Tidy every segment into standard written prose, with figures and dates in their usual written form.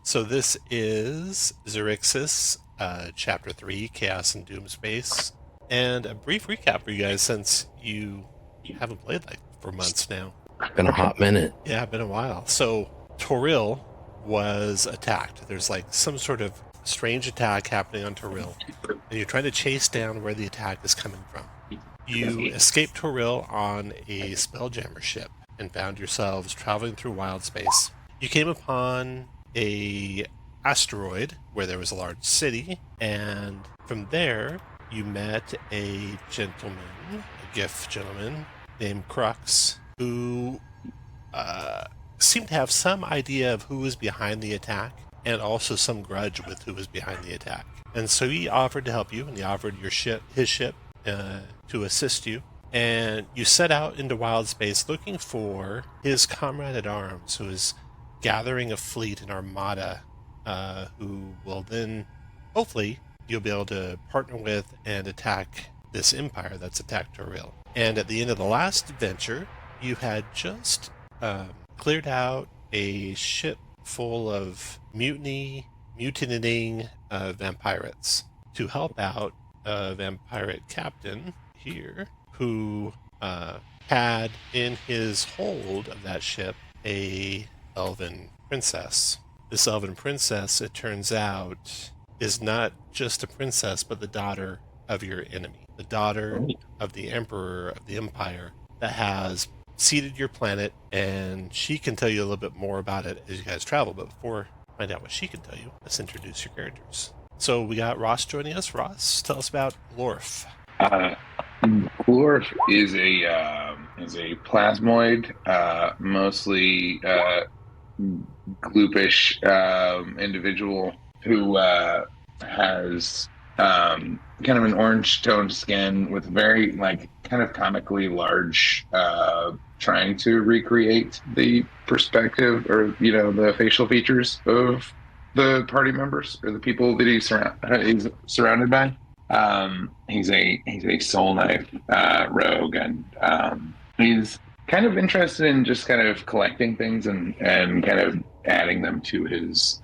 So this is Xaryxis, Chapter 3, Chaos and Doom Space. And a brief recap for you guys since you haven't played like for months now. Been a hot minute. Yeah, been a while. So Toril was attacked. There's like some sort of strange attack happening on Toril, and you're trying to chase down where the attack is coming from. You escaped Toril on a Spelljammer ship and found yourselves traveling through wild space. You came upon a asteroid where there was a large city, and from there you met a gentleman, a gift gentleman named Crux, who seemed to have some idea of who was behind the attack and also some grudge with who was behind the attack. And so he offered to help you, and he offered his ship to assist you. And you set out into wild space looking for his comrade at arms, who is gathering a fleet, an armada, who will then, hopefully, you'll be able to partner with and attack this empire that's attacked Toril. And at the end of the last adventure, you had just cleared out a ship full of mutinying vampirates to help out a vampirate captain here who had in his hold of that ship a elven princess. This elven princess, it turns out, is not just a princess, but the daughter of your enemy, the daughter of the emperor of the empire that has seeded your planet, and she can tell you a little bit more about it as you guys travel. But before I find out what she can tell you, let's introduce your characters. So we got Ross joining us. Ross, tell us about Glorf. Glorf is a plasmoid, mostly gloopish individual who has kind of an orange toned skin with very kind of comically large, trying to recreate the perspective or the facial features of the party members or the people that he's surrounded by. He's a soul knife rogue, and he's kind of interested in just kind of collecting things and kind of adding them to his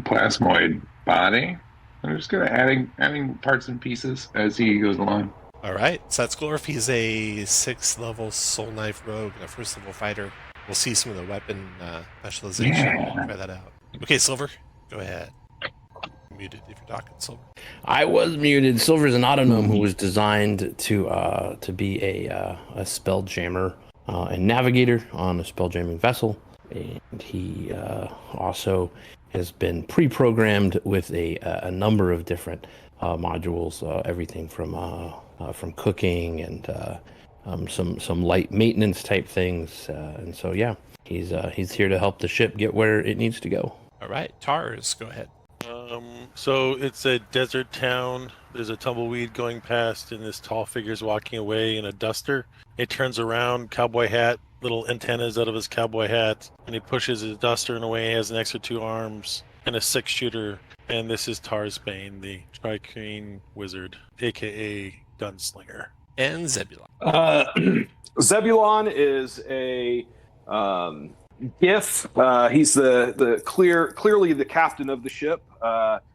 plasmoid body. I'm just gonna adding parts and pieces as he goes along. All right, so that's Glorf. He's a 6th level soul knife rogue and a 1st level fighter. We'll see some of the weapon specialization. Yeah. Try that out. Okay, Silver, go ahead. You're muted if you're talking, Silver. I was muted. Silver's an autognome who was designed to be a spelljammer and navigator on a spelljamming vessel, and he also has been pre-programmed with a number of different modules, everything from cooking and some light maintenance type things, and so yeah, he's here to help the ship get where it needs to go. All right, Tars, go ahead. So it's a desert town. There's a tumbleweed going past, and this tall figure's walking away in a duster. He turns around, cowboy hat, little antennas out of his cowboy hat, and he pushes his duster in a way. He has an extra 2 arms and a 6-shooter. And this is Tarsbane, the Triquine Wizard, aka Gunslinger. And Zebulon. Zebulon is a GIF. He's the clearly the captain of the ship.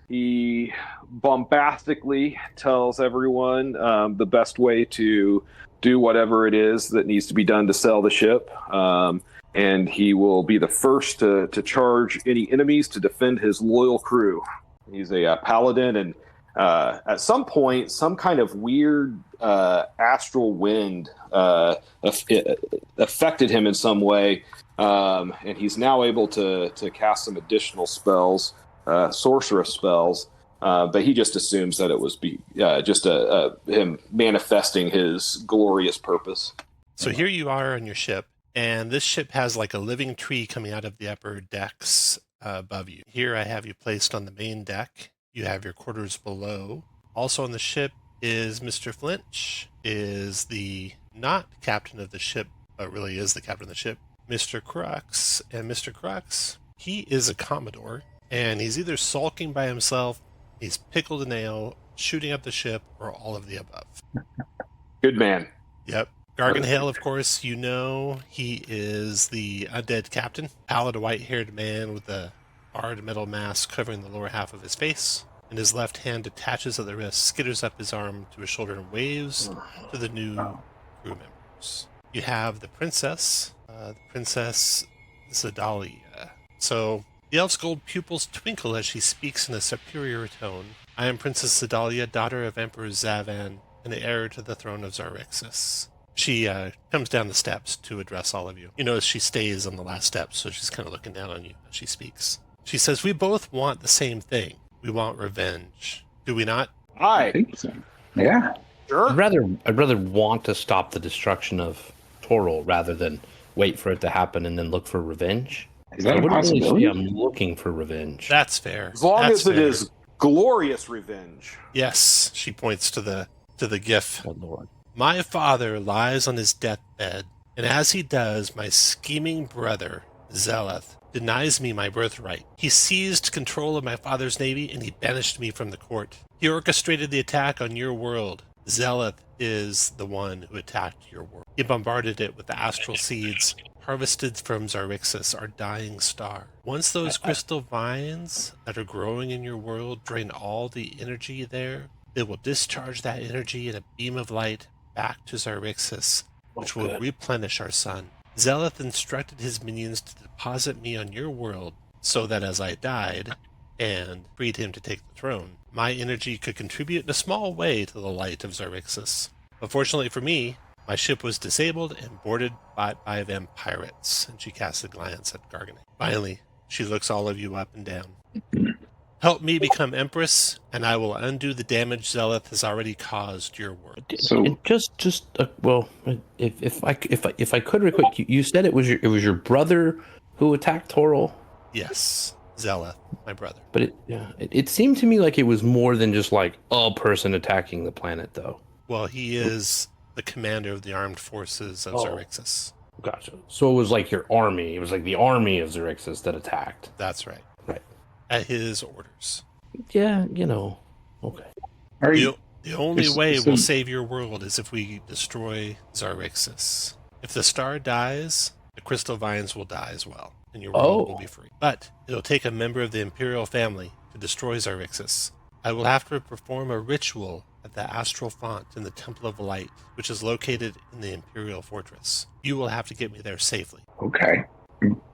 He bombastically tells everyone the best way to do whatever it is that needs to be done to sell the ship. And he will be the first to charge any enemies to defend his loyal crew. He's a paladin, and at some point, some kind of weird astral wind affected him in some way. And he's now able to cast some additional spells, sorceress spells, but he just assumes that it was just him manifesting his glorious purpose. So here you are on your ship, and this ship has like a living tree coming out of the upper decks above you. Here I have you placed on the main deck. You have your quarters below. Also on the ship is Mr. Flinch, is the not captain of the ship, but really is the captain of the ship, Mr. Crux. And Mr. Crux, he is a Commodore, and he's either sulking by himself, he's pickled a nail, shooting up the ship, or all of the above. Good man. Yep. Garganhale, of course, you know he is the undead captain. Pallid, white-haired man with a barred metal mask covering the lower half of his face. And his left hand detaches at the wrist, skitters up his arm to his shoulder, and waves to the new crew members. You have the Princess Zedalia. So the elf's gold pupils twinkle as she speaks in a superior tone. I am Princess Zedalia, daughter of Emperor Zavan, and heir to the throne of Xaryxis. She comes down the steps to address all of you. You notice she stays on the last step, so she's kind of looking down on you as she speaks. She says, we both want the same thing. We want revenge. Do we not? I think so. Yeah. Sure. I'd rather want to stop the destruction of Toril rather than wait for it to happen and then look for revenge. Is that I a wouldn't really possibility? say I'm looking for revenge. That's fair. As long That's as it fair. is glorious revenge. Yes, she points to the gif. Oh, Lord. My father lies on his deathbed, and as he does, my scheming brother, Zeleth, denies me my birthright. He seized control of my father's navy, and he banished me from the court. He orchestrated the attack on your world. Zeleth is the one who attacked your world. He bombarded it with the astral seeds harvested from Xaryxis, our dying star. Once those crystal vines that are growing in your world drain all the energy there, they will discharge that energy in a beam of light back to Xaryxis, which will replenish our sun. Zeleth instructed his minions to deposit me on your world so that as I died and freed him to take the throne, my energy could contribute in a small way to the light of Xaryxis. Unfortunately for me, my ship was disabled and boarded by them pirates, and she casts a glance at Garganhale. Finally, she looks all of you up and down. Help me become Empress, and I will undo the damage Zeleth has already caused your world. So- And well, if I could real quick, you said it was your brother who attacked Toril, Yes, Zeleth, my brother. but it seemed to me like it was more than just like a person attacking the planet, though. Well, he is the commander of the armed forces of Xaryxis. Gotcha. So it was like your army. It was like the army of Xaryxis that attacked. That's right. Right. At his orders. Yeah, okay. Are you? The only Is- way so- we'll save your world is if we destroy Xaryxis. If the star dies, the crystal vines will die as well, and your world will be free. But it'll take a member of the Imperial family to destroy Xaryxis. I will have to perform a ritual at the astral font in the Temple of Light, which is located in the Imperial Fortress. You will have to get me there safely. Okay.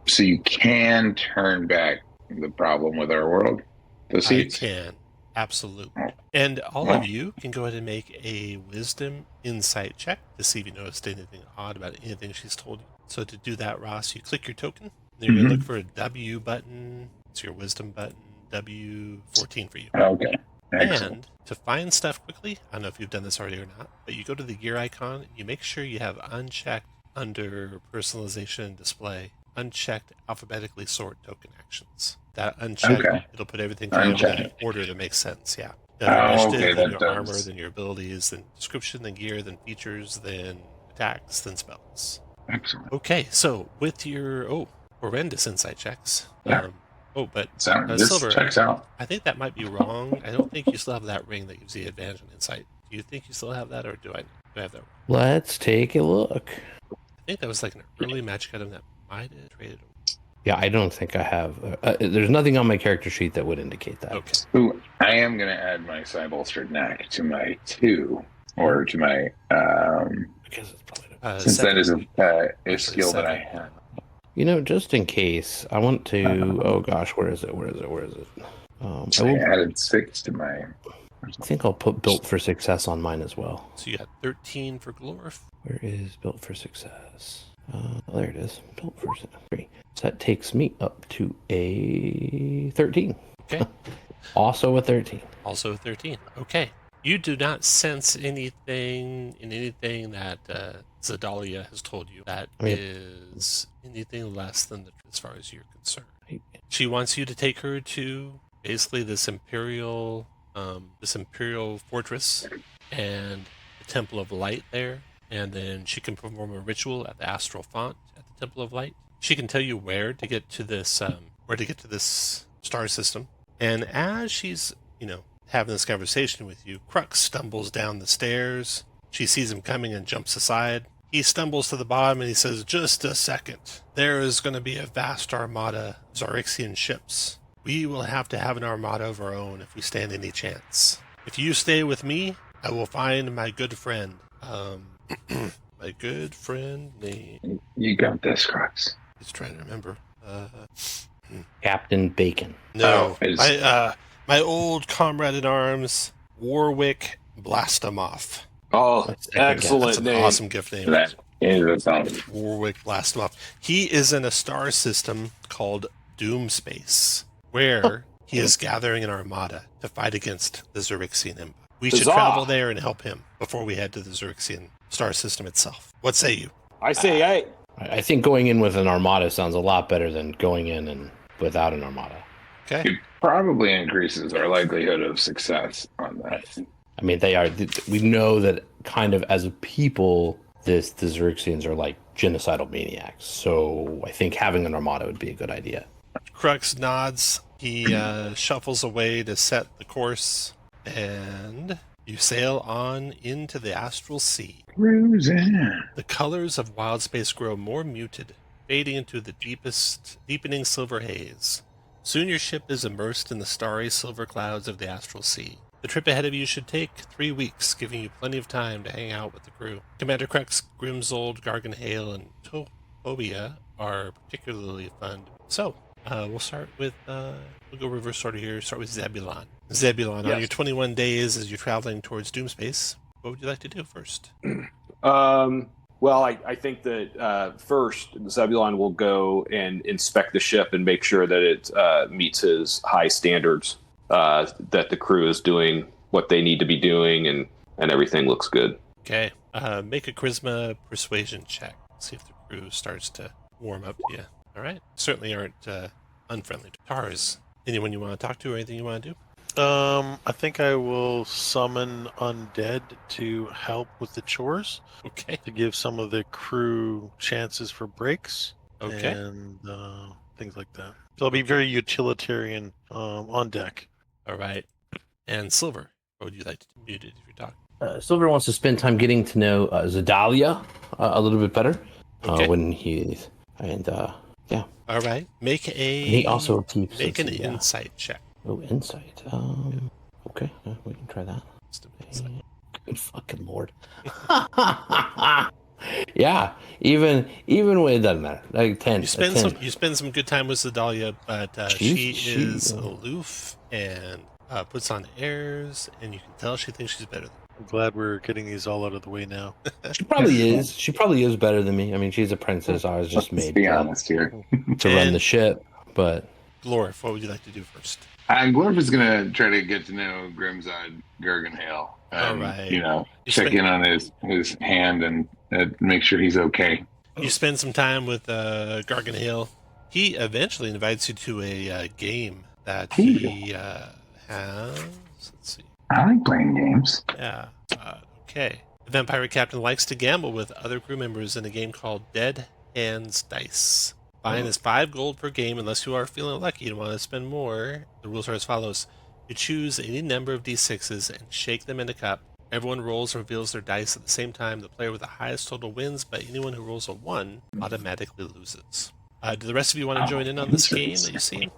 So you can turn back the problem with our world? The I seeds? can. Absolutely. And all of you can go ahead and make a wisdom insight check to see if you noticed anything odd about anything she's told you. So to do that, Ross, you click your token. Then you're going to look for a W button. It's your wisdom button. W14 for you. Okay. Excellent. And to find stuff quickly, I don't know if you've done this already or not, but you go to the gear icon, you make sure you have unchecked under personalization and display, unchecked alphabetically sort token actions. That unchecked, Okay. it'll put everything in the Unchecked. order that makes sense, yeah. Oh, Initiative, okay, then that your armor, does. then your abilities, then description, then gear, then features, then attacks, then spells. Excellent. Okay, so with your, horrendous insight checks. Yeah. But This Silver, checks out. I think that might be wrong. I don't think you still have that ring that gives you advantage on insight. Do you think you still have that, or do I have that wrong? Let's take a look. I think that was like an early magic item that might have traded. Yeah, I don't think I have. There's nothing on my character sheet that would indicate that. Okay. Ooh, I am going to add my Cybolstered Knack to my 2, or to my, Because it's probably since that is a Actually, skill that I 7. have. just in case, I want to. Oh gosh, where is it? I I added 6 to my. think I'll put built for success on mine as well. So you got 13 for Glorf. Where is built for success? There it is. Built for success. So that takes me up to a 13. Okay. Also a 13. Also 13. Okay. You do not sense anything that Zedalia has told you that is anything less than the truth as far as you're concerned. She wants you to take her to basically this imperial fortress and the Temple of Light there, and then she can perform a ritual at the astral font at the Temple of Light. She can tell you where to get to this star system. And as she's having this conversation with you, Crux stumbles down the stairs. She sees him coming and jumps aside. He stumbles to the bottom and he says, "Just a second. There is going to be a vast armada of Xaryxian ships. We will have to have an armada of our own if we stand any chance. If you stay with me, I will find my good friend. My good friend name." You got this, Crux. He's trying to remember. Captain Bacon. No, Oh, my old comrade in arms, Warwick Blastomoff. Oh, That's second guess. excellent That's an name. awesome gift name. That is a solid. Warwick Blastomoff. He is in a star system called Doomspace, where he is gathering an armada to fight against the Xaryxian Empire. We should Huzzah! travel there and help him before we head to the Xaryxian star system itself. What say you? I say, hey. I think going in with an armada sounds a lot better than going in and without an armada. Okay. It probably increases our likelihood of success on that. I mean, they are. We know that kind of as a people, the Xaryxians are like genocidal maniacs. So I think having an armada would be a good idea. Crux nods. He shuffles away to set the course, and you sail on into the astral sea. Cruising. The colors of wild space grow more muted, fading into the deepening silver haze. Soon your ship is immersed in the starry silver clouds of the astral sea. The trip ahead of you should take 3 weeks, giving you plenty of time to hang out with the crew. Commander Crux, Grimsold, Garganhale, and Tobia are particularly fun. So, we'll start with, we'll go reverse order here, start with Zebulon. Zebulon, on Yes. your 21 days as you're traveling towards Doomspace, what would you like to do first? Well, I think that first, Zebulon will go and inspect the ship and make sure that it meets his high standards, that the crew is doing what they need to be doing, and everything looks good. Okay, make a charisma persuasion check. See if the crew starts to warm up to you. All right, certainly aren't unfriendly. Tars, anyone you want to talk to or anything you want to do? I think I will summon undead to help with the chores Okay, to give some of the crew chances for breaks okay. and things like that. So I'll be very utilitarian on deck. All right. And Silver, what would you like to do if you're talking? Silver wants to spend time getting to know Zedalia a little bit better. Okay. When he's yeah. All right. Make a. And he also keeps make an yeah. insight check. Oh, insight. Okay, we can try that. Just an insight. Good fucking lord. Yeah, even when it doesn't matter. Like 10. You spend 10. some. You spend some good time with Zedalia, but she is aloof and puts on airs, and you can tell she thinks she's better than. I'm glad we're getting these all out of the way now. She probably is. She probably is better than me. I mean, she's a princess. I was just Let's made be honest here. to run the ship, but Glorf, what would you like to do first? Glorf is going to try to get to know Grimsod Garganhale. All right. You know, You check spend- in on his hand and make sure he's okay. You spend some time with Garganhale. He eventually invites you to a game that he has. Let's see. I like playing games. Yeah. Okay. The vampire captain likes to gamble with other crew members in a game called Dead Hands Dice. Buying is 5 gold per game unless you are feeling lucky and want to spend more. The rules are as follows. You choose any number of d6s and shake them in a cup. Everyone rolls and reveals their dice at the same time. The player with the highest total wins, but anyone who rolls a 1 automatically loses. Do the rest of you want to join in on this game that you've seen?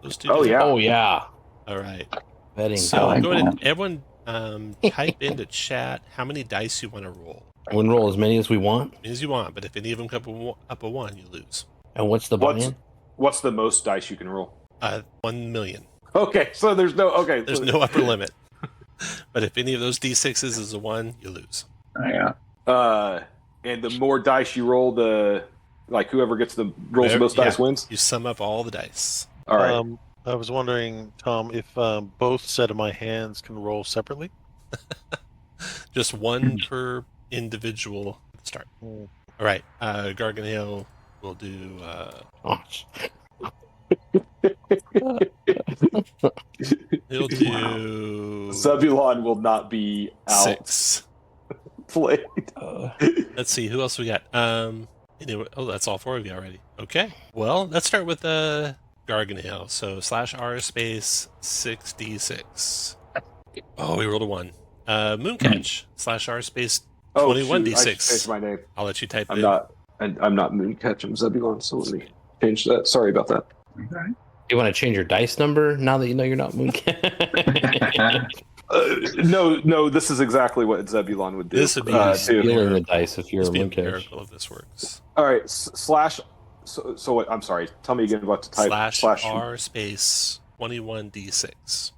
Those two Oh, do? yeah. oh yeah, All right. betting. So like go ahead that. and everyone type into chat how many dice you want to roll. We can roll as many as we want. As many as you want, but if any of them come up a 1, you lose. And what's the buy-in? What's the most dice you can roll? 1 million. Okay, so there's no There's no upper limit. But if any of those d6s is a 1, you lose. Oh, yeah. And the more dice you roll, the like whoever gets the rolls the most Yeah. dice wins. You sum up all the dice. All right. I was wondering, Tom, if both set of my hands can roll separately. Just 1 per individual at the start. Mm. All right. Garganhale will do. Oh, He'll do Zebulon will not be 6. outplayed. Let's see. Who else we got? Anyway, that's all 4 of you already. Okay. Well, let's start with Garganhale. So /r space 6d6. Oh, we rolled a 1. Mooncatch /r space Oh, 21d6. shoot, I just changed my name. I'll let you type it I'm in. not. I'm not Mooncatch. I'm Zebulon. So let me change that. Sorry about that. Okay. You want to change your dice number now that you know you're not Mooncat? No. This is exactly what Zebulon would do. This would be too. Stealing the dice if you're This a would be a Mooncat. miracle if this works. All right. Slash. So what? I'm sorry. Tell me again what to type. Slash R space 21d6.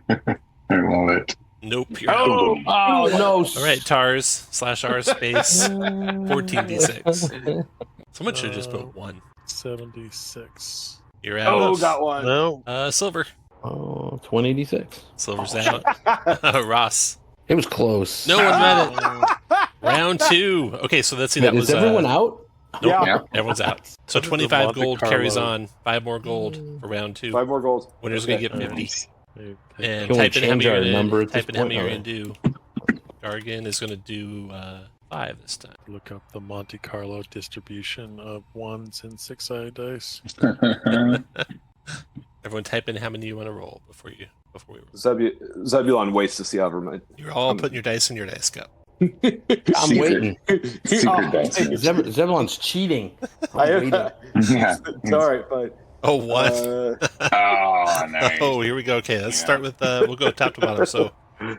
I love it. Nope. You're Oh, Oh no! All right, Tars slash R space 14d6. Someone should have just put 1. 76. You're out. Oh, got one. No. Silver. Oh, 20d6. Silver's out. Ross. It was close. No one read it. Round 2. Okay, so let's see. Wait, That was is everyone out? Nope, Yeah. everyone's out. So What is the 25 Monte gold Carlo? carries on. 5 more gold for round 2. 5 more gold. Winner's Okay. gonna get 50. And Can we type in how change many our you're gonna number at type this in how many point, you're or- gonna do. Gargan is gonna do 5 this time. Look up the Monte Carlo distribution of 1s and 6-sided dice. Everyone type in how many you want to roll before we roll. Zebulon waits to see how many. You're all putting your dice in your dice cup. I'm waiting. Secret dice. Zebulon's cheating. I'm I- waiting. Yeah. It's all right, but Oh, what? Oh, nice. Oh, here we go. Okay, let's start with we'll go top to bottom. So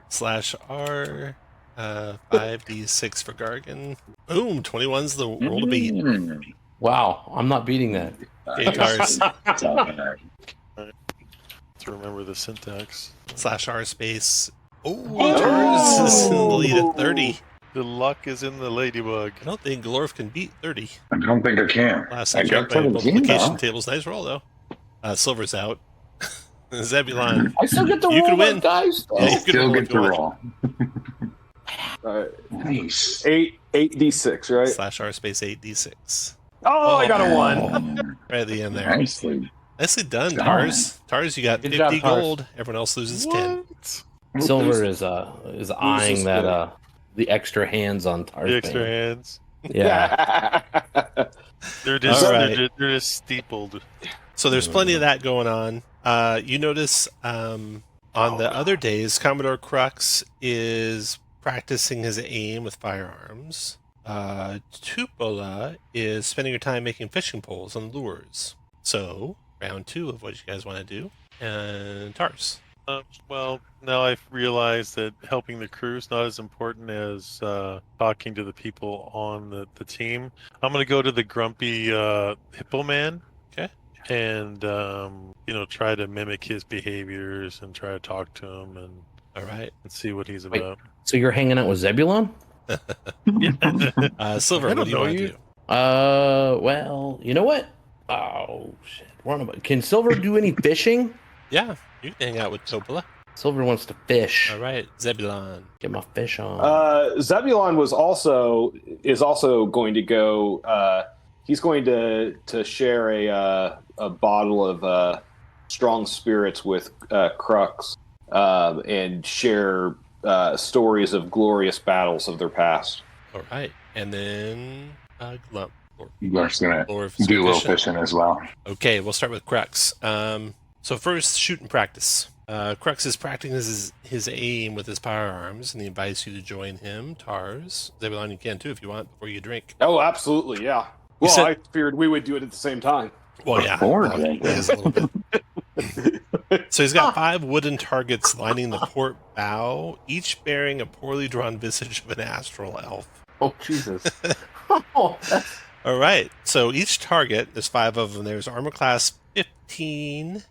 slash R 5d6 for Gargan. Boom, 21's the roll to beat. Mm. Wow, I'm not beating that. Okay, Tars It's all right. To remember the syntax. slash R space. Oh, Tars is in the lead at 30. The luck is in the ladybug. I don't think Glorf can beat 30. I don't think I can. Last I time got by 17 multiplication though. tables. Nice roll though. Silver's out. Zebulon. I still get to You roll can my win. dice. though. Yeah, you I can still roll get if to you want. roll. all right. Nice. 8d6, right? Slash R space 8d6. Oh, I got a 1. Right at the end there. Nicely. Nicely done, Done. Tars. Tars, you got Good 50 job, Tars. gold. Everyone else loses 10. What? Silver is eyeing that the extra hands on The Tarzan. extra hands. Yeah. They're just, All right. they're just steepled. So there's plenty of that going on. You notice on the other days, Commodore Crux is practicing his aim with firearms. Tupola is spending your time making fishing poles and lures. So, round 2 of what you guys want to do. And Tars. Well, now I've realized that helping the crew is not as important as talking to the people on the team. I'm going to go to the grumpy Hippo Man. Okay. And, try to mimic his behaviors and try to talk to him and All right. see what he's Wait. about. So you're hanging out with Zebulon? Silver, I what don't do you know want to you. do? Well, you know what? Oh, shit. Can Silver do any fishing? Yeah, you can hang out with Tupola. Silver wants to fish. All right, Zebulon. Get my fish on. Zebulon is also going to go. He's going to share a bottle of strong spirits with Crux and share stories of glorious battles of their past. All right, and then Glump. Glorf's gonna Glorf do a little fishing. fishing as well. Okay, we'll start with Crux. So first, shoot and practice. Crux is practicing his aim with his firearms, and he invites you to join him. Tars, Zebulon, you can too if you want before you drink. Oh, absolutely, yeah. Well, said- I figured we would do it at the same time. Well, yeah, Before well, drinking. it is a little bit. So he's got 5 wooden targets lining the port bow, each bearing a poorly drawn visage of an astral elf. Oh, Jesus. Oh, that's... All right. So each target, there's 5 of them. There's armor class 15,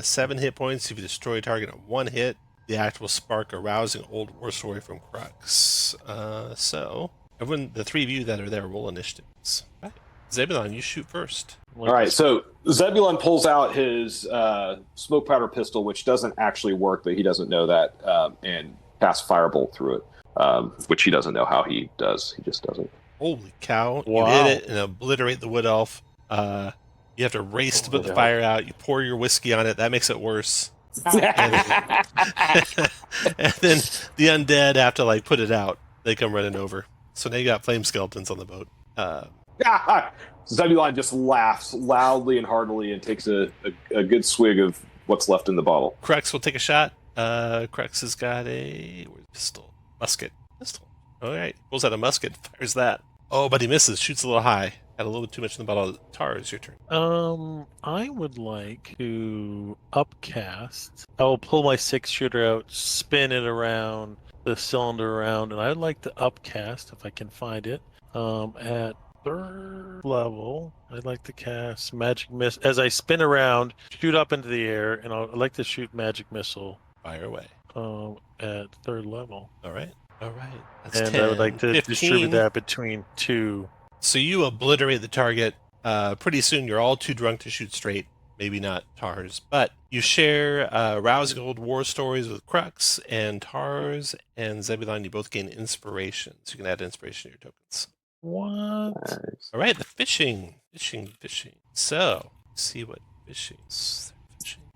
7 hit points. If you destroy a target on 1 hit, the act will spark a rousing old war story from Crux. So everyone, the 3 of you that are there, roll initiatives. All right. Zebulon, you shoot first. All right, so Zebulon pulls out his smoke powder pistol, which doesn't actually work, but he doesn't know that, and casts firebolt through it, which he doesn't know how he does. He just doesn't. Holy cow. Wow. You hit it and obliterate the wood elf. You have to race to put the fire out. You pour your whiskey on it. That makes it worse. And then the undead have to put it out. They come running over. So now you got flame skeletons on the boat. Zebulon just laughs loudly and heartily and takes a good swig of what's left in the bottle. Crux will take a shot. Crux has got a pistol. Musket. Pistol. All right. Pulls out a musket, fires that. Oh, but he misses. Shoots a little high. Had a little bit too much in the bottle. Tar, it's your turn. I would like to upcast. I will pull my 6-shooter out, spin it around the cylinder around, and I'd like to upcast if I can find it. At 3rd level, I'd like to cast Magic Missile. As I spin around, shoot up into the air, and I'd like to shoot Magic Missile. Fire away. At 3rd level. All right. All right. That's And 10. I would like to 15. distribute that between 2. So you obliterate the target. Pretty soon you're all too drunk to shoot straight. Maybe not Tars, but you share rousing old war stories with Crux, and Tars and Zebulon, you both gain inspiration. So you can add inspiration to your tokens. What? Nice. All right, the fishing. So, let's see what fishing is.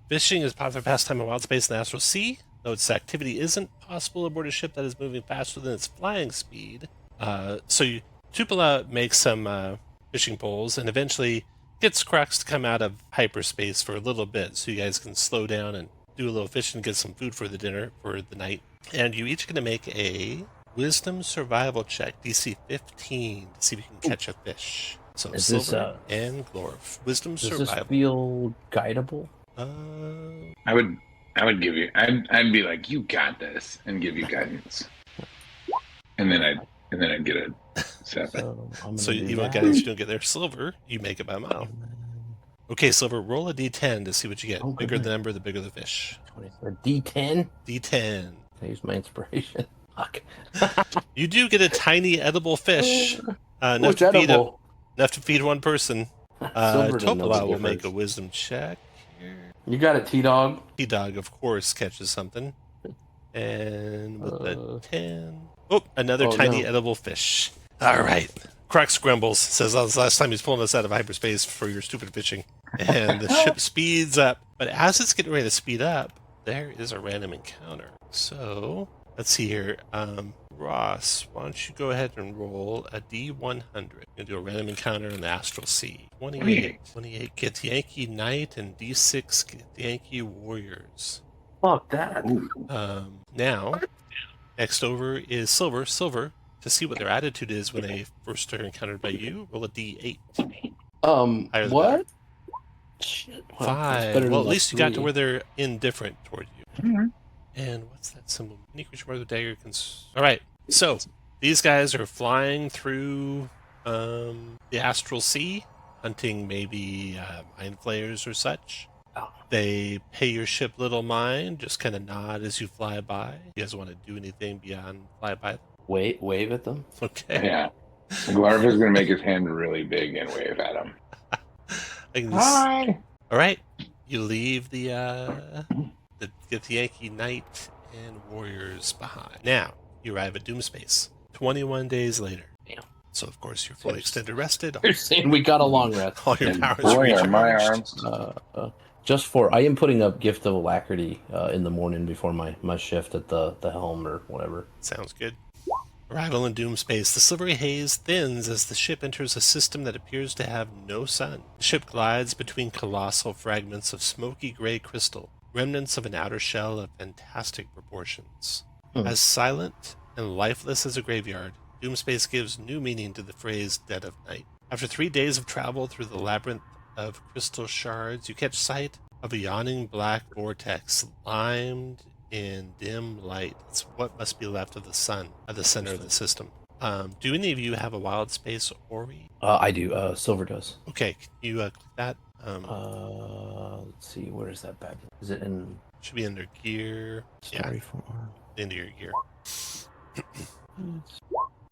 Fishing is a popular pastime in wild space and the astral sea. Though its activity isn't possible aboard a ship that is moving faster than its flying speed. So Tupela makes some fishing poles and eventually gets Crux to come out of hyperspace for a little bit so you guys can slow down and do a little fishing and get some food for the dinner for the night. And you each going to make a wisdom survival check, DC 15, to see if you can catch a fish. So Is Silver this, and Glorf. Wisdom Does this survival. feel guidable? I would give you. I'd be like, you got this, and give you guidance, and then I'd get a 7. So, I'm So gonna do you want that. guidance, you don't get there. Silver, you make it by a mile. Okay, Silver, roll a D10 to see what you get. Oh, Bigger the goodness. number, the bigger the fish. 24. D10. D10. I use my inspiration. Fuck. You do get a tiny edible fish. Enough What's to feed edible? enough to feed one person. Silver doesn't know the Topala will make a difference. wisdom check here. You got it, T-Dog. T-Dog, of course, catches something. And with the 10. Oh, another Oh, tiny no. edible fish. All right. Crux grumbles, says that was the last time he's pulling us out of hyperspace for your stupid fishing. And the ship speeds up. But as it's getting ready to speed up, there is a random encounter. So, let's see here. Ross, why don't you go ahead and roll a D100. You're going to do a random encounter in the astral sea. 28. 28 gets Yankee Knight, and D6 gets Yankee Warriors. Fuck that. Now, next over is Silver. Silver, to see what their attitude is when they first are encountered by you, roll a D8. Higher than What? Shit. Well, that's 5. better Well, at than least you got to 3. where they're indifferent toward you. Mm-hmm. And what's that symbol? Any creature marked with dagger can... All right. So, these guys are flying through the astral sea, hunting maybe mind flayers or such. Oh. They pay your ship little mind, just kind of nod as you fly by. You guys want to do anything beyond fly by? Wave at them. Okay. Yeah, Glarva's gonna make his hand really big and wave at him. I can just... Hi. All right. You leave the get the Yankee Knight and Warriors behind. Now, you arrive at Doomspace 21 days later. Damn. So, of course, you're fully extended rested. You're saying we got a long rest. All your And powers boy, are my recharged. arms. Just for I am putting up Gift of Alacrity in the morning before my shift at the helm or whatever. Sounds good. Arrival in Doomspace. The silvery haze thins as the ship enters a system that appears to have no sun. The ship glides between colossal fragments of smoky gray crystal, remnants of an outer shell of fantastic proportions. As silent and lifeless as a graveyard, Doomspace gives new meaning to the phrase dead of night. After 3 days of travel through the labyrinth of crystal shards, you catch sight of a yawning black vortex limed in dim light. It's what must be left of the sun at the center of the system. Do any of you have a wild space Ori? I do. Silver does. Okay, can you click that? Let's see. Where is that bad? Is it in Should be under gear. story form? Into your gear.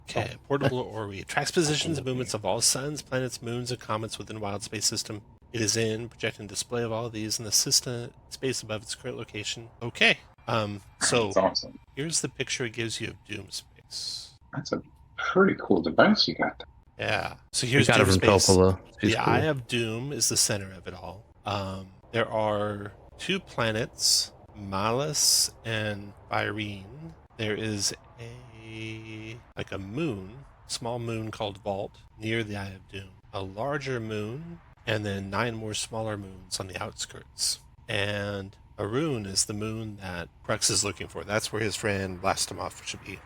Okay, portable Ori. Tracks positions and movements of all suns, planets, moons, and comets within the wild space system. It is in projecting display of all of these in the system space above its current location. Okay. So That's awesome. here's the picture it gives you of Doomspace. That's a pretty cool device you got. Yeah. So We here's got it from Doomspace. Topala. She's The cool. Eye of Doom is the center of it all. There are 2 planets, Malus and Byrene. There is a moon, small moon called Vault, near the Eye of Doom. A larger moon, and then 9 more smaller moons on the outskirts. And Arun is the moon that Crux is looking for. That's where his friend Blastomoff should be.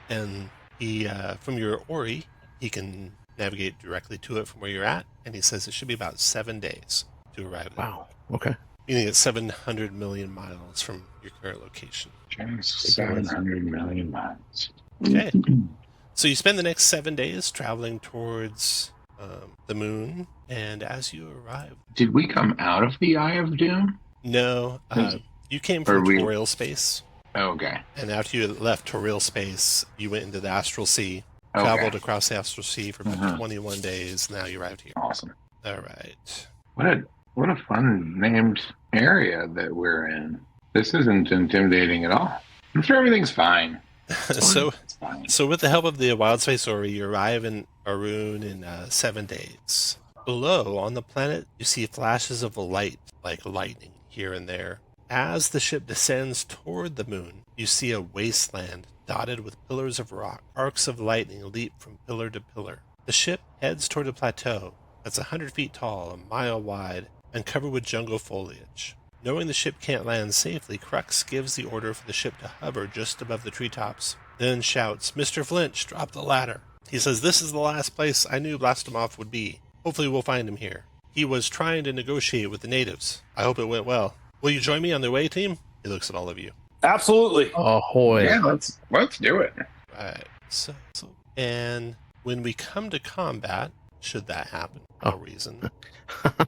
And He, from your Ori, he can navigate directly to it from where you're at, and he says it should be about 7 days to arrive there. Wow. Okay. Meaning it's 700 million miles from your current location. Just 700 million miles. Okay. So you spend the next 7 days traveling towards the moon, and as you arrive... Did we come out of the Eye of Doom? No, you came from Are we- Toriel space, Okay. and after you left Toriel space, you went into the Astral Sea, Okay. traveled across the Astral Sea for about 21 days, now you arrived here. Awesome. All right. What a fun named area that we're in. This isn't intimidating at all. I'm sure everything's fine. So, It's fine. so with the help of the Wild Space Ori, you arrive in Arun in 7 days. Below, on the planet, you see flashes of light, like lightning, here and there. As the ship descends toward the moon, you see a wasteland dotted with pillars of rock. Arcs of lightning leap from pillar to pillar. The ship heads toward a plateau that's 100 feet tall, a mile wide, and covered with jungle foliage. Knowing the ship can't land safely, Crux gives the order for the ship to hover just above the treetops, then shouts, "Mr. Flinch, drop the ladder." He says, "This is the last place I knew Blastomov would be. Hopefully we'll find him here. He was trying to negotiate with the natives. I hope it went well. Will you join me on the away team?" He looks at all of you. Absolutely. Ahoy. Yeah, let's do it. Right. And when we come to combat, should that happen, no reason,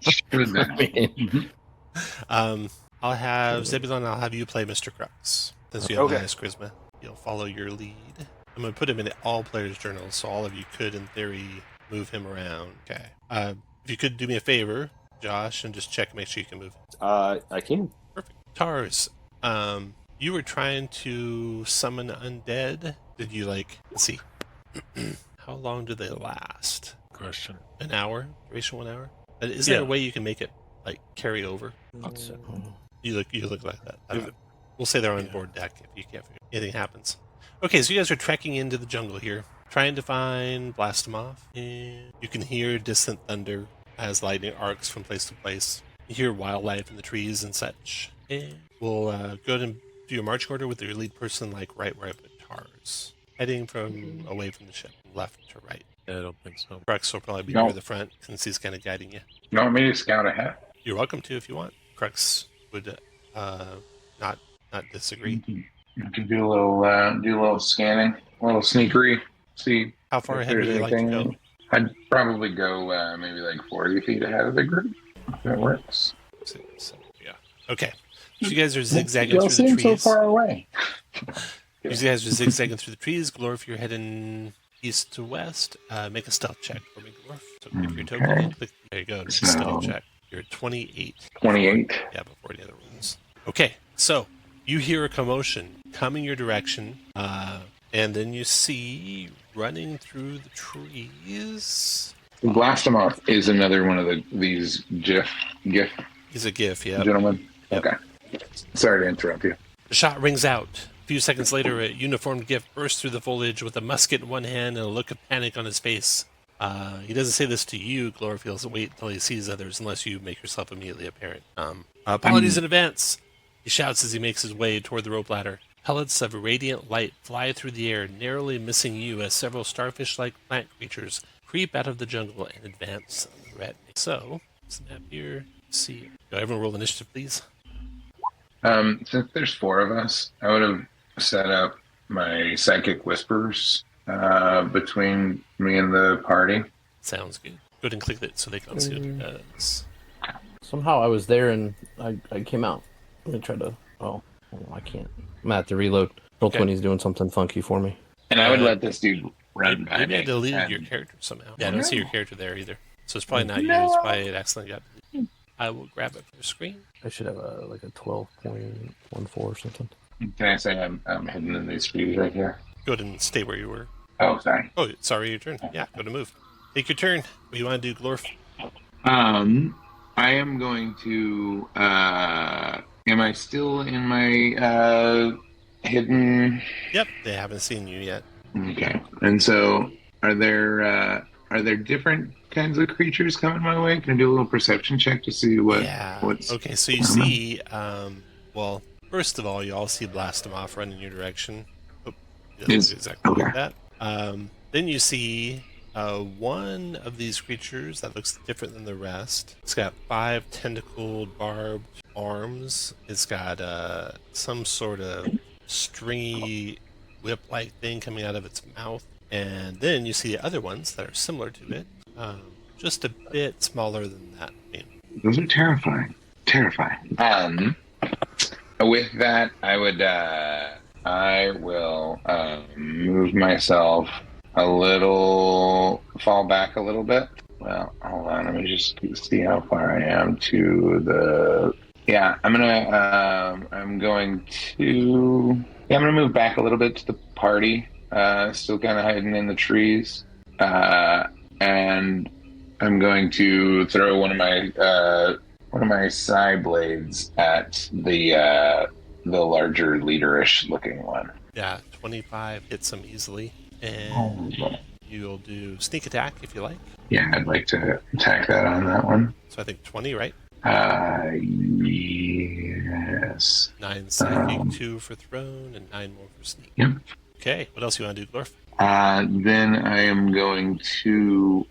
Should that- I mean, I'll have Zebulon, I'll have you play Mr. Crux. Since you have Okay. nice charisma, you'll follow your lead. I'm going to put him in all players' journals, so all of you could, in theory, move him around. Okay. If you could do me a favor, Josh, and just check, make sure you can move. I can. Perfect. Tars, you were trying to summon undead. Did you, let's see. How long do they last? Question. An hour? Duration 1 hour? Is there a Yeah. way you can make it, carry over? You look like that. I don't know. We'll say they're on board deck if you can't figure anything happens. Okay, so you guys are trekking into the jungle here, trying to find Blastomov. And you can hear distant thunder as lightning arcs from place to place. You hear wildlife in the trees and such. And we'll go ahead and do your marching order with your lead person, right where I put Tars. Heading from away from the ship, left to right. Yeah, I don't think so. Crux will probably be No. near the front since he's kind of guiding you. You want me to scout ahead? You're welcome to if you want. Crux would not disagree. You can do a little scanning, a little sneakery. See How far if ahead would there's you like to go? anything. I'd probably go maybe 40 feet ahead of the group. If that works. Yeah. Okay. So you guys are zigzagging You all through the seem so trees. far away. You guys are zigzagging through the trees. Glorf, if you're heading east to west, make a stealth check for me, Glorf. So if you're token in, click. There you go. Make a stealth check. You're at 28. 28. Yeah, before any other rules. Okay, so you hear a commotion coming your direction, and then you see running through the trees. Blastomov is another one of these GIF He's a GIF, yeah. gentlemen. Yep. Okay. Sorry to interrupt you. The shot rings out. A few seconds later, a uniformed GIF bursts through the foliage with a musket in one hand and a look of panic on his face. He doesn't say this to you, Glorf. He doesn't wait until he sees others unless you make yourself immediately apparent. Apologies in advance, he shouts as he makes his way toward the rope ladder. Pellets of radiant light fly through the air, narrowly missing you as several starfish-like plant creatures creep out of the jungle and advance threatening. So, snap here. See. Go, everyone roll initiative, please. Since there's 4 of us, I would have set up my psychic whispers between me and the party. Sounds good. Go ahead and click it so they can see what it does. somehow I was there and I came out. Let me try to. Oh, I can't. I'm gonna have to reload. Okay. Roll20's doing something funky for me. And I would let this dude run by Maybe I me. deleted and- your character somehow. Yeah, I don't see your character there either. So it's probably not you. No. It's probably it accidentally got deleted. I will grab it from your screen. I should have a 12.14 or something. Can I say I'm hidden in these trees right here? Go ahead and stay where you were. Oh, sorry. Oh, sorry, your turn. Yeah, go to move. Take your turn. What do you want to do, Glorf? I am going to. Am I still in my hidden? Yep, they haven't seen you yet. Okay. And so, are there different kinds of creatures coming my way? Can I do a little perception check to see what's? Okay, so you see, well, first of all, you all see Blastomov run in your direction. Oh, it looks exactly Okay. like that. Then you see one of these creatures that looks different than the rest. It's got 5 tentacled, barbed arms. It's got some sort of stringy whip-like thing coming out of its mouth. And then you see the other ones that are similar to it, just a bit smaller than that. Those are terrifying. Terrifying. With that, I will move myself a little, fall back a little bit. Well, hold on. Let me just see how far I am to the. Yeah, I'm going to move back a little bit to the party. Still kind of hiding in the trees, and I'm going to throw one of my side blades at the larger leaderish looking one. Yeah, 25 hits him easily, and you'll do sneak attack if you like. Yeah, I'd like to attack that on that one. So I think 20, right? Yes. 9 psychic, 2 for thrown, and 9 more for sneak. Yep. Okay, what else you want to do, Glorf? Then I am going to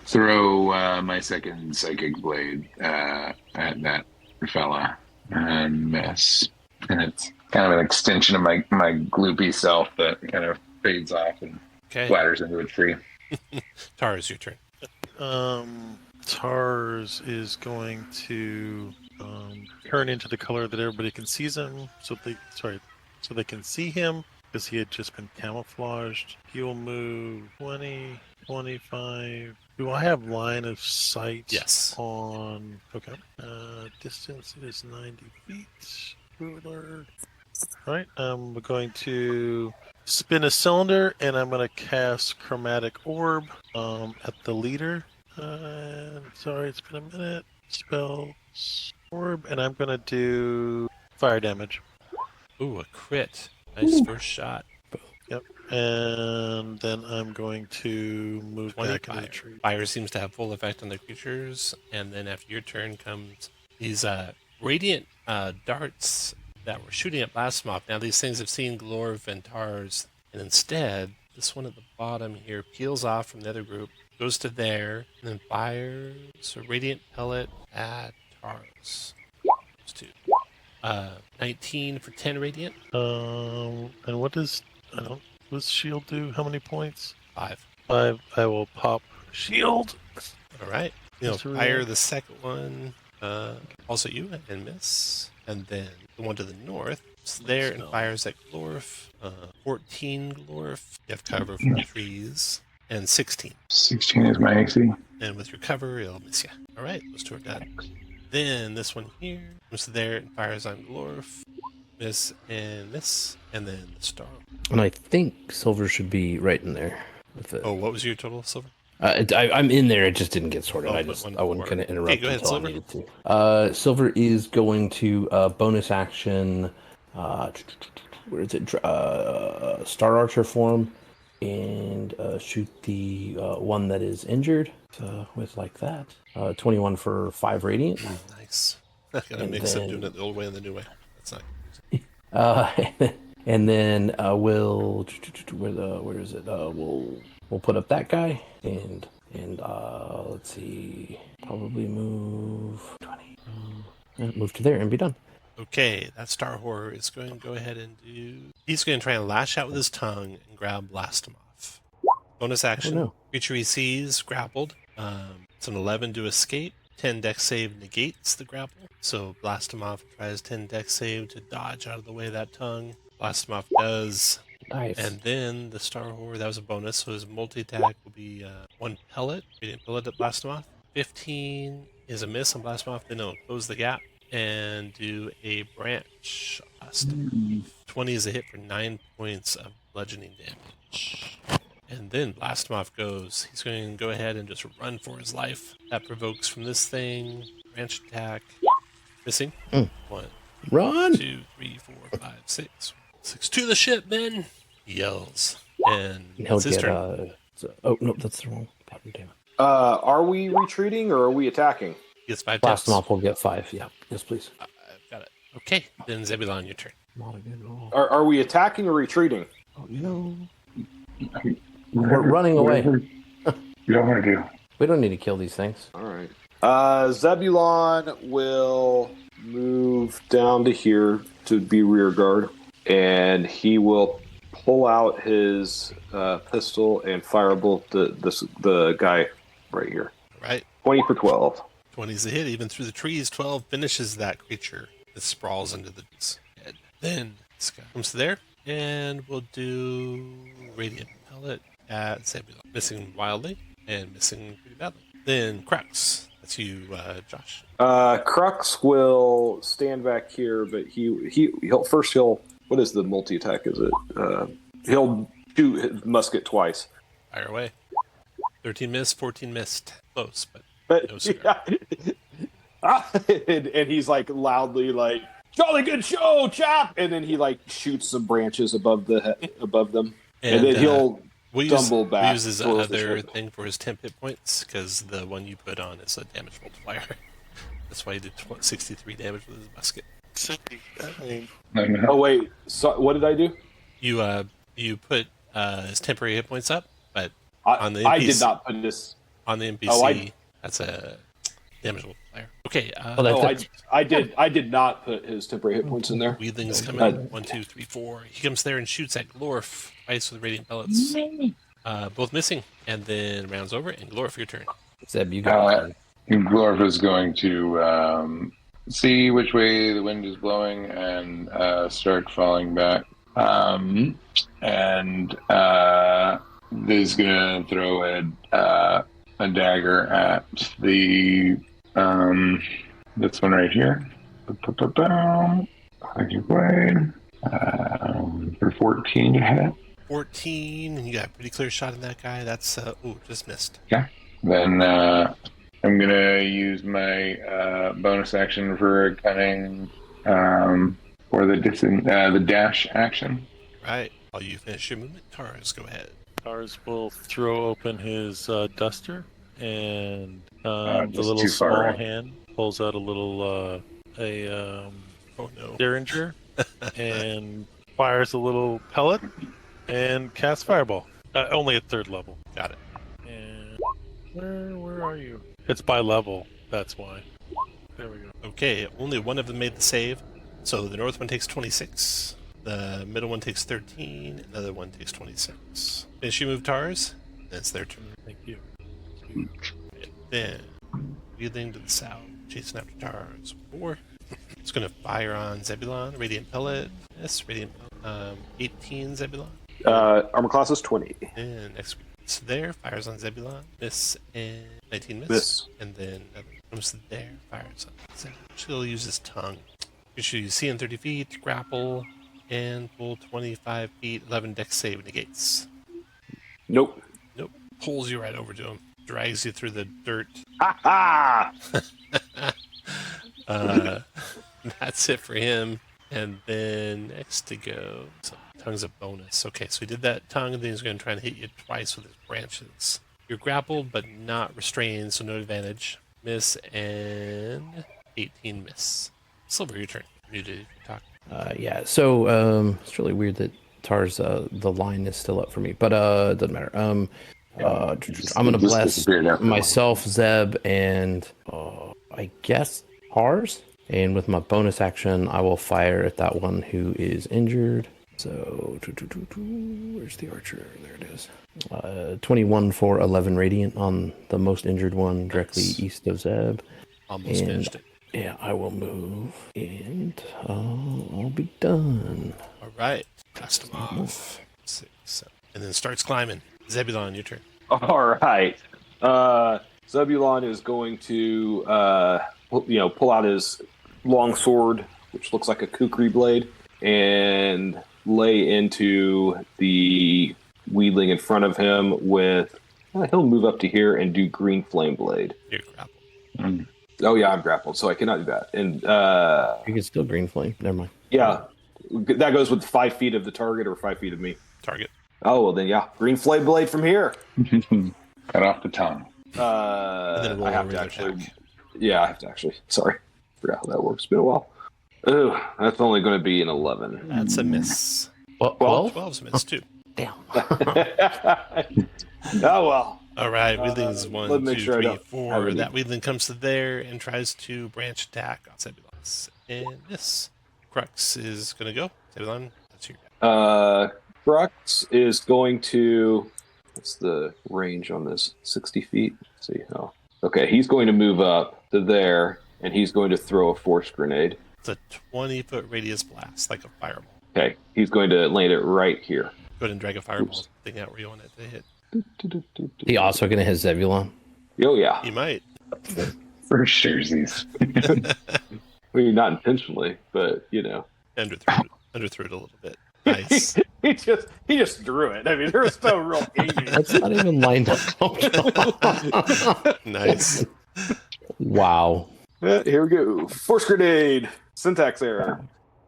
throw my second psychic blade at that fella and miss. And it's kind of an extension of my gloopy self that kind of fades off and splatters into a tree. Tars, your turn. Tars is going to turn into the color that everybody can see him, so they can see him, because he had just been camouflaged. He will move 20, 25. Do I have line of sight? Yes. On okay. Distance is 90 feet. Ruler. All right. I'm going to spin a cylinder, and I'm going to cast Chromatic Orb at the leader. Sorry, it's been a minute. Spells Orb, and I'm going to do fire damage. Ooh, a crit. Nice first shot. Yep. And then I'm going to move back into the tree. Fire seems to have full effect on the creatures, and then after your turn comes these radiant darts that were shooting at Blasphemous. Now these things have seen Glorf and Tars, and instead, this one at the bottom here peels off from the other group, goes to there, and then fires a radiant pellet at Tars. Those two. 19 for 10 radiant. And what does shield do? How many points? 5. 5. I will pop shield. All right. Fire the second one. Also you and miss. And then the one to the north. It's there and fires at Glorf. 14 Glorf. You have cover from the trees. And 16. 16 is my AC. And with your cover, it'll miss you. All right. Those two are done. Then this one here comes there and fires on Glorf. Miss, and then the star. And I think silver should be right in there. With it. Oh, what was your total, silver? I'm in there. It just didn't get sorted. Oh, I wouldn't kind of interrupt go ahead, until silver. I needed to. Silver is going to bonus action. Where is it? Star Archer form, and shoot the one that is injured with like that. 21 for 5 radiant. Nice. I gotta mix up doing it the old way and the new way. That's not. And then we'll where is it? We'll put up that guy and let's see, probably move 20, move to there and be done. Okay, that Star Horror is going to go ahead and do. He's going to try and lash out with his tongue and grab Blastomov. Bonus action. Oh, no. Creature he sees grappled. It's an 11 to escape. 10 dex save negates the grapple. So Blastomov tries 10 dex save to dodge out of the way of that tongue. Blastomov does. Nice. And then the Star Horror, that was a bonus, so his multi-attack will be 1 pellet. Radiant pellet at Blastomov. 15 is a miss on Blastomov. Then he'll close the gap and do a branch. 20 is a hit for 9 points of bludgeoning damage. And then Blastomov goes. He's going to go ahead and just run for his life. That provokes from this thing. Branch attack. Missing. 1, Run! 2, 3, 4, 5, 6. 6 to the ship, men! He yells. And He'll it's his get turn. oh no, that's the wrong button. Damn it. Are we retreating or are we attacking? He gets 5 deaths. Blastomov will get 5. Yeah. Yes, please. I've got it. Okay, then Zebulon, your turn. Not a good roll. Are we attacking or retreating? Oh no. We're running away. You don't want to do. We don't need to kill these things. All right. Zebulon will move down to here to be rear guard, and he will pull out his pistol and firebolt the guy right here. Right. 20 for 12. 20's a hit, even through the trees. 12 finishes that creature that sprawls into the head. Then this guy comes to there, and we'll do Radiant Pellet at Zebulon. Missing wildly, and missing pretty badly. Then Crux. That's you, Josh. Crux will stand back here, but he'll what is the multi attack? Is it? He'll shoot his musket twice. Fire away. 13 missed, 14 missed. Close, but no Yeah. And he's like loudly like, "Jolly good show, chap!" And then he like shoots some branches above them, and then he'll stumble back. We'll use his towards the other ship. thing for his temp hit points, because the one you put on is a damage multiplier. That's why he did 63 damage with his musket. Oh wait, so what did I do? You put his temporary hit points up, but I, on the NPC, I did not put this. on the NPC. Oh, that's a damage multiplier. Okay. I did not put his temporary hit points in there. Wheeling's coming. 1, 2, 3, 4. He comes there and shoots at Glorf twice with radiant pellets. Both missing, and then rounds over. And Glorf, your turn. Zeb, you got it. Glorf is going to see which way the wind is blowing and start falling back. And is going to throw a dagger at the this one right here. For 14 to hit. 14, and you got a pretty clear shot in that guy. That's just missed. Yeah. Then I'm gonna use my bonus action for cunning, or the dash action. Right. While you finish your movement, Tars, go ahead. Tars will throw open his duster, and the Just little too far, small right? hand pulls out a little Derringer and fires a little pellet and casts Fireball. Only at 3rd level. Got it. And where are you? It's by level. That's why. There we go. Okay, only one of them made the save. So the north one takes 26. The middle one takes 13. Another one takes 26. Finish your move, Tars. That's their turn. Thank you. Then, wheeling to the south, chasing after Tars. 4. It's going to fire on Zebulon. Radiant Pellet. Yes, Radiant Pellet. 18 Zebulon. Armor class is 20. And next it's there, fires on Zebulon. Miss and 19 miss. Miss. And then another comes there, fires on Zebulon. She'll use his tongue. You should use in 30 feet, grapple, and pull 25 feet, 11 dex save negates. Nope. Nope. Pulls you right over to him. Drags you through the dirt. Ha That's it for him. And then next to go. So tongue's a bonus. Okay, so he did that tongue, and then he's going to try and hit you twice with his branches. You're grappled, but not restrained, so no advantage. Miss and 18 miss. Silver, your turn. You did talk. Yeah, so it's really weird that Tars, the line is still up for me, but it doesn't matter. I'm going to bless myself, Zeb, and I guess Tars. And with my bonus action, I will fire at that one who is injured. So, where's the archer? There it is. 21 for 11 radiant on the most injured one, directly east of Zeb. Almost finished it. Yeah, I will move, and I'll be done. All right. Dust him off. 6, 7. And then starts climbing. Zebulon, your turn. All right. Zebulon is going to, pull out his long sword, which looks like a kukri blade, and lay into the wheeling in front of him with. He'll move up to here and do green flame blade. You're grappled. Oh yeah, I'm grappled, so I cannot do that. And you can still green flame. Never mind. Yeah, that goes with 5 feet of the target or 5 feet of me. Target. Oh well, then yeah, green flame blade from here. Cut off the tongue. Then I have to actually. Yeah, I have to actually. Sorry, forgot how that works. It's been a while. Oh, that's only going to be an 11. That's a miss. Well, 12? 12's a miss too. Damn. Oh well. All right, Weedling's let me 1, make 2, sure I 3, don't have 4. any- That Weedling comes to there and tries to branch attack on Zebulon's. And this Crux is going to go. Zebulon, that's your guy. Crux is going to. What's the range on this? 60 feet. Let's see how. Okay, he's going to move up to there, and he's going to throw a force grenade. It's a 20-foot radius blast, like a fireball. Okay, he's going to land it right here. Go ahead and drag a fireball thing out where you want it to hit. He also going to hit Zebulon? Oh yeah. You might. For sure, these. Well, not intentionally, but you know. Underthrew it a little bit. Nice. he just drew it. I mean, there was no real aiming. That's not even lined up. Nice. Wow. Here we go. Force grenade. Syntax error.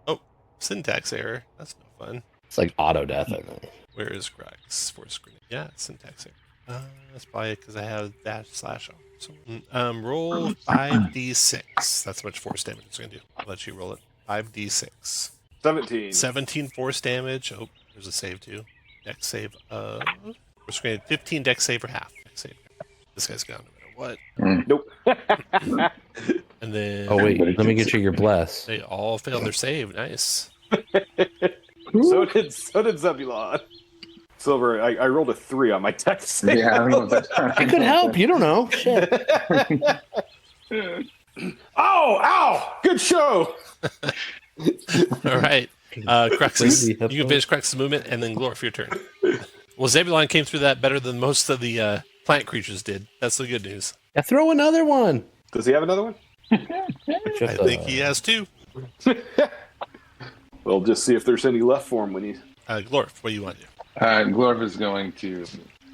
Oh, syntax error. That's no fun. It's like auto death, I think. Where is Crux? Force grenade. Yeah, syntax error. That's probably because I have // on. So, roll 5d6. That's how much force damage it's going to do. I'll let you roll it. 5d6. 17. 17 force damage. Oh, there's a save too. Dex save. Force grenade. 15 dex save or half. Dex save. This guy's gone no matter what. Nope. And then. Oh, wait. Let me get you your bless. They all failed their save. Nice. So did Zebulon. Silver, I rolled a 3 on my dex save. Yeah, I don't know if that's I could help. You don't know. Shit. Ow! Good show. All right. Crux's, you can finish Crux's movement and then Glorf, your turn. Well, Zebulon came through that better than most of the plant creatures did. That's the good news. Yeah, throw another one. Does he have another one? I think he has two. We'll just see if there's any left for him when he's. Glorf, what do you want to do? Glorf is going to,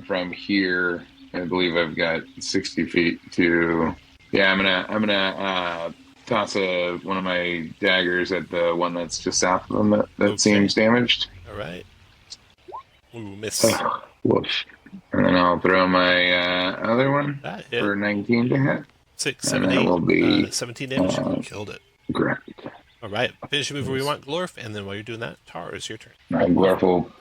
from here, I believe I've got 60 feet to. Yeah, I'm gonna toss one of my daggers at the one that's just south of them that seems damaged. All right. Ooh, miss. Whoosh. And then I'll throw my other one That hit. for 19 to hit. 6, And 7, that 8. will be 17 damage. Killed it. Great. All right. Finish your move where you want, Glorf, and then while you're doing that, Tar, is your turn. Glorf will.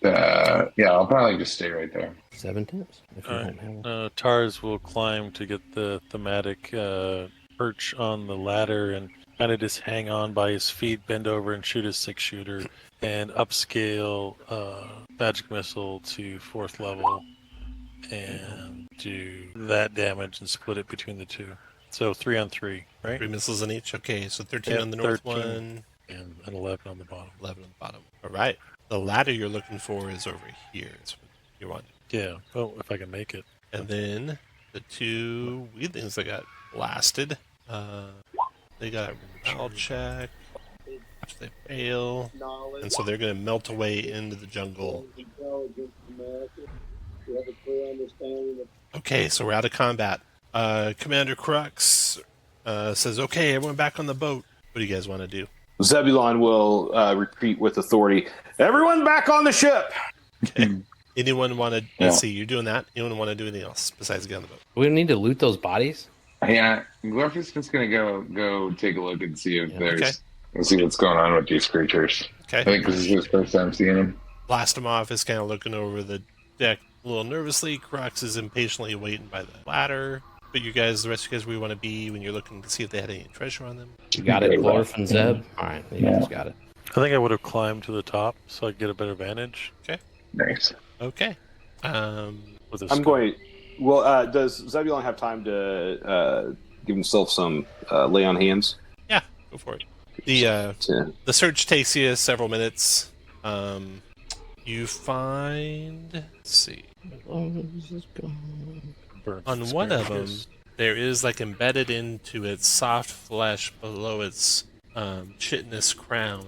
I'll probably just stay right there. 7 times. If you don't have Tars will climb to get the thematic perch on the ladder and kind of just hang on by his feet, bend over and shoot his 6-shooter, and upscale magic missile to 4th level and do that damage and split it between the two. So 3 on 3, right? 3 missiles in each. Okay, so 13 Yeah, on the north 13. one, And an 11 on the bottom. 11 on the bottom. All right. The ladder you're looking for is over here. Is what you want. Yeah. Oh, if I can make it. And then the 2 weedlings that got blasted, they got a morale check, which they fail, and so they're going to melt away into the jungle. Okay, so we're out of combat. Commander Crux says, "Okay, everyone back on the boat. What do you guys want to do?" Zebulon will repeat with authority. Everyone back on the ship. Okay. Anyone want to? Let's see. You're doing that. Anyone want to do anything else besides get on the boat? We don't need to loot those bodies. Yeah, Glorf is just gonna go take a look and see if there's. Okay. Let's see what's going on with these creatures. I Okay. think this is his first time seeing them. Blast him off is kind of looking over the deck a little nervously. Crux is impatiently waiting by the ladder. But you guys, the rest of you guys, where you want to be when you're looking to see if they had any treasure on them. You got it, Glorf and Zeb? All right, you guys got it. I think I would have climbed to the top so I could get a better vantage. Nice. Okay. With a I'm going. Well, does Zebulon have time to give himself some lay on hands? Yeah, go for it. The search takes you several minutes. You find. Let's see. On one of them, there is like embedded into its soft flesh below its chitinous crown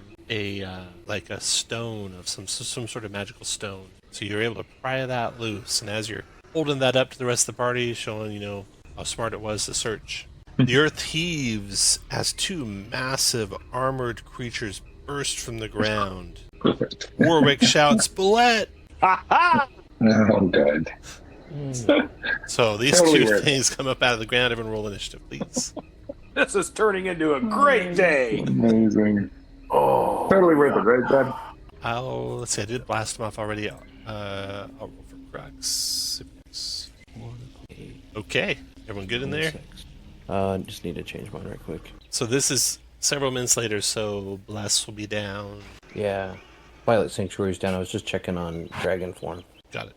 like a stone of some sort of magical stone. So you're able to pry that loose, and as you're holding that up to the rest of the party, showing how smart it was to search, the earth heaves as 2 massive armored creatures burst from the ground. Warwick shouts, "Bullet!" Oh, good. So these Totally 2 worth it. things come up out of the ground. Everyone roll initiative, please. This is turning into a great day. Amazing. Oh, Totally worth it, right, Dad? Let's see. I did blast him off already. I'll roll for Crux. Okay. Everyone good in there? Just need to change mine right quick. So this is several minutes later, so Bless will be down. Yeah. Violet Sanctuary's down. I was just checking on Dragon Form. Got it.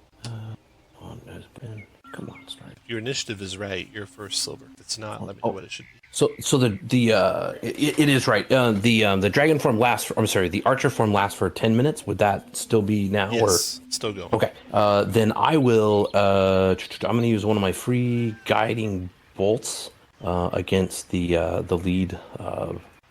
Come on, Strike. Your initiative is right. You're first silver. If it's not, let me know what it should be. So it is right. The Dragon Form lasts. The Archer Form lasts for 10 minutes. Would that still be now? Yes, still going. Okay. Then I will. I'm going to use one of my free guiding bolts against the lead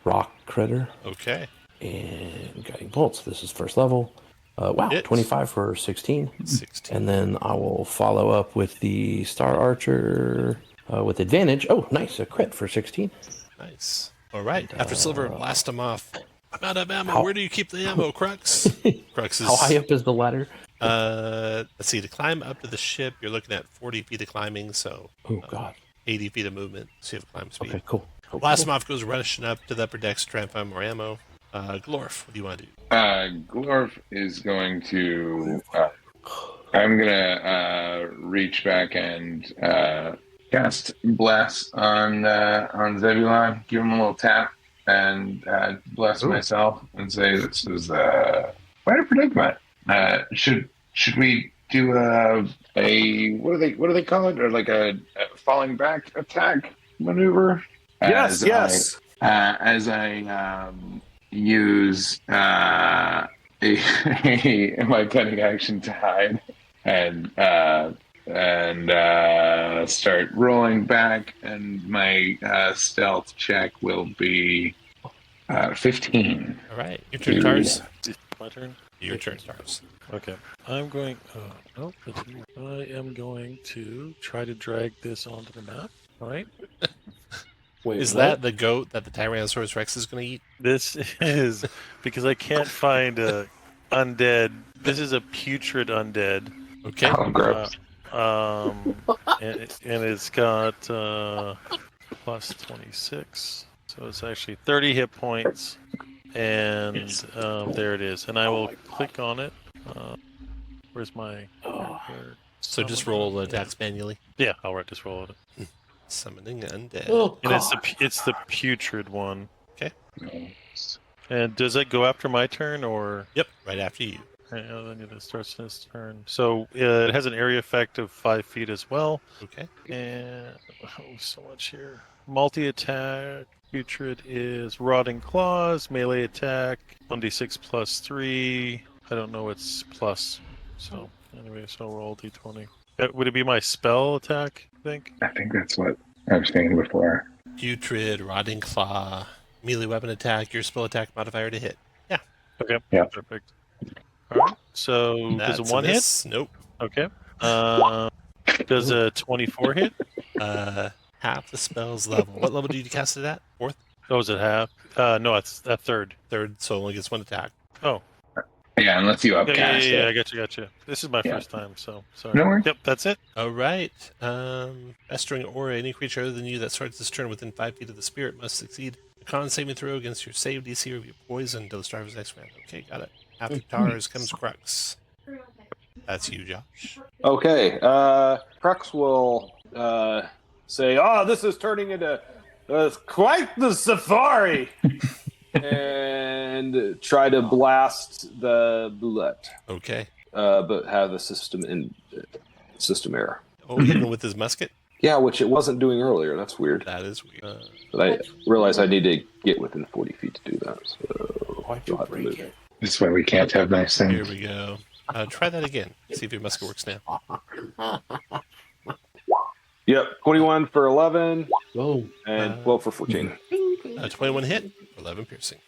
rock critter. Okay. And guiding bolts. This is first level. Wow, Hits. 25 for 16. 16. And then I will follow up with the Star Archer with advantage. Oh, nice, a crit for 16. Nice. All right. After silver, blast him off. I'm out of ammo. Where do you keep the ammo, Crux? Crux is. How high up is the ladder? Let's see. To climb up to the ship, you're looking at 40 feet of climbing, so. Oh God. 80 feet of movement. So you have climb speed. Okay, cool. Blast him off goes rushing up to the upper decks to try and find more ammo. Glorf, what do you want to do? Glorf is going to. I'm gonna reach back and cast bless on Zebulon. Give him a little tap and bless myself and say, "This is quite a predicament. Should we do a what do they call it, or like a falling back attack maneuver?" Yes. As I use my cutting action to hide and start rolling back, and my stealth check will be 15. All right. Your turn, Tars. My turn. Your turn, Tars. Okay. I'm going. No, that's you. I am going to try to drag this onto the map. All right. Wait, Is what? that the goat that the Tyrannosaurus Rex is going to eat? This is because I can't find a undead. This is a putrid undead. Okay. Oh, gross. And it's got plus 26, so it's actually 30 hit points, and there it is. And I will click on it. Where's my? So just roll the attacks manually. Yeah, I'll just roll it. Summoning undead. Oh, And God. it's the putrid one. Okay. And does it go after my turn or? Yep. Right after you. Then it starts this turn. So it has an area effect of 5 feet as well. Okay. And so much here. Multi-attack. Putrid is Rotting Claws. Melee attack. 1d6 plus 3. I don't know its plus. So anyway, so I'll roll d20. Would it be my spell attack, I think? I think that's what I was saying before. Putrid, Rotting Claw, melee weapon attack, your spell attack modifier to hit. Yeah. Okay. Yeah. Perfect. All right. So That's does a 1 hit? miss. Nope. Okay. Does a 24 hit? Half the spell's level. What level did you cast it at? Fourth? Oh, is it half? No, it's a third. Third, so only gets one attack. Oh. Yeah, unless you upcast Yeah, I it. got you. This is my Yeah. first time, so sorry. No worries. Yep, that's it. All right. Festering aura. Any creature other than you that starts this turn within 5 feet of the spirit must succeed a con saving throw against your save DC or be poisoned until the start of his next round. Okay, got it. After Tars comes Crux. That's you, Josh. Okay. Crux will say, "Oh, this is turning into quite the safari," and try to blast the bullet, Okay. but have the system error. Oh, even with his musket? Yeah, which it wasn't doing earlier. That's weird. That is weird. But I realized I need to get within 40 feet to do that. So Why'd you I'll have to break move it? This is why we can't have nice Here things. we go. Try that again. See if your musket works now. Yep, 21 for 11 Oh, and 12 for 14. 21 hit, 11 piercing.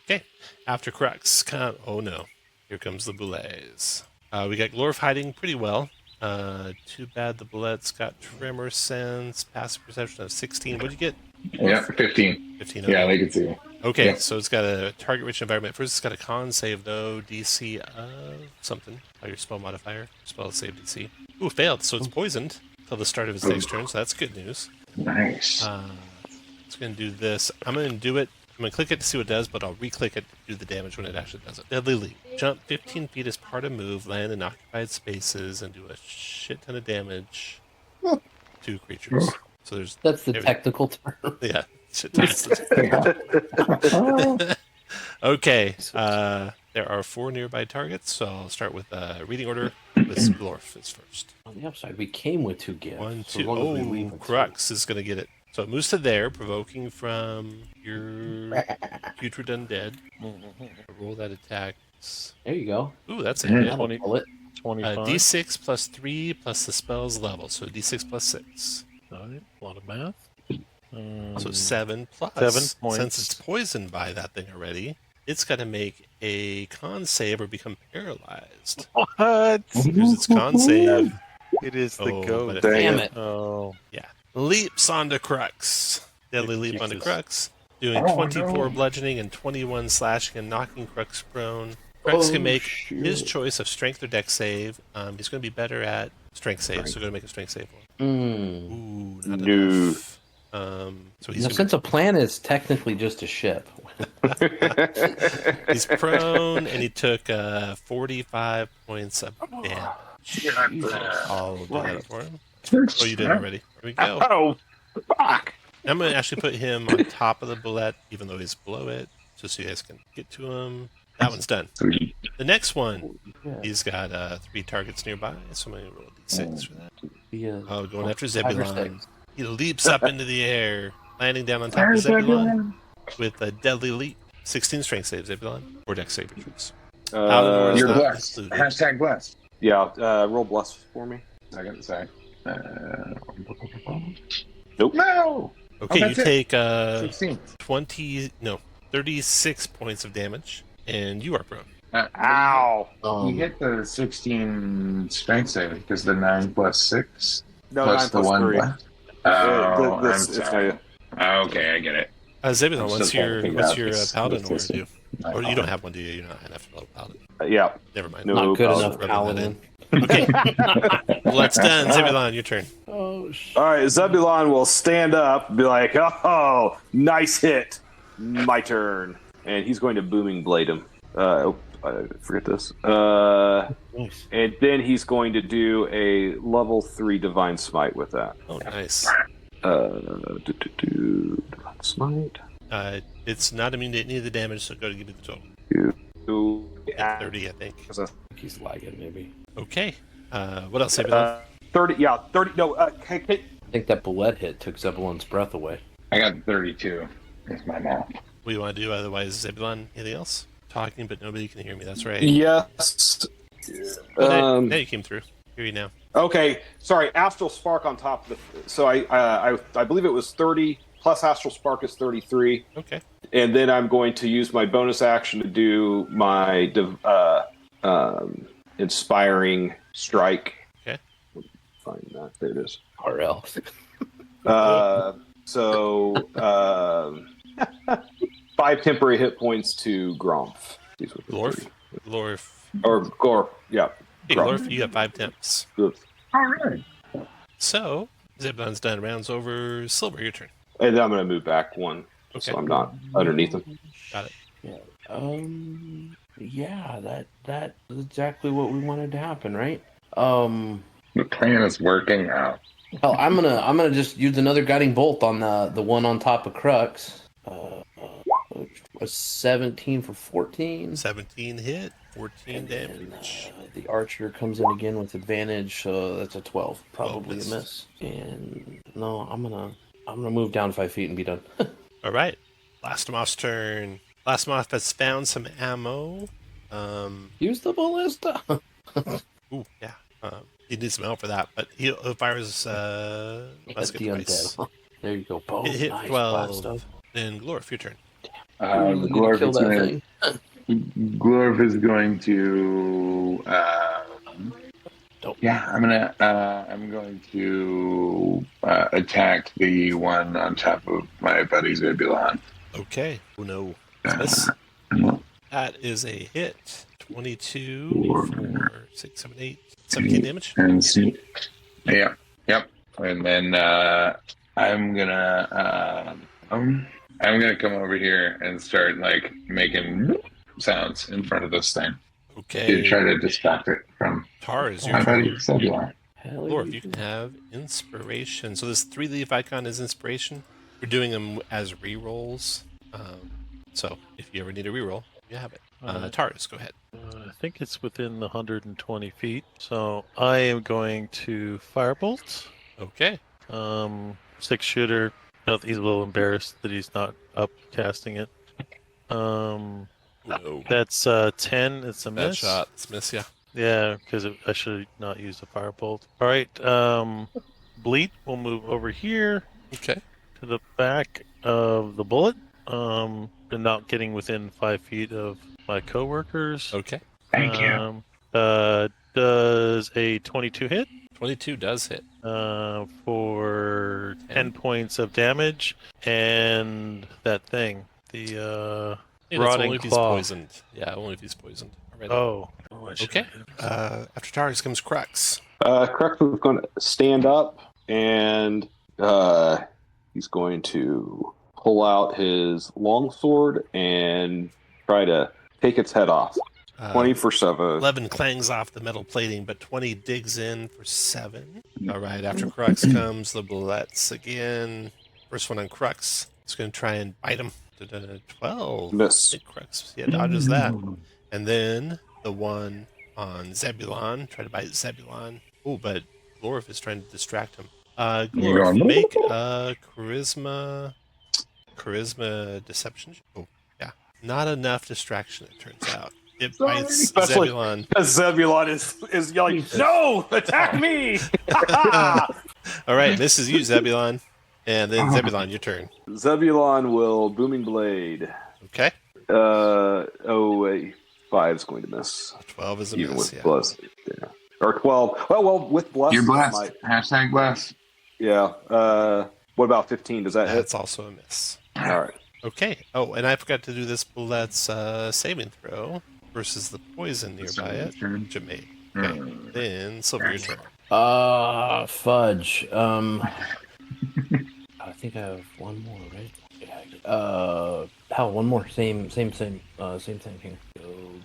Okay. After Crux. Oh no. Here comes the Boulets. We got Glorf hiding pretty well. Too bad the Bullets got Tremor Sense, passive perception of 16. What'd you get? Yeah, 15. 15. Yeah, Okay. they can see. Okay, Yeah. so it's got a target-rich environment. First, it's got a con save, though. DC of something. Oh, your spell modifier. Spell save DC. Ooh, failed. So it's poisoned until the start of his next turn, so that's good news. Nice. It's going to do this. I'm going to do it I'm going to click it to see what it does, but I'll re-click it to do the damage when it actually does it. Deadly Leap. Jump 15 feet as part of move, land in occupied spaces, and do a shit ton of damage to creatures. So That's the technical term. Yeah. Shit tons. Okay. There are 4 nearby targets, so I'll start with reading order with Glorf is first. On the upside, we came with 2 gifts. 1, so as 2. long as we Oh, leave with Crux is going to get it. So it moves to there, provoking from your putrid undead. Roll that attack. There you go. Ooh, that's a Yeah. hit. That'll pull it. 25. D6 plus 3 plus the spell's level, so D6 plus 6. All right, a lot of math. So 7 plus. 7 points. Since it's poisoned by that thing already, it's got to make a con save or become paralyzed. What? Here's its con save. It is the Oh, goat. but it Damn failed. it. Oh, Yeah. Leaps onto Crux. Deadly leap onto Jesus. Crux. Doing Oh, 24 no. bludgeoning and 21 slashing and knocking Crux prone. Crux can make his shit. choice of strength or dex save. He's going to be better at strength save, so going to make a strength save. Ooh, not No. enough. So he's Now, gonna since a planet is technically just a ship. he's prone, and he took 45 points of damage. I'll do that for him. Oh, you did already. Here we go. Oh, fuck. I'm going to actually put him on top of the bullet, even though he's below it, just so you guys can get to him. That one's done. Sweet. The next one, Yeah. he's got 3 targets nearby, so I'm going to roll a d6 for that. Yeah. Oh, going after 5 or Zebulon. 6. He leaps up into the air, landing down on top of Zebulon with a deadly leap. 16 strength save, Zebulon, or dex save, please. Paladin You're not blessed. included. Hashtag blessed. Yeah, roll bless for me. Second, sorry. Nope. No. Okay, you that's it. take 16. 36 points of damage, and you are prone. Ow. You get the 16 strength saving because the 9 plus 6 No, plus 9 the plus 1 3. left. Oh, I'm it's sorry. Okay, I get it. Zebulon, I'm what's still trying your to figure what's out your this- paladin this order system. do? Or you don't have one, do you? You're not an after level paladin. Yeah. Never mind. No. Not good Paladin. enough, Paladin. Okay, well, that's done. Zebulon, your turn. Oh, shit. All right, Zebulon will stand up and be like, oh, nice hit. My turn. And he's going to booming blade him. I forget this. Nice. And then he's going to do a level 3 divine smite with that. Oh, nice. Divine smite. It's not immune to any of the damage, so go to give me the total. At 30, I think. He's lagging, maybe. Okay. What else, Zebulon? 30. Yeah, 30. No, I think that bullet hit took Zebulon's breath away. I got 32. That's my math. What do you want to do? Otherwise, Zebulon, anything else? Talking, but nobody can hear me. That's right. yes. Now you came through. Hear you now. Okay, sorry. Astral Spark on top of the. So I believe it was 30 plus Astral Spark is 33, Okay. and then I'm going to use my bonus action to do my inspiring strike. Okay. Find that. There it is. RL. So 5 temporary hit points to Gromf. These were the Glorf? 30. Glorf. Or Gorf. Yeah. Hey, Glorf, you got 5 temps. Good. All right. So, Zebulon's done. Rounds over. Silver, your turn. And then I'm going to move back 1, Okay. so I'm not underneath him. Got it. Yeah, that's exactly what we wanted to happen, right? The plan is working out. Hell, I'm gonna just use another guiding bolt on the one on top of Crux. A 17 for 14. 17 hit, 14 And then, damage. the archer comes in again with advantage, so that's a 12. Probably miss. a miss. And no, I'm gonna move down 5 feet and be done. All right. Blastomoth's turn. Blastomoth has found some ammo. Use the ballista. Ooh, yeah. He needs some help for that, but he fires musket the twice. undead. There you go. Boom. It hit Nice 12. blast. And Glorf, your turn. You need to kill that thing. Glorf is going to. Yeah, I'm going to attack the one on top of my buddy Zebulon. Okay. Oh no. Miss. That is a hit. 22 for 6, 7, 8, 17 damage. And see, yep. And then I'm gonna I'm gonna come over here and start like making sounds in front of this thing to Okay. try to distract it from Tar is my your buddy turn. Zebulon. Hell Lord, yeah. you can have inspiration. So this 3-leaf icon is inspiration. We're doing them as rerolls. So if you ever need a reroll, you have it. Taurus, go ahead. I think it's within the 120 feet. So I am going to firebolt. Okay. 6-shooter. He's a little embarrassed that he's not up casting it. No. That's 10. It's a Bad miss. shot. It's miss, yeah. Yeah, because I should not use the firebolt. All right. Bleat will move over here Okay. to the back of the bullet. And not getting within 5 feet of my coworkers. Okay. Thank you. Does a 22 hit? 22 does hit. For 10 points of damage, and that thing, the Hey, that's rotting only if he's claw. poisoned. Yeah, only if he's poisoned. Alright. Oh, Okay. After Taurus comes Crux. Crux is going to stand up, and he's going to pull out his longsword and try to take its head off. 20 for 7. 11 clangs off the metal plating, but 20 digs in for 7. All right, after Crux comes the bullets again. First one on Crux. It's going to try and bite him. 12. Miss. Big Crux. Yeah, dodges that. And then the one on Zebulon. Try to bite Zebulon. Oh, but Glorf is trying to distract him. Glorf, make a charisma deception. Oh, yeah. Not enough distraction, it turns out. It bites Especially Zebulon. Zebulon is yelling, "No! Attack me!" All right, misses you, Zebulon. And then Zebulon, your turn. Zebulon will Booming Blade. Okay. A 5 is going to miss. 12 is a Even miss, with yeah. bless. Yeah. Or 12. Well, with bless. You're blessed. might- Hashtag blessed. Yeah. What about 15? Does that hit? That's also a miss. All right. Okay. Oh, and I forgot to do this Bullet's saving throw versus the poison nearby it. Which it made. Okay. Then Silver, your turn. Fudge. I think I have one more, right? Yeah. Hell, one more. Same thing here.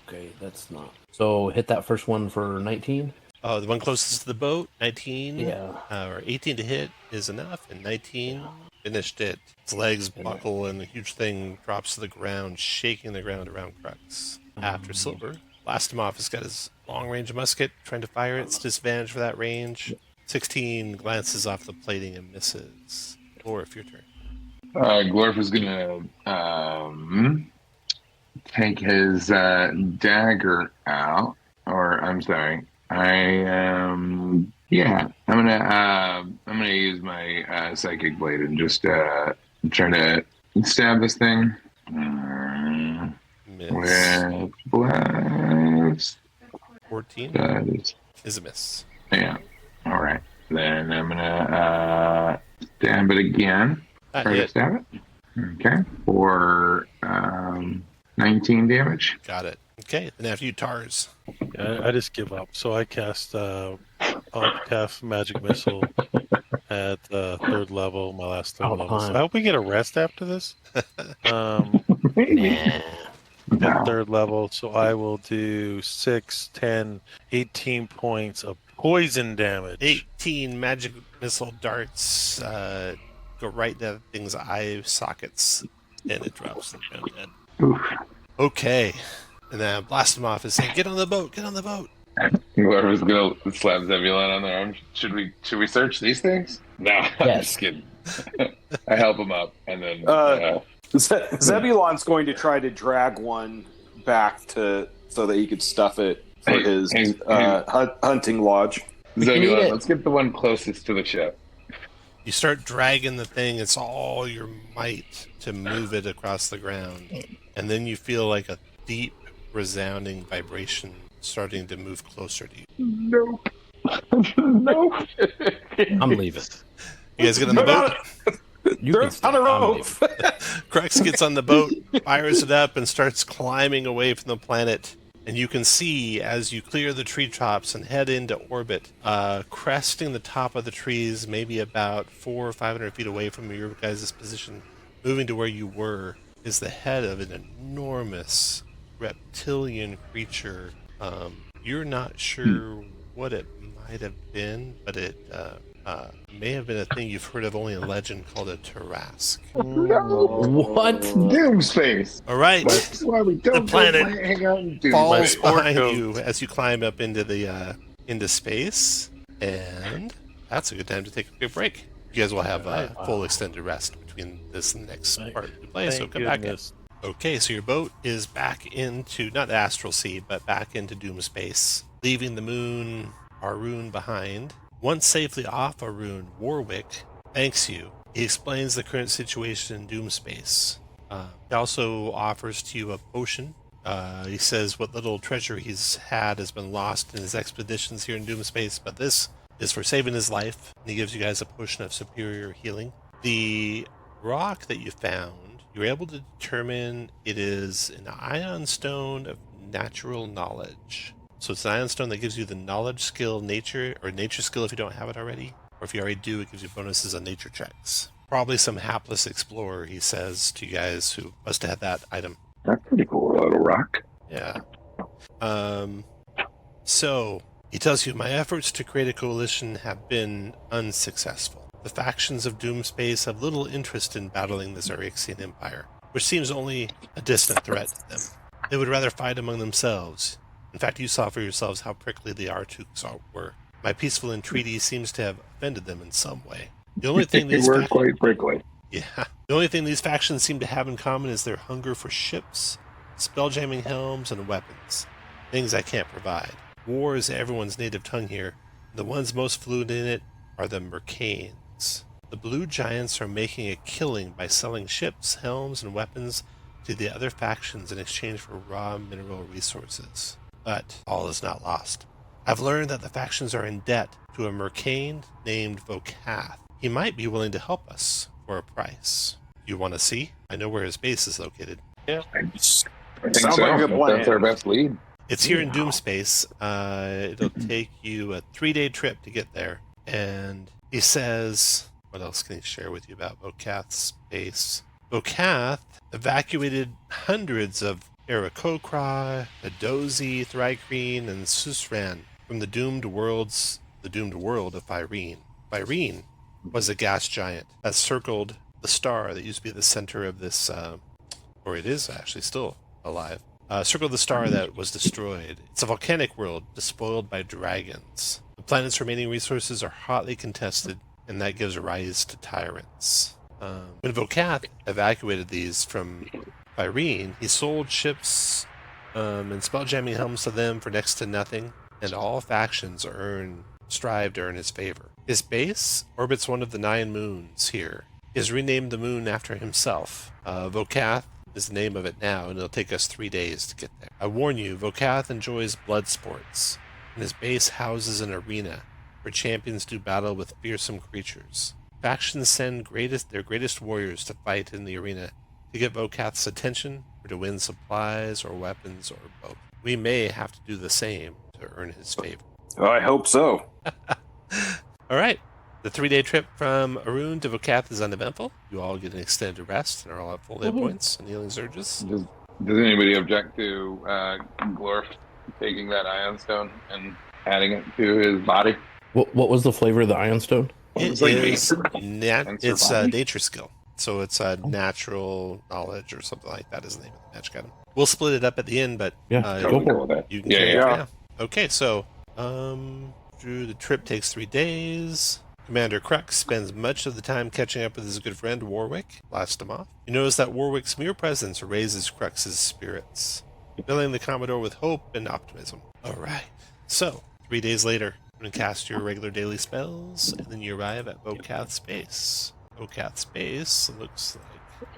Okay, that's not. So hit that first one for 19. Oh, the one closest to the boat, 19. Yeah. Or 18 to hit is enough, and 19 finished it. Its legs buckle, and the huge thing drops to the ground, shaking the ground around Crux. After Silver, blast him off. He's got his long-range musket, trying to fire it. It's disadvantage for that range. 16 glances off the plating and misses. Or if your turn. Glorf is gonna take his dagger out, or I'm sorry, I'm gonna use my psychic blade and just try to stab this thing Miss. with blast. 14 That is a miss. yeah. All right. Then I'm gonna stab it again. That Try to hit. stab it. Okay. For 19 damage. Got it. Okay, then after you, Tars. I just give up. So I cast Magic Missile at the 3rd level, my last 3rd level. So I hope we get a rest after this. Maybe. At 3rd level, so I will do 6, 10, 18 points of poison damage. 18 magic missile darts go right into that thing's eye sockets, and it drops to the ground dead. Oof. Okay. And then blast him off and say, "Get on the boat! Get on the boat!" Whoever's gonna slap Zebulon on the arm. Should we search these things? No, I'm Yes. just kidding. I help him up, and then Zebulon's going to try to drag one back so that he could stuff it for Hey, his hey. hunting lodge. We can eat Zebulon, it. let's get the one closest to the ship. You start dragging the thing. It's all your might to move it across the ground. And then you feel like a deep, resounding vibration starting to move closer to you. Nope. Nope. I'm leaving. You guys get on the boat? You They're can stay. on the I'm rope. Crux gets on the boat, fires it up, and starts climbing away from the planet. And you can see, as you clear the treetops and head into orbit, cresting the top of the trees, maybe about 400 or 500 feet away from your guys' position, moving to where you were, is the head of an enormous reptilian creature. You're not sure what it might have been, but it may have been a thing you've heard of only in legend called a Tarrasque. What? Doom space. All right, That's why we don't planet hang out in Doom falls space. behind Orco. you as you climb up into the into space, and that's a good time to take a quick break. You guys will have full extended rest between this and the next part we play, so Thank come back in. goodness. Okay, so your boat is back into, not the astral sea, but back into Doom space, leaving the moon Arun behind. Once safely off Arun, Warwick thanks you. He explains the current situation in Doom space. He also offers to you a potion. He says what little treasure he's had has been lost in his expeditions here in Doom space, but this is for saving his life, and he gives you guys a potion of superior healing. The rock that you found, you were able to determine it is an ion stone of natural knowledge. So it's an ion stone that gives you the knowledge skill, nature, or nature skill if you don't have it already. Or if you already do, it gives you bonuses on nature checks. Probably some hapless explorer, he says to you guys who must have had that item. That's pretty cool, little rock. Yeah. So he tells you, my efforts to create a coalition have been unsuccessful. The factions of Doomspace have little interest in battling the Xaryxian Empire, which seems only a distant threat to them. They would rather fight among themselves. In fact, you saw for yourselves how prickly the Artuks were. My peaceful entreaty seems to have offended them in some way. The only thing these We're quite prickly. The only thing these factions seem to have in common is their hunger for ships, spelljamming helms, and weapons. Things I can't provide. War is everyone's native tongue here. The ones most fluent in it are the Mercanes. The Blue Giants are making a killing by selling ships, helms, and weapons to the other factions in exchange for raw mineral resources. But all is not lost. I've learned that the factions are in debt to a Mercane named Vokath. He might be willing to help us for a price. You want to see? I know where his base is located. I think Sounds so. like a good plan. That's our best lead. It's here in Doom space. It'll take you a 3-day trip to get there. And he says, what else can he share with you about Vokath's base? Vokath evacuated hundreds of Aarakocra, Adozi, Thrycreen, and Susran from the doomed world of Firene. Firene was a gas giant that circled the star that used to be at the center of this, or it is actually still alive. Circled the star that was destroyed. It's a volcanic world despoiled by dragons. The planet's remaining resources are hotly contested, and that gives rise to tyrants. When Vokath evacuated these from Firene, he sold ships and spelljamming helms to them for next to nothing, and all factions strive to earn his favor. His base orbits one of the 9 moons here. He has renamed the moon after himself. Vokath is the name of it now, and it'll take us 3 days to get there. I warn you, Vokath enjoys blood sports, and his base houses an arena where champions do battle with fearsome creatures. Factions send their greatest warriors to fight in the arena to get Vokath's attention, or to win supplies or weapons, or both. We may have to do the same to earn his favor. I hope so. All right. The 3-day trip from Arun to Vokath is uneventful. You all get an extended rest and are all at full hit points and healing surges. Does anybody object to Glorf taking that ion stone and adding it to his body? What was the flavor of the ion stone? It's nature skill. So it's a natural knowledge or something like that is the name of the magic item. We'll split it up at the end, but Yeah, Totally go cool for with it. that. you can Yeah, carry yeah. it now. Okay, so the trip takes 3 days. Commander Crux spends much of the time catching up with his good friend Warwick, blast him off. You notice that Warwick's mere presence raises Crux's spirits, filling the Commodore with hope and optimism. Alright, so 3 days later, you're going to cast your regular daily spells, and then you arrive at Vokath's base. Vokath's base looks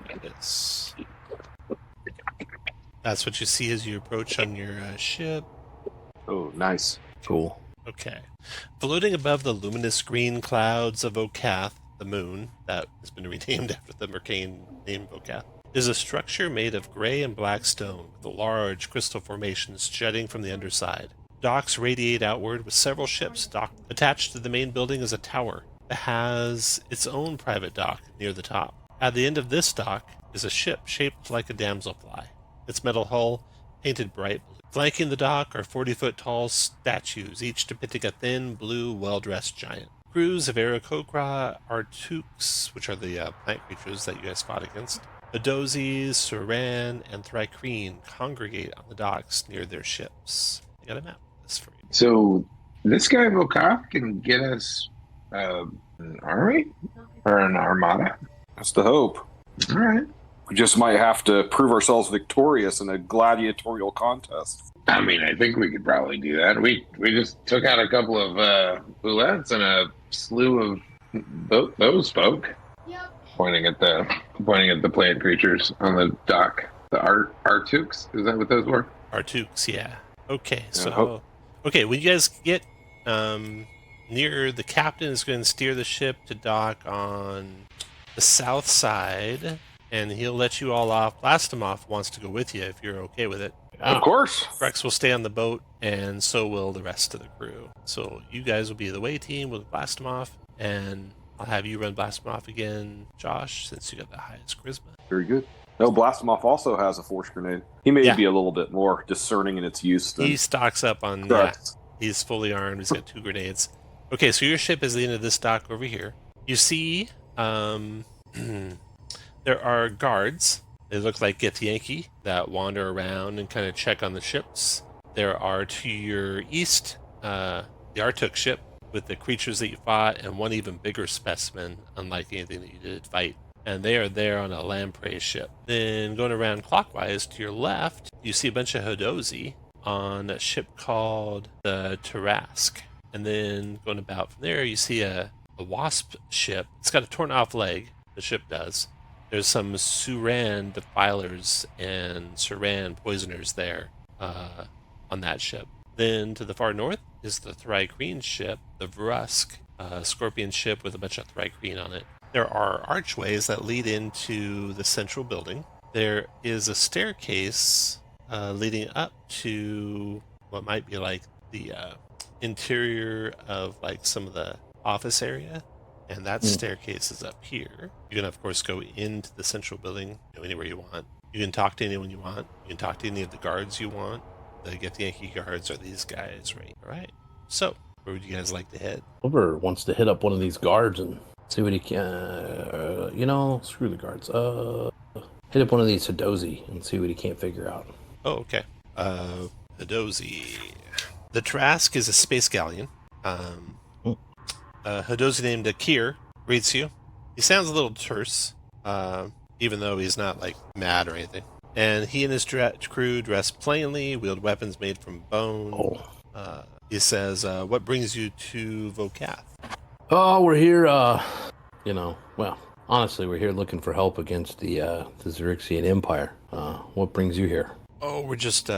like this. That's what you see as you approach on your ship. Oh, nice. Cool. Okay. Floating above the luminous green clouds of Vokath, the moon, that has been renamed after the Mercane named Vokath, is a structure made of gray and black stone with large crystal formations jutting from the underside. Docks radiate outward with several ships docked. Attached to the main building is a tower that has its own private dock near the top. At the end of this dock is a ship shaped like a damselfly. Its metal hull painted bright blue. Flanking the dock are 40-foot-tall statues, each depicting a thin, blue, well-dressed giant. Crews of Aarakocra, Artux, which are the plant creatures that you guys fought against, Adozis, Suran, and Thrycreen congregate on the docks near their ships. I got a map of this for you. So this guy Vokath can get us an army or an armada. That's the hope. All right. We just might have to prove ourselves victorious in a gladiatorial contest. I mean, I think we could probably do that. We just took out a couple of boulettes and a slew of those folk. Yep. Pointing at the plant creatures on the dock. The Artux, is that what those were? Artux, yeah. Okay, so hope- okay, when you guys get near, the captain is going to steer the ship to dock on the south side, and he'll let you all off. Blastomov wants to go with you if you're okay with it. Of course. Rex will stay on the boat, and so will the rest of the crew. So you guys will be the away team with Blastomov, and I'll have you run Blastomov again, Josh, since you got the highest charisma. Very good. No, Blastomov also has a force grenade. He may Yeah. be a little bit more discerning in its use than He stocks up on that. Correct. He's fully armed. He's got 2 grenades. Okay, so your ship is the end of this dock over here. You see, there are guards. They look like Githyanki that wander around and kind of check on the ships. There are to your east, the Artuk ship with the creatures that you fought and one even bigger specimen, unlike anything that you did fight. And they are there on a lamprey ship. Then going around clockwise to your left, you see a bunch of Hodozi on a ship called the Tarask. And then going about from there, you see a wasp ship. It's got a torn off leg, the ship does. There's some Suran defilers and Suran poisoners there on that ship. Then to the far north is the Thrycreen ship, the Vrusk scorpion ship with a bunch of Thrycreen on it. There are archways that lead into the central building. There is a staircase leading up to what might be like the interior of like some of the office area, and that staircase is up here. You can of course go into the central building, anywhere you want. You can talk to anyone you want. You can talk to any of the guards you want. The Githyanki guards are these guys, right? All right. So where would you guys like to head? Silver wants to hit up one of these guards and see what he can. Screw the guards. Hit up one of these Hadozi and see what he can't figure out. Oh, okay. The Dozy. The Trask is a space galleon. Hadozi named Akir greets you. He sounds a little terse, even though he's not like mad or anything. And he and his crew dress plainly, wield weapons made from bone. He says, "What brings you to Vokath?" Oh, we're here. Honestly, we're here looking for help against the Xaryxian Empire. What brings you here? Oh, we're just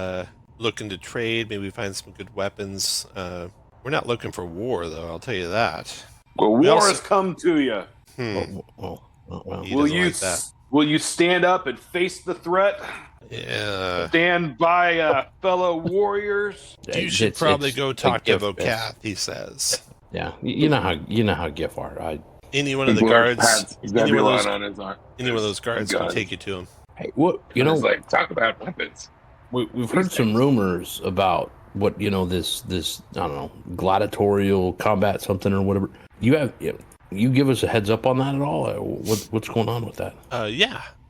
looking to trade. Maybe find some good weapons. We're not looking for war, though. I'll tell you that. Well, We war also- has come to you. Well. He Will doesn't you like that. will you stand up and face the threat? Yeah. Stand by fellow warriors. You should It's probably go a talk to gift. Vokath, he says. Yeah, you know how GIF are. Any one of the guards, any one of those, on his arm. any one of those guards can gun. take you to him. Hey, what It's like, talk about weapons. we've heard some rumors about what this I don't know, gladiatorial combat something or whatever. You give us a heads up on that at all? What's going on with that?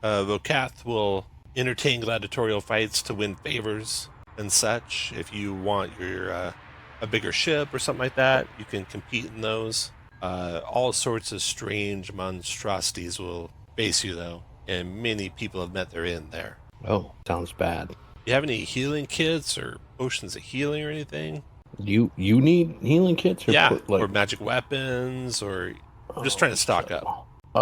Vokath will entertain gladiatorial fights to win favors and such. If you want your a bigger ship or something like that, you can compete in those. All sorts of strange monstrosities will face you, though, and many people have met their end there. Oh, sounds bad. You have any healing kits or potions of healing or anything? You need healing kits? Or Yeah, or magic weapons, or just trying to stock up. We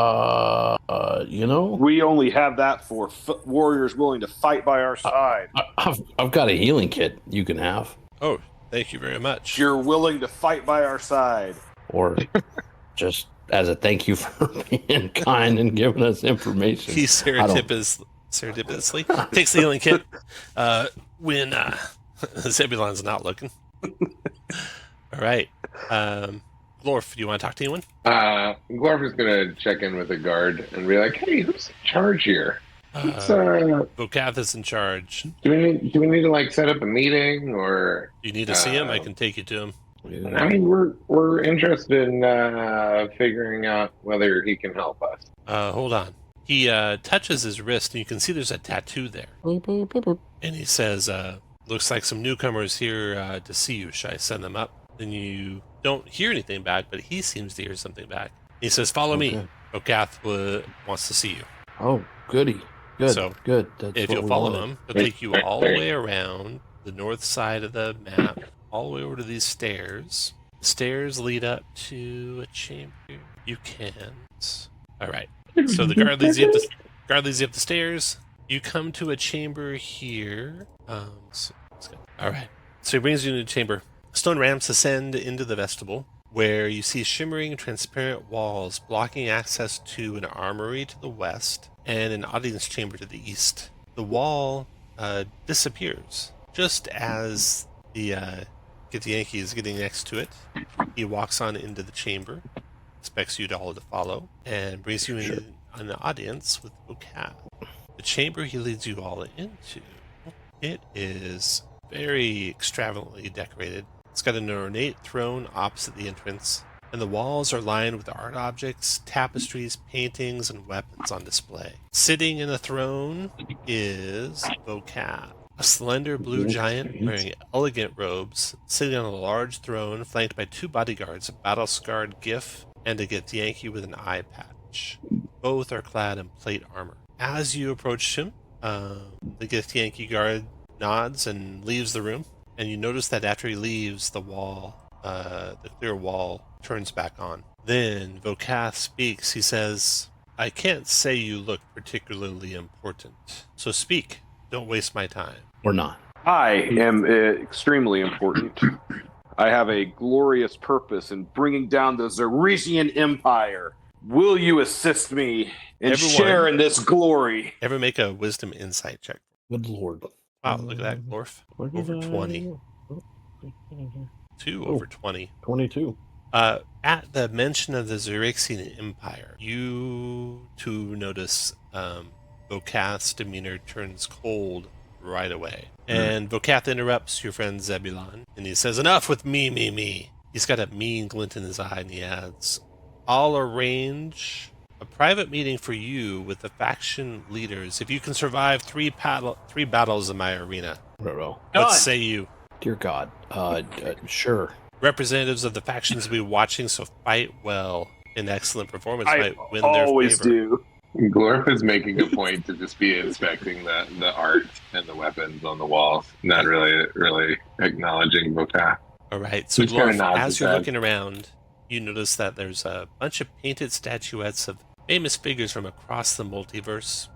only have that for warriors willing to fight by our side. I've got a healing kit you can have, Oh, thank you very much. You're willing to fight by our side. or just as a thank you for being kind and giving us information. He serendipitously takes the healing kit when Zebulon's not looking. All right. Glorf, do you want to talk to anyone? Glorf is gonna check in with the guard and be like, "Hey, who's in charge here? What's, Vokath is in charge. do we need to like set up a meeting or? You need to see him? I can take you to him. I mean, we're interested in figuring out whether he can help us. Hold on. He touches his wrist, and you can see there's a tattoo there. And he says, looks like some newcomers here to see you. Should I send them up? Then you don't hear anything back, but he seems to hear something back. He says, follow me. Vokath wants to see you. Oh, goody. Good, So, good. That's If what you'll we follow wanted. him, he'll take you all the way around the north side of the map, all the way over to these stairs. The stairs lead up to a chamber. You can't. All right. So the guard leads you up the stairs. You come to a chamber here. All right. So he brings you into the chamber. Stone ramps ascend into the vestibule, where you see shimmering, transparent walls blocking access to an armory to the west and an audience chamber to the east. The wall disappears just as the Yankee is getting next to it. He walks on into the chamber, expects you to all to follow, and brings you into an audience with Vokath. The chamber he leads you all into, it is very extravagantly decorated. It's got an ornate throne opposite the entrance, and the walls are lined with art objects, tapestries, paintings, and weapons on display. Sitting in a throne is Vokath, a slender blue giant wearing elegant robes, sitting on a large throne flanked by two bodyguards, a battle-scarred Gif and a Githyanki with an eye patch. Both are clad in plate armor. As you approach him, the Githyanki guard nods and leaves the room, and you notice that after he leaves, the clear wall turns back on. Then Vokath speaks. He says, I can't say you look particularly important, so speak. Don't waste my time. Or not. I am extremely important. I have a glorious purpose in bringing down the Xaryxian Empire. Will you assist me and share in this glory? Ever make a wisdom insight check? Good lord. Wow, look at that, Glorf. Over 20. 2 over 20. 22. At the mention of the Xaryxian Empire, you too notice Vokath's demeanor turns cold right away. And Vokath interrupts your friend Zebulon, and he says, enough with me. He's got a mean glint in his eye, and he adds, I'll arrange a private meeting for you with the faction leaders if you can survive three battles in my arena. Ruh-roh. What say you? Dear God. Sure. Representatives of the factions will be watching, so fight well. An excellent performance I might win their favor. always do. Glorf is making a point to just be inspecting the art and the weapons on the walls, not really acknowledging Vokath. All right, so He's kinda Glorf, nods as his you're head. looking around, you notice that there's a bunch of painted statuettes of famous figures from across the multiverse.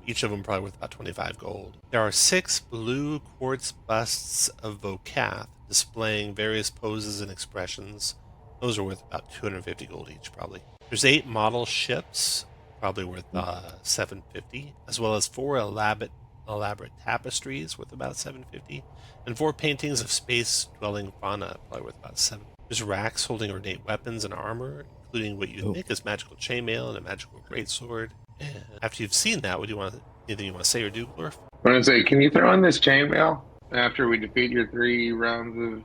Each of them probably worth about 25 gold. There are 6 blue quartz busts of Vokath displaying various poses and expressions. Those are worth about 250 gold each, probably. There's 8 model ships, probably worth 750, as well as 4 elaborate tapestries worth about 750, and 4 paintings of space-dwelling fauna, probably worth about 7. There's racks holding ornate weapons and armor, including what you think is magical chainmail and a magical greatsword. And after you've seen that, anything you want to say or do, Glorf? I want to say, can you throw in this chainmail after we defeat your 3 rounds of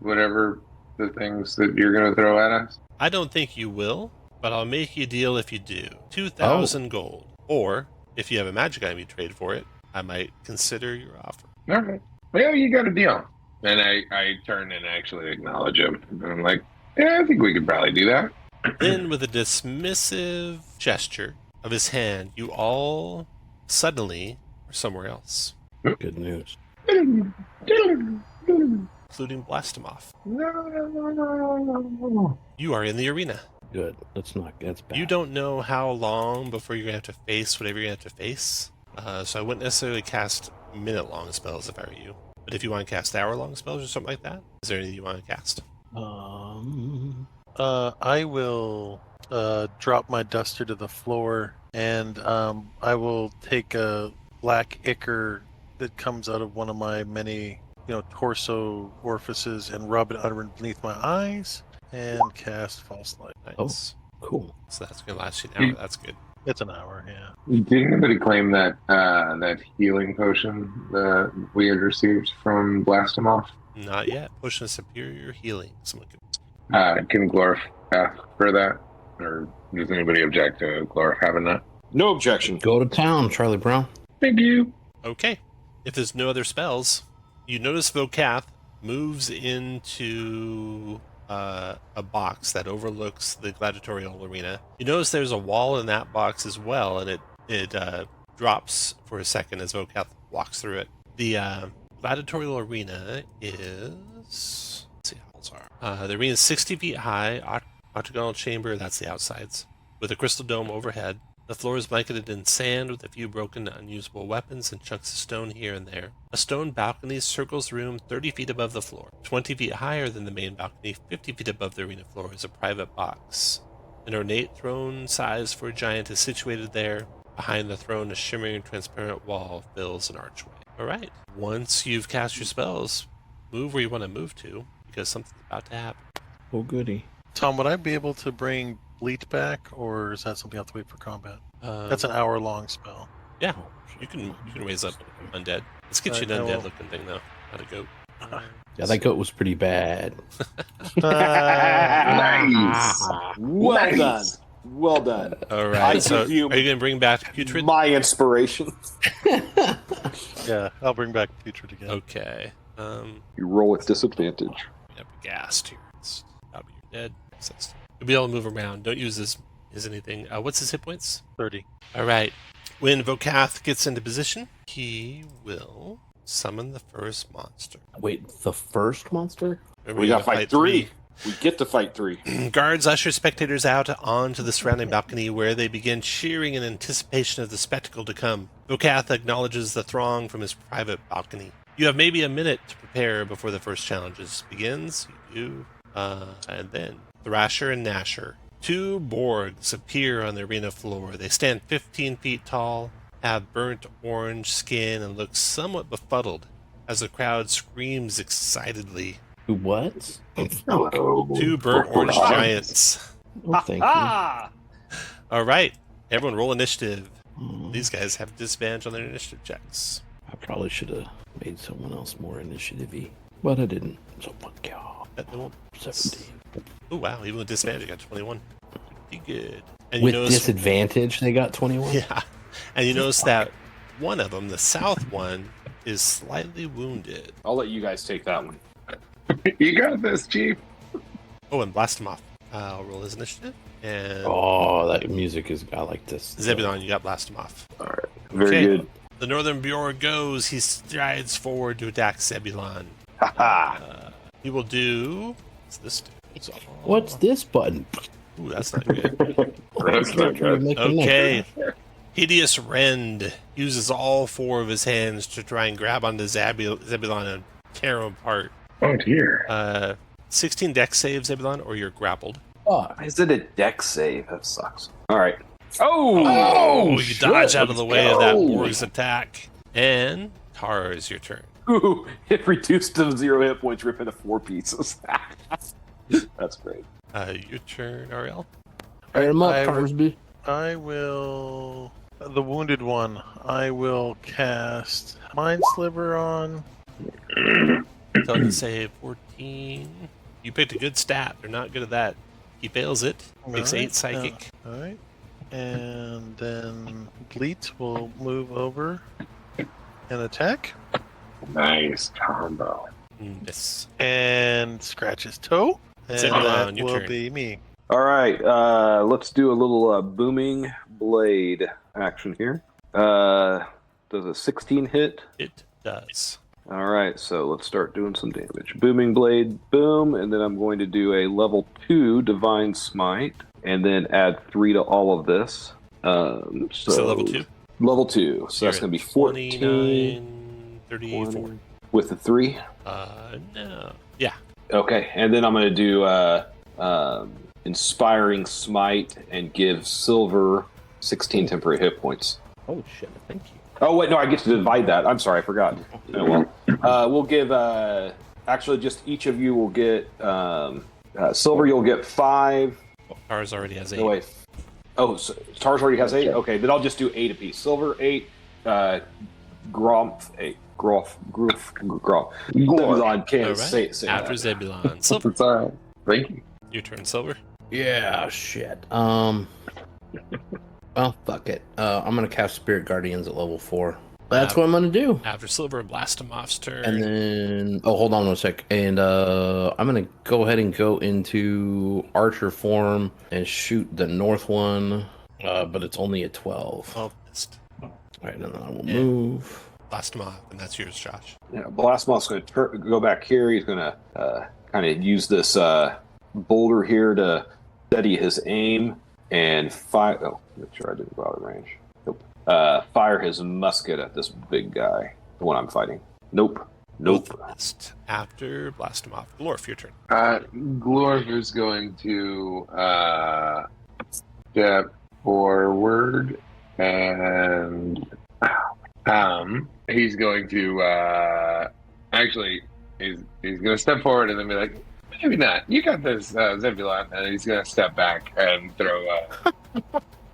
whatever the things that you're going to throw at us? I don't think you will, but I'll make you a deal if you do. 2,000 gold. Or, if you have a magic item you trade for it, I might consider your offer. All right. Well, you got a deal. And I turn and actually acknowledge him. And I'm like, yeah, I think we could probably do that. Then, with a dismissive gesture of his hand, you all suddenly are somewhere else, Good news. including Blastomov. You are in the arena. Good. That's bad. You don't know how long before you're going to have to face whatever you're going to have to face. So I wouldn't necessarily cast minute-long spells if I were you. But if you want to cast hour-long spells or something like that, is there anything you want to cast? I will drop my duster to the floor, and I will take a black ichor that comes out of one of my many, torso orifices and rub it underneath my eyes, and cast False Light. Nice. Cool. So that's going to last you an hour. That's good. It's an hour, yeah. Did anybody claim that that healing potion that we had received from Blast Him Off? Not yet. Potion of superior healing. Someone could. Can Glorf ask for that? Or does anybody object to Glorf having that? No objection. Go to town, Charlie Brown. Thank you. Okay. If there's no other spells, you notice Vokath moves into a box that overlooks the gladiatorial arena. You notice there's a wall in that box as well, and it drops for a second as Vokath walks through it. The gladiatorial arena is... Let's see how walls are. The arena is 60 feet high, octagonal chamber, that's the outsides, with a crystal dome overhead. The floor is blanketed in sand with a few broken, unusable weapons and chunks of stone here and there. A stone balcony circles the room 30 feet above the floor. 20 feet higher than the main balcony, 50 feet above the arena floor, is a private box. An ornate throne size for a giant is situated there. Behind the throne, a shimmering transparent wall fills an archway. Alright, once you've cast your spells, move where you want to move to, because something's about to happen. Oh, goody. Tom, would I be able to bring Bleat back, or is that something I have to wait for combat? That's an hour-long spell. Yeah, you can raise up undead. Let's get you an Alright, I will. undead-looking thing, though. Not a goat. Yeah, that goat was pretty bad. Nice. Well Nice. done. Well done. All I right, so give you are you going to bring back Putrid? my inspiration. Yeah, I'll bring back Putrid again. Okay. You roll with disadvantage. Up gassed here. It's probably dead. You'll be able to move around. Don't use this as anything. What's his hit points? 30. All right. When Vokath gets into position, he will summon the first monster. Wait, the first monster? Remember, We you got to fight three. We get to fight three. Guards usher spectators out onto the surrounding balcony where they begin cheering in anticipation of the spectacle to come. Vokath acknowledges the throng from his private balcony. You have maybe a minute to prepare before the first challenge begins. You do. And then Thrasher and Gnasher. Two Borgs appear on the arena floor. They stand 15 feet tall, have burnt orange skin, and look somewhat befuddled as the crowd screams excitedly. Who what? Two burnt orange giants. Oh, thank you. Ah! All right, everyone roll initiative. Oh, These guys have disadvantage on their initiative checks. I probably should have made someone else more initiative-y, but I didn't. So fuck y'all. They won't. 17. Oh wow, even with disadvantage, you got 21. Pretty good. And With you notice, disadvantage, they got 21? yeah, and you notice that one of them, the south one, is slightly wounded. I'll let you guys take that one. You got this, Chief. Oh, and blast him off. I'll roll his initiative. And Oh, that music is... I like this. Zebulon, you got blast him off. All right. Very Okay. good. The Northern Bjorn goes. He strides forward to attack Zebulon. Ha He will do... What's this do? So- What's this button? Ooh, that's not good. That's not good. Okay. Hideous Rend uses all four of his hands to try and grab onto Zebulon and tear him apart. Oh dear. 16 dex save, Zebulon, or you're grappled. Is it a dex save? That sucks. All right. Oh! Oh, you shit. dodge out of the way of that go. Borg's attack. And Tara, is your turn. Ooh, it reduced to 0 hit points, rip into 4 pieces. That's great. Your turn, Ariel. Fire him up, I- Carsby. I will... The wounded one. I will cast Mind Sliver on. Tell him to save 14. You picked a good stat. They're not good at that. He fails it. Makes Alright, 8 psychic. Alright. And then Bleat will move over and attack. Nice combo. Miss. And scratch his toe. And Zebulon, that your will turn. be me. All right. Let's do a little booming blade action here. Does a 16 hit? It does. All right, so let's start doing some damage. Booming blade, boom, and then I'm going to do a level 2 divine smite, and then add 3 to all of this. So level 2. Level 2, so that's You're going to be at 14 29, 34. 20, with the 3. No. Yeah. Okay, and then I'm going to do inspiring smite and give silver 16 temporary hit points. Oh, shit. Thank you. Oh, wait, no, I get to divide that. I'm sorry, I forgot. Oh, well. We'll give, actually, just each of you will get Silver, you'll get 5. Ours already has 8. No, wait. Oh, so Tars already has 8? Okay, then I'll just do 8 apiece. Silver, 8. Gromp, 8. Groff. Zebulon can't All right. say After that. Zebulon. Silver. It's all right. Thank you. Your turn, Silver. Yeah, shit. Well, fuck it. I'm gonna cast Spirit Guardians at level 4. That's what I'm gonna do. After Silver, Blastomoff's turn. And then, hold on one sec. And I'm gonna go ahead and go into Archer form and shoot the north one. But it's only at 12. Oh, missed. All right, and then I will move. Blastomoff, and that's yours, Josh. Yeah, Blastmoth's going to go back here. He's going to kind of use this boulder here to steady his aim and fire. Oh, make sure I didn't go out of range. Nope. Fire his musket at this big guy, the one I'm fighting. Nope. Both missed. After Blastomoff, Glorf, your turn. Glorf is going to step forward and he's going to actually he's going to step forward and then be like, maybe not. You got this, Zebulon, and he's going to step back and throw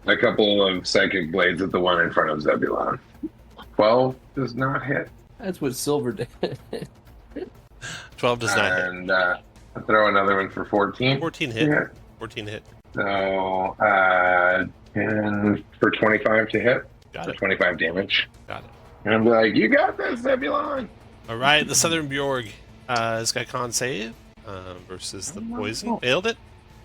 a couple of psychic blades at the one in front of Zebulon. 12 does not hit. That's what Silver did. 12 does not hit. And throw another one for 14. 14 hit. Yeah. 14 hit. So 10 for 25 to hit. Got For it. 25 damage. Got it. And I'm like, you got this, Zebulon. All right, the Southern Bjorg has got con save versus the poison. Failed it.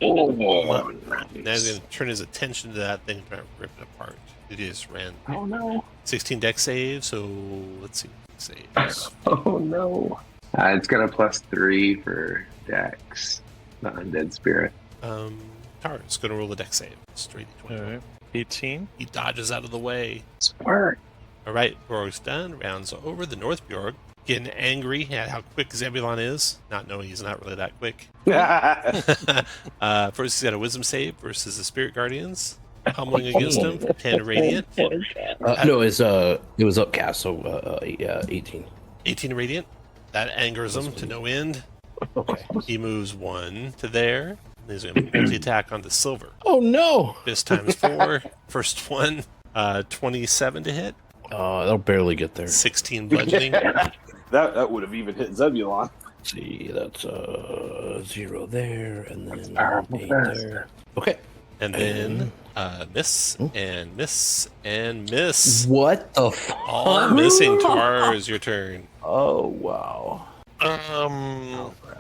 Oh, Now he's nice. going to turn his attention to that thing and try to rip it apart. It just ran Oh no. 16 dex save, so let's see. Saves. Oh no. It's got a +3 for Dex, the undead spirit. Tara's going to roll the dex save. Straight All 20. right. 18. He dodges out of the way. Smart. All right, Bjorg's done. Rounds over the North Bjorg. Getting angry at how quick Zebulon is, not knowing he's not really that quick. First, he's got a wisdom save versus the Spirit Guardians. Pummeling against him, 10 radiant. No, it was upcast, so 18. 18 radiant. That angers him to no end. Okay. He moves 1 to there. He's going to multi-attack onto Silver. Oh no! This times 4. First one, 27 to hit. They'll barely get there. 16 bludgeoning. That would have even hit Zebulon. Let's see, that's 0 there, and then powerful 8 fast. there. Okay. And then miss, and miss, and miss. What the fuck? All missing. Tars, your turn. Oh wow.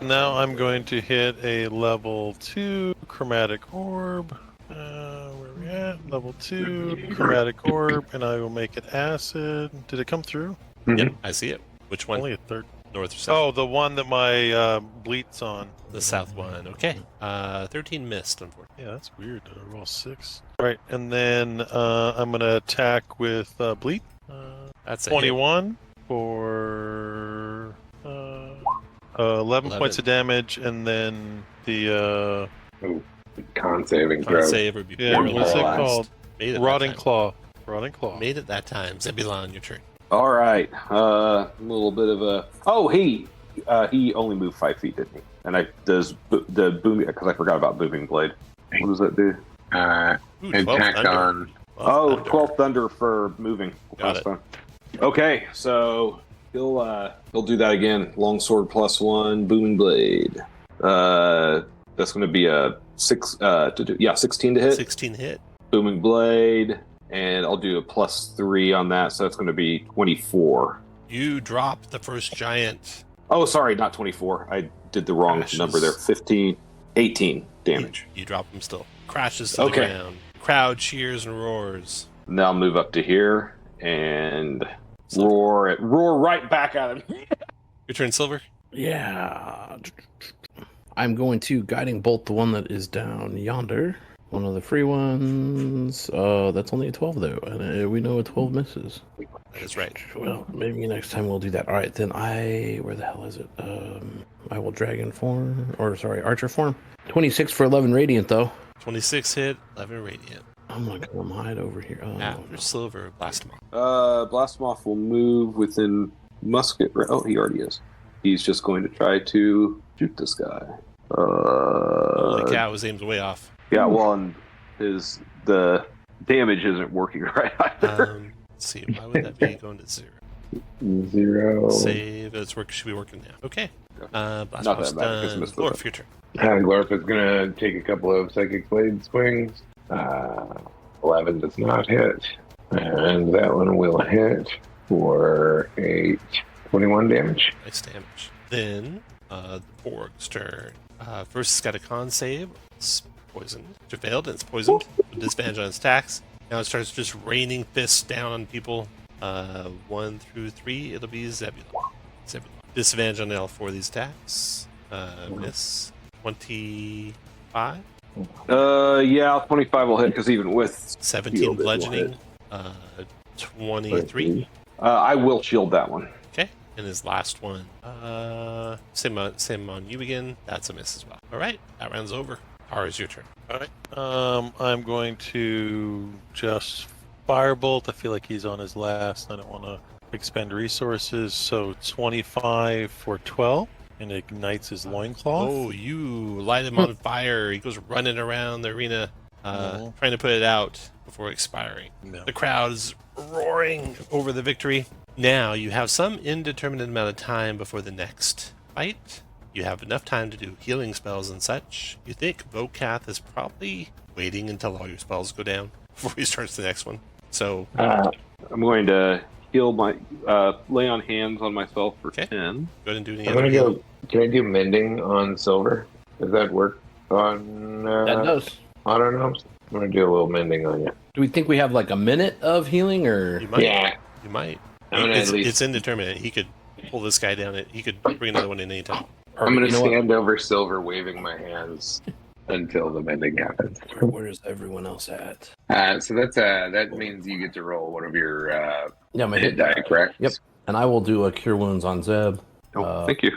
Now I'm going to hit a level 2 chromatic orb. Where we at? Level 2 chromatic orb, and I will make it acid. Did it come through? Yep, I see it. Which one? Only a third. North or south? Oh, the one that my bleat's on. The south one. Okay. 13 missed, unfortunately. Yeah, that's weird. I roll 6. Right, and then I'm gonna attack with bleat. That's a 21 for 11 points of damage, and then the Con saving hit. throw. Con save or be yeah, what's it paralyzed. called? Made it Rotting that time. claw. Rotting claw. Made it that time. Zebulon, your turn. All right. A little bit of a. Oh, he only moved 5 feet, didn't he? And does the booming, because I forgot about booming blade. What does that do? Ooh, 12 Attack thunder. on. 12 thunder. 12 thunder for moving. Got it. Time. Okay, so he'll do that again. Longsword +1, booming blade. That's going to be a 16 to hit. 16 hit. Booming blade, and I'll do a +3 on that, so that's going to be 24. You drop the first giant. Oh, sorry, not 24. I did the wrong Crashes. number there. 18 damage. You drop him still. Crashes to Okay. the ground. Crowd cheers and roars. Now I'll move up to here and roar right back at him. Your turn, Silver. Yeah. I'm going to guiding bolt the one that is down yonder. One of the free ones. That's only a 12 though, and we know a 12 misses. That is right. Well, maybe next time we'll do that. All right, then where the hell is it? I will dragon form, archer form. 26 for 11 radiant though. 26 hit, 11 radiant. I'm gonna come hide over here. Oh, After no. Silver, Blastomoff. Blastomoff will move within musket. Oh, he already is. He's just going to try to shoot this guy. Holy cow, his aim's way off. Yeah, well, and the damage isn't working right either. Let's see, why would that be going to 0? 0. Save, should be working now. Okay. Blast Not Boss that bad, because I done. missed the Glorf, your turn. Glorf is going to take a couple of Psychic Blade swings. 11 does not hit. And that one will hit for 21 damage. Nice damage. Then, the Borg's turn. First, it's got a con save. It's poisoned. It failed, and it's poisoned. With disadvantage on its attacks. Now it starts just raining fists down on people. 1 through 3, it'll be Zebulon. Disadvantage on all 4 of these attacks. Miss. 25. Yeah, 25 will hit because even with 17 shield, it will bludgeoning. 23. I will shield that one. Okay. And his last one. Same on you again. That's a miss as well. All right. That round's over. Is your turn. All right. I'm going to just firebolt. I feel like he's on his last. I don't want to expend resources. So 25 for 12, and it ignites his loincloth. Oh, you light him on fire. He goes running around the arena, trying to put it out before expiring. No. The crowd is roaring over the victory. Now you have some indeterminate amount of time before the next fight. You have enough time to do healing spells and such. You think Vokath is probably waiting until all your spells go down before he starts the next one. So I'm going to heal my lay on hands on myself for Okay. 10. go ahead and do any I'm other gonna healing. go. Can I do mending on silver? Does that work on That does. auto gnomes? I'm gonna do a little mending on you. Do we think we have like a minute of healing, or You might. Yeah, You might. I'm gonna It's, at least. it's indeterminate. He could pull this guy down. He could bring another one in anytime. or, I'm gonna you know what? stand over silver, waving my hands until the mending happens. Where is everyone else at? So that means you get to roll one of your Yeah, my hit die, correct? Yep. And I will do a cure wounds on Zeb. Thank you.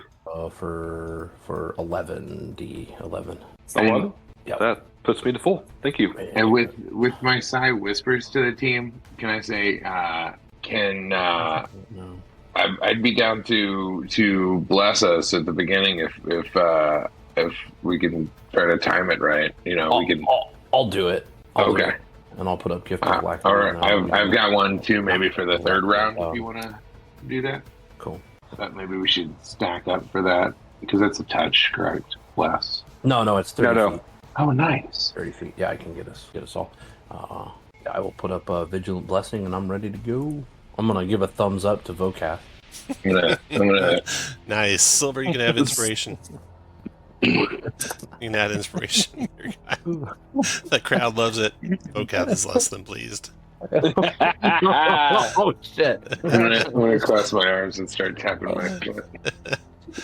For 11d11. 11? Yep. That puts me to full. Thank you. And with my Psy whispers to the team, can I say, No. I'd be down to bless us at the beginning if we can try to time it right. You know, we can. I'll do it. I'll do Okay. it. And I'll put up gift of black. All right, I've got one too, maybe for the third round. Oh. If you want to do that, Cool. but maybe we should stack up for that because that's a touch, correct? Bless. No, it's 30 No. feet. Oh, nice. 30 feet. Yeah, I can get us all. Yeah, I will put up a vigilant blessing, and I'm ready to go. I'm gonna give a thumbs up to Vokath. I'm gonna. Nice. Silver, you can have inspiration. You can add inspiration. The crowd loves it. Vokath is less than pleased. Oh shit! I'm gonna cross my arms and start tapping my foot.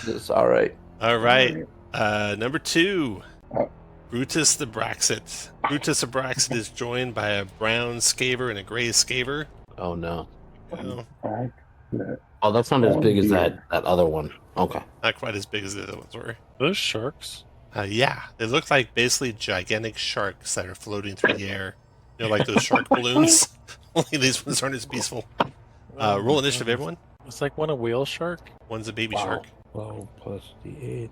It's all right. All right. Number 2. Brutus the Braxit. Brutus the Braxit is joined by a brown Skaver and a gray Skaver. Oh no. Well, Oh, that's not as big as that other one. Okay. not quite as big as the other ones were. Those sharks. Yeah, they look like basically gigantic sharks that are floating through the air. You know, like those shark balloons. Only these ones aren't as peaceful. Roll initiative, everyone. It's like one a whale shark. One's a baby Wow. shark. 12 plus d8.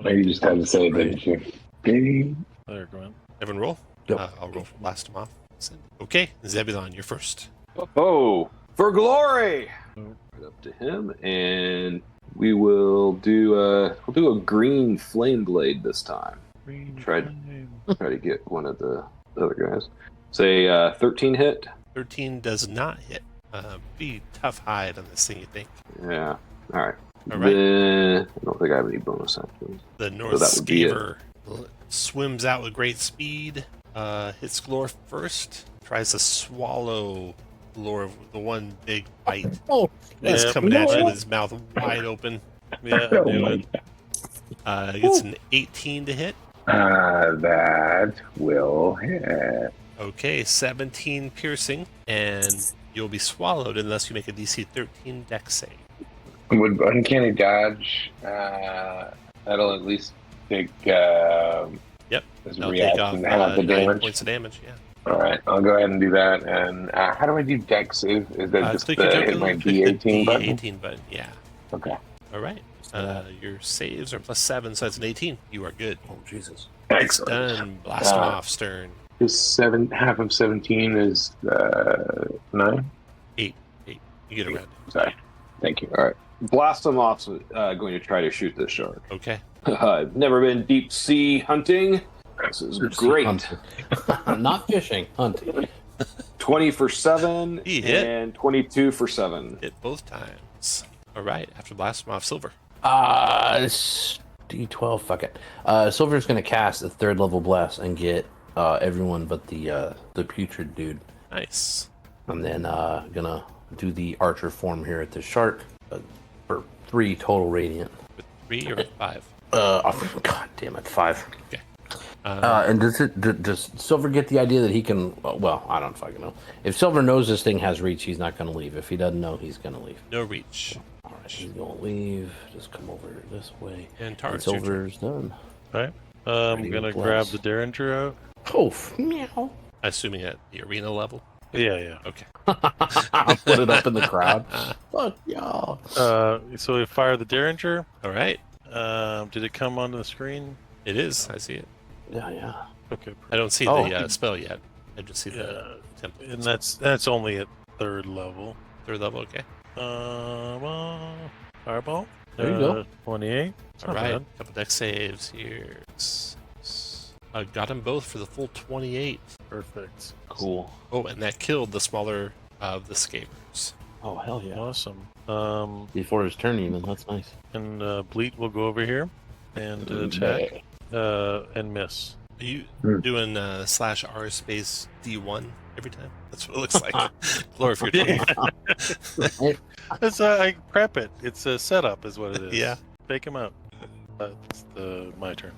You just had to say it, didn't you? Baby. There, Gwen. Everyone roll. Yep. I'll roll for blast them off. Okay, Zebulon, you're first. Oh, for glory! Oh. Right up to him, and we will do a green flame blade this time. Try to get one of the other guys. Say 13 hit. 13 does not hit. Be tough hide on this thing, you think. Yeah. All right. All right. Then, I don't think I have any bonus actions. The North that would be it. Skaver swims out with great speed. Hits Glorf first. Tries to swallow Glorf with the one big bite. Oh, It's yeah. coming at you with his mouth wide open. Yeah, I knew it. Gets an 18 to hit. That will hit. Okay, 17 piercing, and you'll be swallowed unless you make a DC 13 dex save. Would uncanny dodge? That'll at least take. Yep. As a I'll take off reaction, half the 9 damage. points of damage, yeah. All right, I'll go ahead and do that. And how do I do dex save? Is that just Click your hit token, my click the D18 button? D18 button, yeah. Okay. All right. Your saves are +7, so that's an 18. You are good. Oh Jesus! It's done. Blast him off, Stern. This half of 17 is 9. 8. You get around. Sorry. Thank you. All right. Blastomoff's going to try to shoot this shark. Okay. I've never been deep sea hunting. This is great. Hunting. Not fishing, hunting. 20 for 7 He hit. and 22 for 7. Hit both times. All right. After blast him off, Silver. It's D12. Fuck it. Silver's gonna cast a 3rd level bless and get everyone but the putrid dude, Nice. and then gonna do the archer form here at the shark for 3 total radiant. With 3 or with 5? God damn it, 5. Okay. And does Silver get the idea that he can? Well, I don't fucking know. If Silver knows this thing has reach, he's not gonna leave. If he doesn't know, he's gonna leave. No reach. All right, he's gonna leave. Just come over this way. And And Taurus, your turn. Silver's done. Right. I'm Ready gonna to grab bless. the Derringer out. Oh, meow. Assuming at the arena level. Yeah. Okay. I'll put it up in the crowd. Fuck y'all. So we fire the Derringer. All right. Did it come onto the screen? It is. I see it. Yeah. Okay. I don't see Oh. the spell yet. I just see Yeah. the template. And that's only at 3rd level. 3rd level. Okay. Fireball. There you go. 28. It's All not right. bad. Couple deck saves here. Got them both for the full 28. Perfect. Cool. Oh, and that killed the smaller of the scavers. Oh, hell yeah. Awesome. Before his turn, even. That's nice. And Bleat will go over here and attack and miss. Are you Hmm. doing /R space D1 every time? That's what it looks like. Glory for your turn. It's I prep it. It's a setup, is what it is. Yeah. Take him out. That's my turn.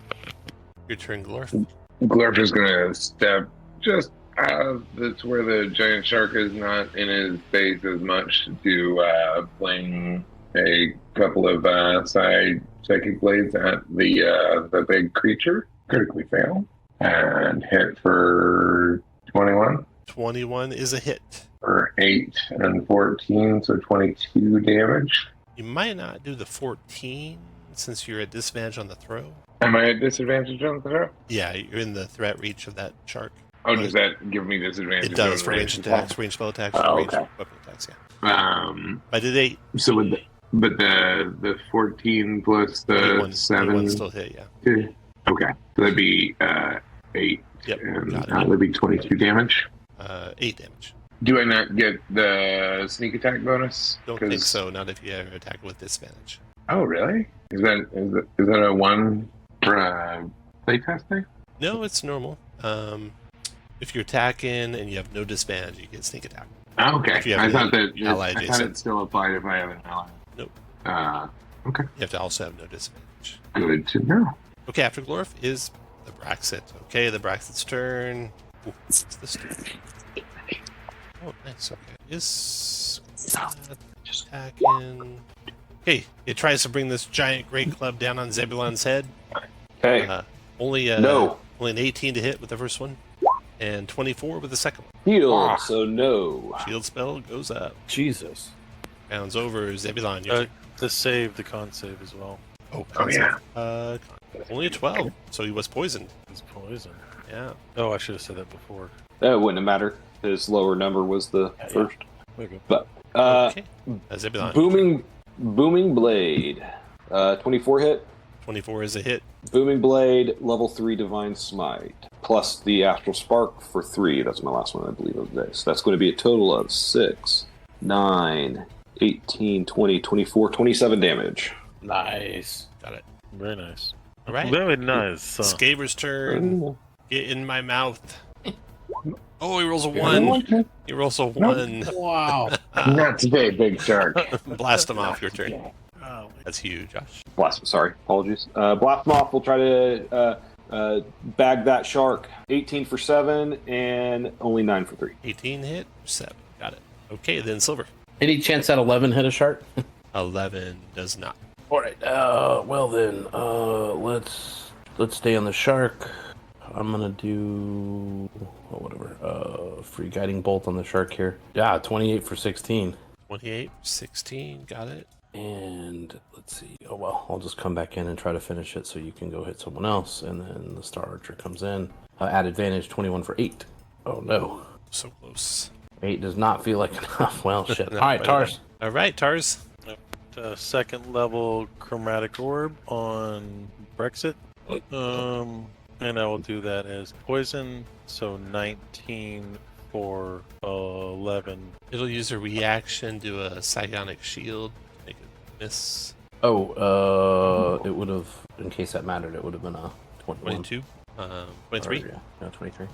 Your turn, Glorf. Glurp is going to step just out to where the giant shark is not in his face as much to fling a couple of side psychic blades at the big creature. Critically fail. And hit for 21. 21 is a hit. For 8 and 14, so 22 damage. You might not do the 14 since you're at disadvantage on the throw. Am I at disadvantage on the throw? Yeah, you're in the threat reach of that shark. Oh, does that give me disadvantage? It does on for ranged attack? attacks, ranged spell attacks, Oh, ranged okay. weapon attacks, yeah. I did 8. So with the 14 plus the 21 7 still hit, yeah. Okay, so that'd be 8. Yep, And got it. that'd be 22 damage. 8 damage. Do I not get the sneak attack bonus? Don't 'Cause- think so, not if you ever attack with disadvantage. Oh, really? Is that a 1 for a playtest thing? No, it's normal. If you're attacking and you have no disadvantage, you get sneak attack. Oh, okay. If you have I thought an that ally I thought adjacent. it still applied if I have an ally. Nope. Okay. You have to also have no disadvantage. Good to know. Okay, after Glorf is the Braxit. Okay, the Braxit's turn. Ooh, what's this do? Oh, nice. Okay. Is just attacking. Okay, it tries to bring this giant great club down on Zebulon's head. Okay. Only No. only an 18 to hit with the first one, and 24 with the second one. Healed, so no. Shield spell goes up. Jesus. Bounds over Zebulon. Your turn. The con save as well. Oh yeah. Only a 12, so he was poisoned. It's poison. Yeah. Oh, I should have said that before. That wouldn't have mattered. His lower number was the first. Okay. But Okay. Zebulon. booming blade. 24 hit. 24 is a hit. Booming blade, level 3 divine smite, plus the astral spark for 3. That's my last one, I believe, of this. That's going to be a total of 6, 9, 18, 20, 24, 27 damage. Nice. Got it. Very nice. All right. Very nice. Skaver's turn. Get in my mouth. Oh, he rolls a 1. He rolls a 1. Wow. Not today, big shark. Blast him off. Your turn. Oh, That's huge, Josh. Sorry, apologies. Blastmoth will try to bag that shark. 18 for 7 and only 9 for 3. 18 hit. 7. Got it. Okay, then Silver. Any chance that 11 hit a shark? 11 does not. All right. Well then, let's stay on the shark. I'm gonna do whatever. Free guiding bolt on the shark here. Yeah, 28 for 16. 28, 16. Got it. And let's see. Oh, well, I'll just come back in and try to finish it so you can go hit someone else. And then the Star Archer comes in. Add advantage 21 for 8. Oh, no. So close. 8 does not feel like enough. Well, shit. No, All right, right Tars. All right, Tars. Second level chromatic orb on Brexit. And I will do that as poison. So 19 for 11. It'll use a reaction, do a psionic shield, make it miss. Oh, it would have, in case that mattered, it would have been a 21. 22. 23. No, 23.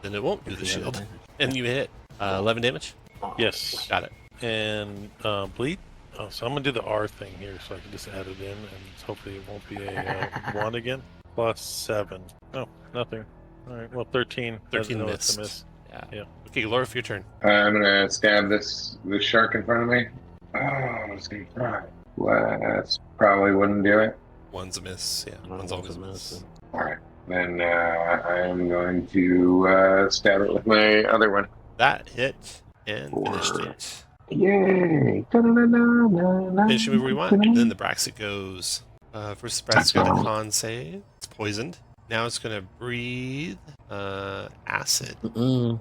Then it won't do the If you had shield. advantage. And you hit 11 damage. Yes. Got it. And bleed. Oh, so I'm gonna do the R thing here, so I can just add it in, and hopefully it won't be a 1 again. Plus 7. Oh, nothing. All right. Well, 13. 13 That's a missed. miss. Yeah. Yeah. Okay, Glorf, your turn. I'm gonna stab this shark in front of me. Oh, I was gonna try. Let's probably wouldn't do it. One's a miss. Yeah, one's always a miss. All right, then I am going to stab it with my other one. That hit and finished it. Yay! Finish it wherever we want. Then the Braxit goes. First, the Braxit got a con save. It's poisoned. Now it's going to breathe acid. Mm-mm.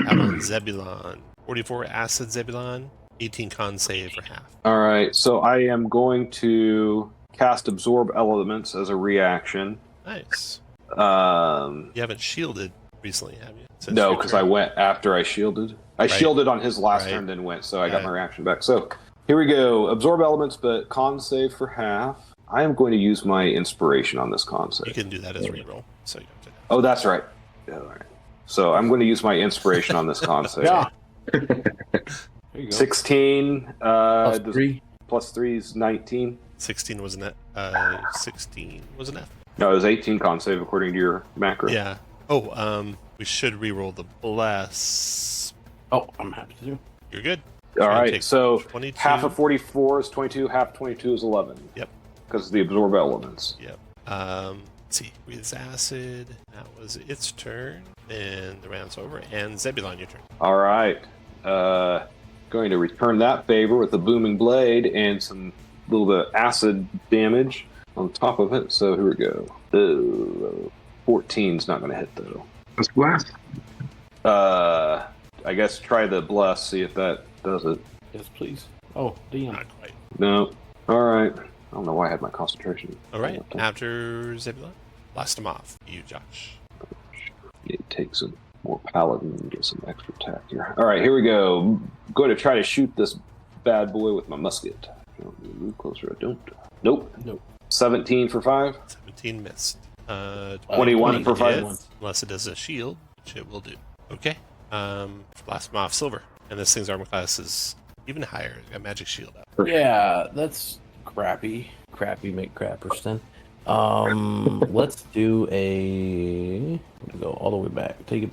Out on Zebulon. 44 acid Zebulon. 18 con save for half. All right, so I am going to cast Absorb Elements as a reaction. Nice. You You haven't shielded recently, have you? Since No, your because turn? I went after I shielded. I Right. shielded on his last Right. turn, then went, so I got Right. my reaction back. So here we go. Absorb Elements, but con save for half. I am going to use my inspiration on this con You save. can do that as reroll. So you have to. Oh, that's right. Yeah, all right. So I'm going to use my inspiration on this con save. Yeah. There you go. 16 Plus does- 3. plus 3 is 19. 16 was an 16 was an F. No, it was 18 con save according to your macro. Yeah. Oh, we should reroll the bless. Oh, I'm happy to do. You're good. All Try to right, take so 22. half of 44 is 22, half 22 is 11. Yep. Because of the absorb elements. Yep. Let's see. Breathes acid. That was its turn. And the round's over. And Zebulon, your turn. All right. Going to return that favor with the booming blade and some little bit of acid damage on top of it. So here we go. 14's not going to hit though. Let's blast. I guess try the bless, see if that does it. Yes, please. Oh, damn. Not quite. No. All right. I don't know why I had my concentration. All right. After Zebulon, blast him off. You, Josh. Need to take some more paladin and get some extra attack here. All right, here we go. Going to try to shoot this bad boy with my musket. Move closer. I don't. Nope. 17 for 5. 17 missed. 21 for 5. hit, unless it does a shield, which it will do. Okay. Blast him off silver. And this thing's armor class is even higher. It's got magic shield out. Yeah, that's crappy. Crappy make crappers then. Let's do a go all the way back. Take it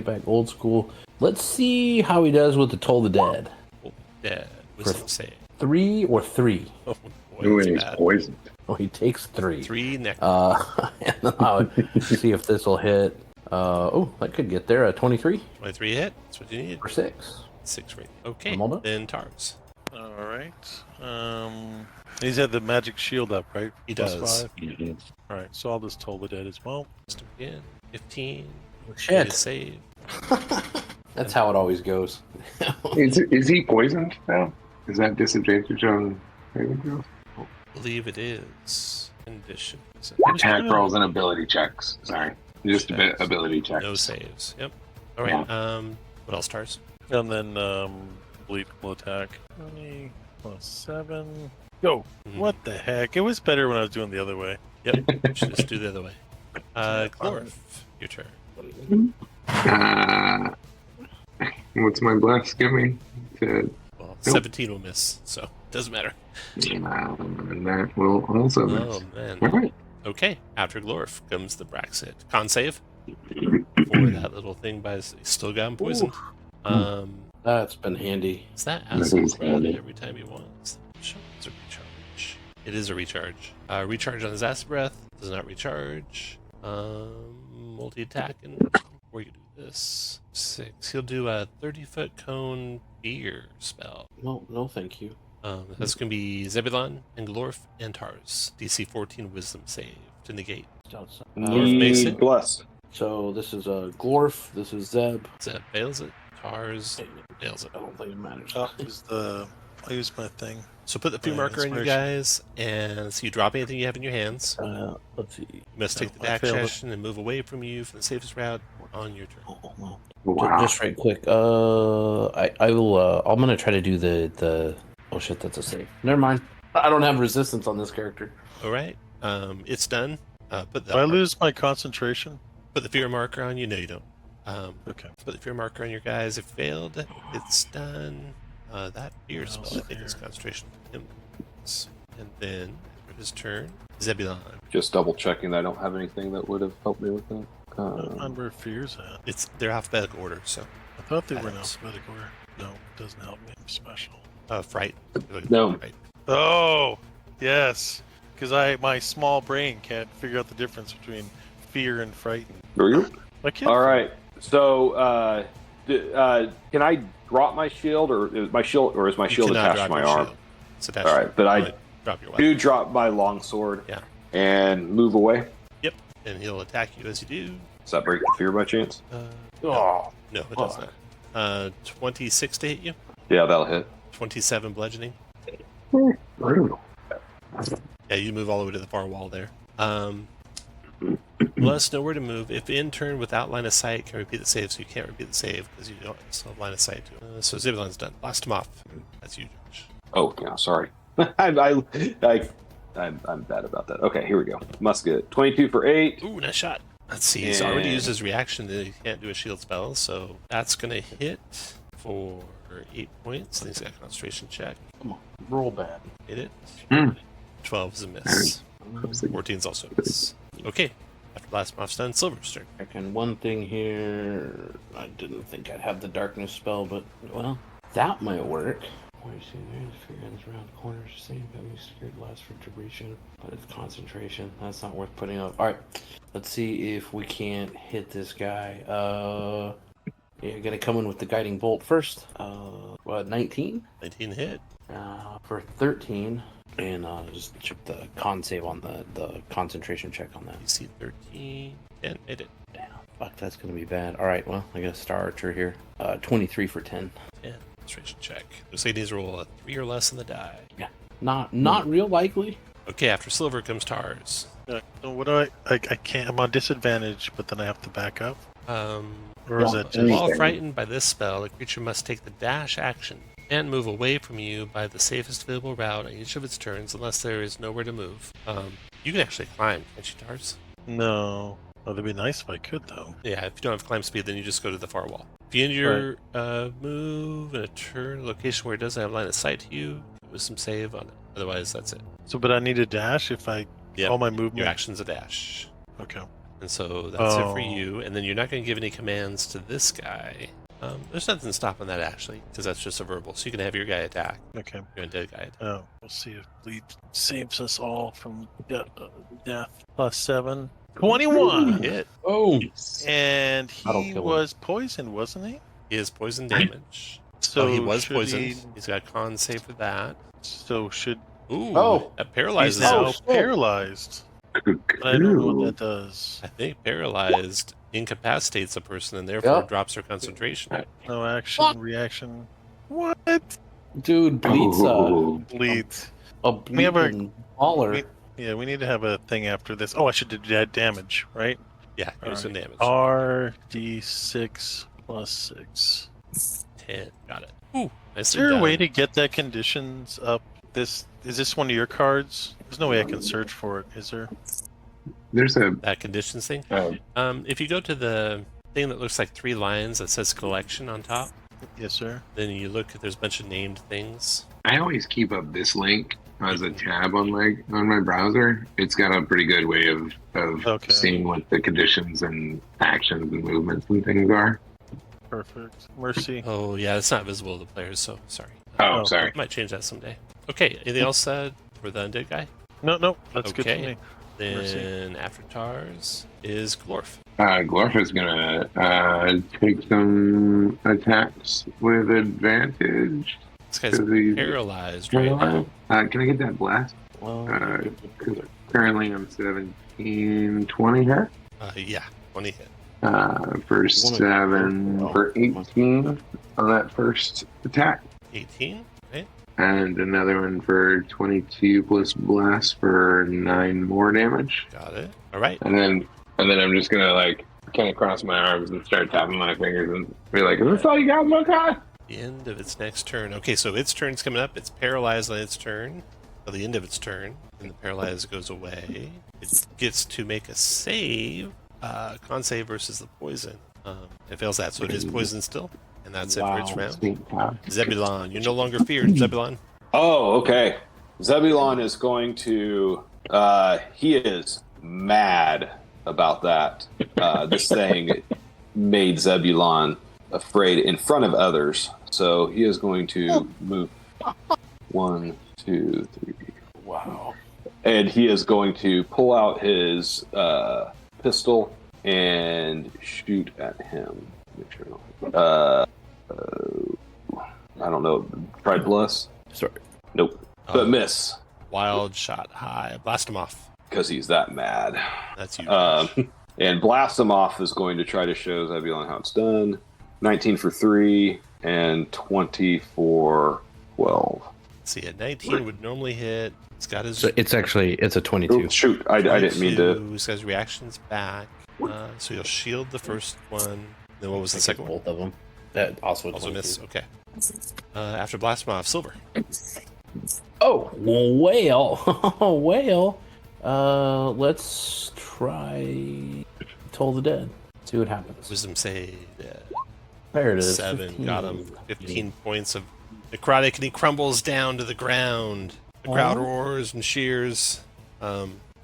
back. Old school. Let's see how he does with the Toll the Dead. Oh, dead. Wisdom save. 3 or 3? Oh, boy, Ooh, that's and he's bad. poisoned. Oh, he takes 3. 3 neck. And then I'll see if this will hit. Oh, that could get there. 23 23 hit. That's what you need. or 6. 6 rate. Okay. I'm all done. Then Tarbs. All right. He's had the magic shield up, right? He Plus does. 5. All right. So I'll just toll the dead as well. Just again. 15. Shit. Save. That's how it always goes. Is he poisoned now? Is that disadvantage on saving throws? I believe it is. Condition. Attack rolls and ability checks. Sorry, just ability checks. No saves. Yep. All right. What else, Tars? And then bleed will attack. 20 plus 7. Go. What the heck? It was better when I was doing the other way. Yep. Should just do the other way. Glorf, your turn. What's my bless? Give me. Well, 17 will miss, so it doesn't matter. And that will also miss. Oh, man. All right. Okay. After Glorf comes the Braxit. Con save for that little thing by still got him poisoned. That's been handy. Is that This acid is breath handy. every time he wants? It's a recharge. It is a recharge. Recharge on his acid breath does not recharge. Multi attack and before you do this. 6. He'll do a 30-foot cone fear spell. No, thank you. That's going to be Zebulon and Glorf and Tars. DC 14 Wisdom save to negate. Glorf makes it. Bless. So this is Glorf. This is Zeb. Zeb fails it. Tars nails it. I don't think it matters. I use my thing. So put the fear My marker on you inspiration. guys, and so you drop anything you have in your hands. Let's see. You must take the I dash failed it. action and move away from you for the safest route on your turn. Wow. Just right quick. I will. I'm gonna try to do the. Oh shit, that's a save. Never mind. I don't have resistance on this character. All right, it's done. Do I lose my concentration? Put the fear marker on you. No, you don't. Okay. Put the fear marker on your guys. It failed. It's done. That fear spell, I think, is concentration. And then after his turn, Zebulon. Just double checking that I don't have anything that would have helped me with that. I don't remember where fear's at. It's their alphabetical order, so I thought they That were in helps. alphabetical order. No, it doesn't help me. I'm special. fright. No. Fright. Oh, yes. Because my small brain can't figure out the difference between fear and frightened. I can't. All right. So, can I drop my shield, or is my shield You cannot attached to drop my your arm? shield. It's attached. All right, but I drop your weapon. do drop my longsword. Yeah. And move away. Yep. And he'll attack you as you do. Does that break the fear by chance? Oh, No, it does not. 26 to hit you. Yeah, that'll hit. 27 bludgeoning. Brutal. Yeah, you move all the way to the far wall there. Let us know where to move. If in turn without line of sight, can repeat the save, so you can't repeat the save because you don't still have line of sight to it. So Zebulon's done. Blast him off. That's you, Josh. Oh, yeah, sorry. I'm bad about that. Okay, here we go. Musket. 22 for 8. Ooh, nice shot. Let's see. He's already used his reaction that he can't do a shield spell, so that's going to hit for 8 points. Then he's got a concentration check. come on, roll bad. Hit it. Hmm. 12 is a miss. 14 is also a miss. Okay. After Blast Moff's done, Silver's turn. And one thing here, I didn't think I'd have the darkness spell, but well, that might work. Where you see there, the fear ends around corners, same value secured lasts for duration, but it's concentration. That's not worth putting up. All right, let's see if we can't hit this guy. Yeah, gonna come in with the guiding bolt first. 19? 19 hit. For 13. And just check the con save on the concentration check on that. DC 13. 10 hit it. Damn, fuck, that's gonna be bad. All right, well, I got a Star Archer here. 23 for 10. 10. Concentration check. Looks like he needs to roll a 3 or less on the die. Yeah, not real likely. Okay, after Silver comes Tars. So what do I can't. I'm on disadvantage, but then I have to back up. Or is that While just frightened by this spell, the creature must take the dash action and move away from you by the safest available route on each of its turns, unless there is nowhere to move. You can actually climb, can't you, Tars? no? Oh, that'd be nice if I could, though. Yeah, if you don't have climb speed, then you just go to the far wall. If you end your move and a turn, a location where it doesn't have line of sight to you, with some save on it. Otherwise, that's it. So, but I need a dash if I Yeah, all my movement. your action's a dash. Okay. And so that's it for Oh. you. And then you're not going to give any commands to this guy. There's nothing stopping that, actually, because that's just a verbal. So you can have your guy attack. Okay. Your undead guy attack. Oh, we'll see if Bleed saves us all from death. +7. 21. Hit. Oh, And That'll he kill him. was poisoned, wasn't he? He has poison damage. So He was should poisoned. He's got con save for that. So should Ooh, Oh. that he's paralyzes now him. shit. paralyzed? But I don't know what that does. I think paralyzed incapacitates a person and therefore Yep. drops their concentration. No action, Fuck. reaction. What? dude, Bleed's Bleed. a We have a- bleeding baller. Yeah, we need to have a thing after this. Oh, I should do that damage, right? Yeah, here's some damage. RD6 +6. 10. Got it. Ooh, Is nicely there a done. way to get that conditions up? Is this one of your cards? There's no way I can search for it, is there? There's a That conditions thing? oh, If you go to the thing that looks like 3 lines that says collection on top, Yes, sir. then you look, there's a bunch of named things. I always keep up this link as a tab on my browser. It's got a pretty good way of Okay. seeing what the conditions and actions and movements and things are. Perfect. Mercy. Oh, yeah, it's not visible to the players, so sorry. Oh, Oh. sorry. Might change that someday. Okay, anything else said for the undead guy? No, that's good Okay. for me. Then after Tars is Glorf. Glorf is gonna take some attacks with advantage. This guy's So he's paralyzed right now. Can I get that blast? Currently I'm 17, 20 hit. Yeah, 20 hit. For 7 for 18 on that first attack. 18, right? And another one for 22 plus blast for 9 more damage. Got it. All right. And then I'm just gonna like kind of cross my arms and start tapping my fingers and be like, "Is this all you got, Mocha?" The end of its next turn. Okay, so its turn's coming up. It's paralyzed on its turn. At the end of its turn, and the paralyzed goes away. It gets to make a save, con save versus the poison. It fails that, so it is poison still, and that's it for its round. Zebulon, you're no longer feared, Zebulon. Oh, okay. Zebulon is going to. He is mad about that. This thing made Zebulon afraid in front of others, so he is going to move 1, 2, 3. Wow. And he is going to pull out his pistol and shoot at him. Make sure I don't know. Try bless? Sorry. Nope. But miss. Wild shot high. Blast him off. Because he's that mad. That's you. And blast him off is going to try to show Zebulon how it's done. 19 for 3 and 20 for 12. Let's see, a 19 would normally hit. It's got his. So it's a 22. Oh, shoot, I didn't mean to. He's got his reactions back. So you'll shield the first one. Then what was the second one? Both of them. That also miss. Okay. After blast him off, Silver. Oh, well. Let's try Toll the Dead. See what happens. Wisdom save. There it is. 7. 15. Got him. 15 points of necrotic, and he crumbles down to the ground. The crowd roars and cheers.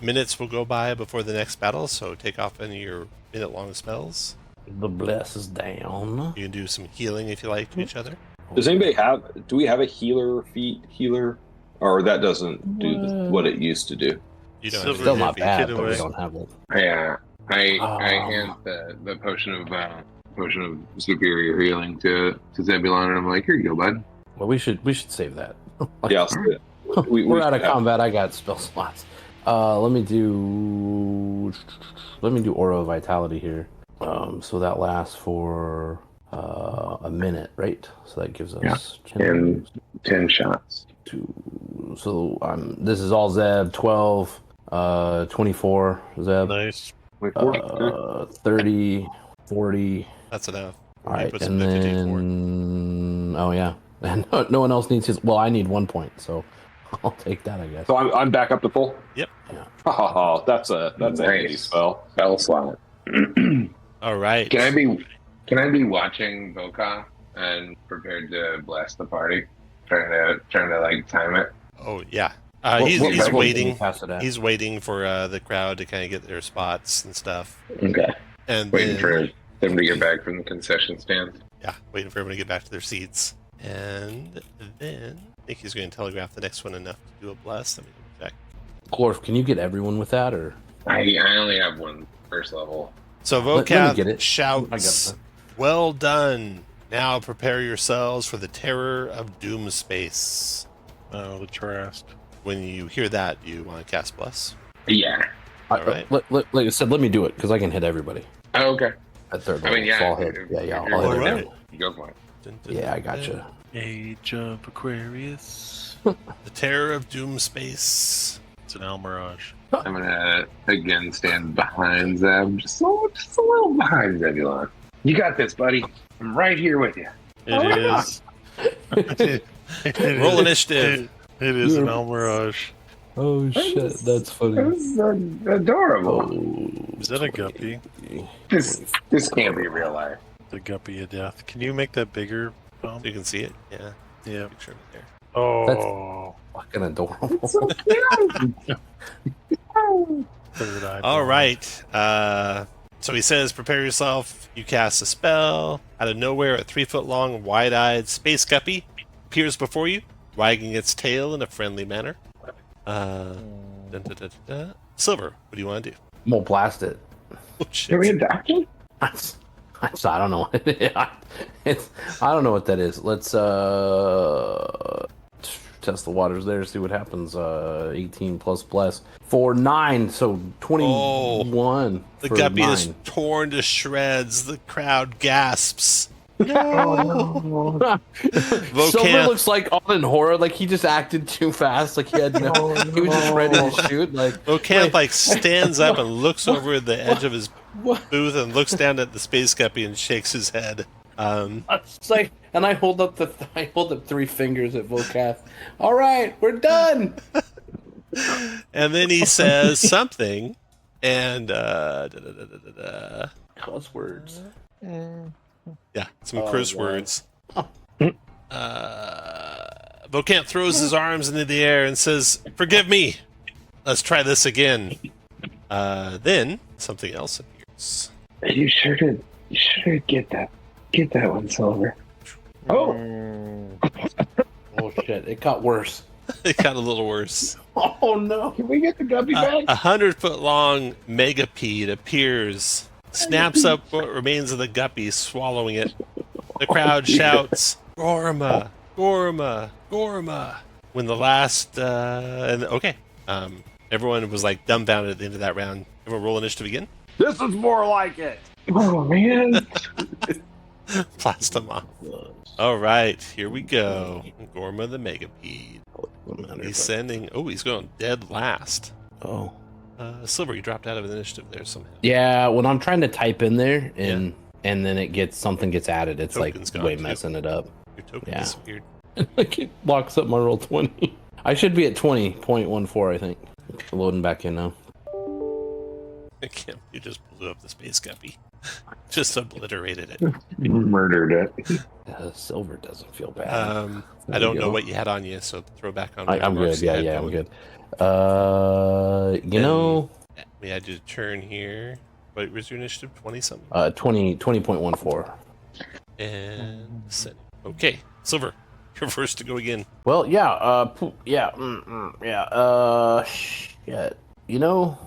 Minutes will go by before the next battle, so take off any of your minute-long spells. The bless is down. You can do some healing if you like to each other. Does anybody have? Do we have a healer or that doesn't do what it used to do? You don't Silver have Still to not be bad, hit but we away. don't have it. I hand the potion of superior healing to Zebulon, and I'm like, "Here you go, bud." Well, we should save that. Yeah, I'll say it. We're out of combat. I got spell slots. Let me do Aura of Vitality here. So that lasts for a minute, right? So that gives us 10 shots. So this is all Zeb. 12, 24 Zeb. Nice. 30, 40. That's enough. All right, Put some and 54. then and no one else needs his. Well, I need 1 point, so I'll take that, I guess. So I'm back up to full. Yep. Yeah. Oh, that's a handy spell. Spell slot. All right. Can I be watching Boka and prepared to blast the party? Trying to like time it. Oh yeah. What He's level can waiting. you pass it at? He's waiting for the crowd to kind of get their spots and stuff. Okay. And Waiting then, for them to get back from the concession stand. yeah, waiting for everyone to get back to their seats. And then I think he's going to telegraph the next one enough to do a bless. Let me check. Glorf, can you get everyone with that, or? I only have one first level. So Let me Vocath get it. I got shouts, that. "Well done! Now prepare yourselves for the terror of doom space." Oh, the Trask. When you hear that, you want to cast bless. Yeah. All right. Like I said, let me do it because I can hit everybody Oh, okay. at third I level. mean, yeah. So I'll hit. if Yeah, you're I'll good hit at everybody. it, Go for it. Dun, dun, Yeah, I dun, gotcha. dun. Age of Aquarius. The terror of doom space. It's an Almirage. I'm gonna again stand behind Zeb, just a little behind Zebulon. You got this, buddy. I'm right here with you. It is. Roll initiative. It is an Almirage. Oh shit, that's funny. This is adorable. Oh, Is that a guppy? This can't be real life. The guppy of death. Can you make that bigger? So you can see it. Yeah. Yeah. Picture of it there. Oh. fucking adorable. Third eye. All right. So he says, prepare yourself. You cast a spell. Out of nowhere, a 3-foot-long, wide-eyed space guppy appears before you, wagging its tail in a friendly manner. Silver, what do you want to do? I'm gonna blast it. Oh, shit. Can we adopt him? I don't know. I don't know what that is. Let's test the waters there, see what happens. 18 plus for 9, so 21. The for guppy 9. is torn to shreds. The crowd gasps. Silver Volcan, looks like all in horror, like he just acted too fast, like he had he was just ready to shoot. Like Volcan like stands up and looks over the edge of his what? booth and looks down at the space guppy and shakes his head. It's like, and I hold up 3 fingers at Volcath. All right, we're done. And then he says something, and Cuss words. yeah, some Oh, curse wow. words. Volcant throws his arms into the air and says, "Forgive me. Let's try this again." Then something else appears. You sure did get that one, Silver. Oh, Oh shit! It got worse. It got a little worse. Oh no! can we get the guppy back? 100-foot-long megapede appears, snaps up what remains of the guppy, swallowing it. The crowd shouts, "Gorma, Gorma, Gorma!" When the last everyone was like dumbfounded at the end of that round. Everyone roll initiative again. This is more like it. Oh man. Blast them off. All right, here we go. Gorma the megapede. He's sending. Oh, he's going dead last. Oh. Silver, you dropped out of an initiative there somehow. Yeah, when I'm trying to type in there and then something gets added, it's Token's like gone, way too. messing it up. Your token Yeah. disappeared. Like it locks up my roll 20. I should be at 20.14, I think. Loading back in now. I can't. You just blew up the space guppy. Just obliterated it. Murdered it. Silver doesn't feel bad. I don't know what you had on you, so throw back on. I'm whatever good. marks you had Yeah, I'm going. good. You know, We had you turn here. What was your initiative? 20 something. 20.14. And set. Okay, Silver, you're first to go again. Well, yeah, shit. You know,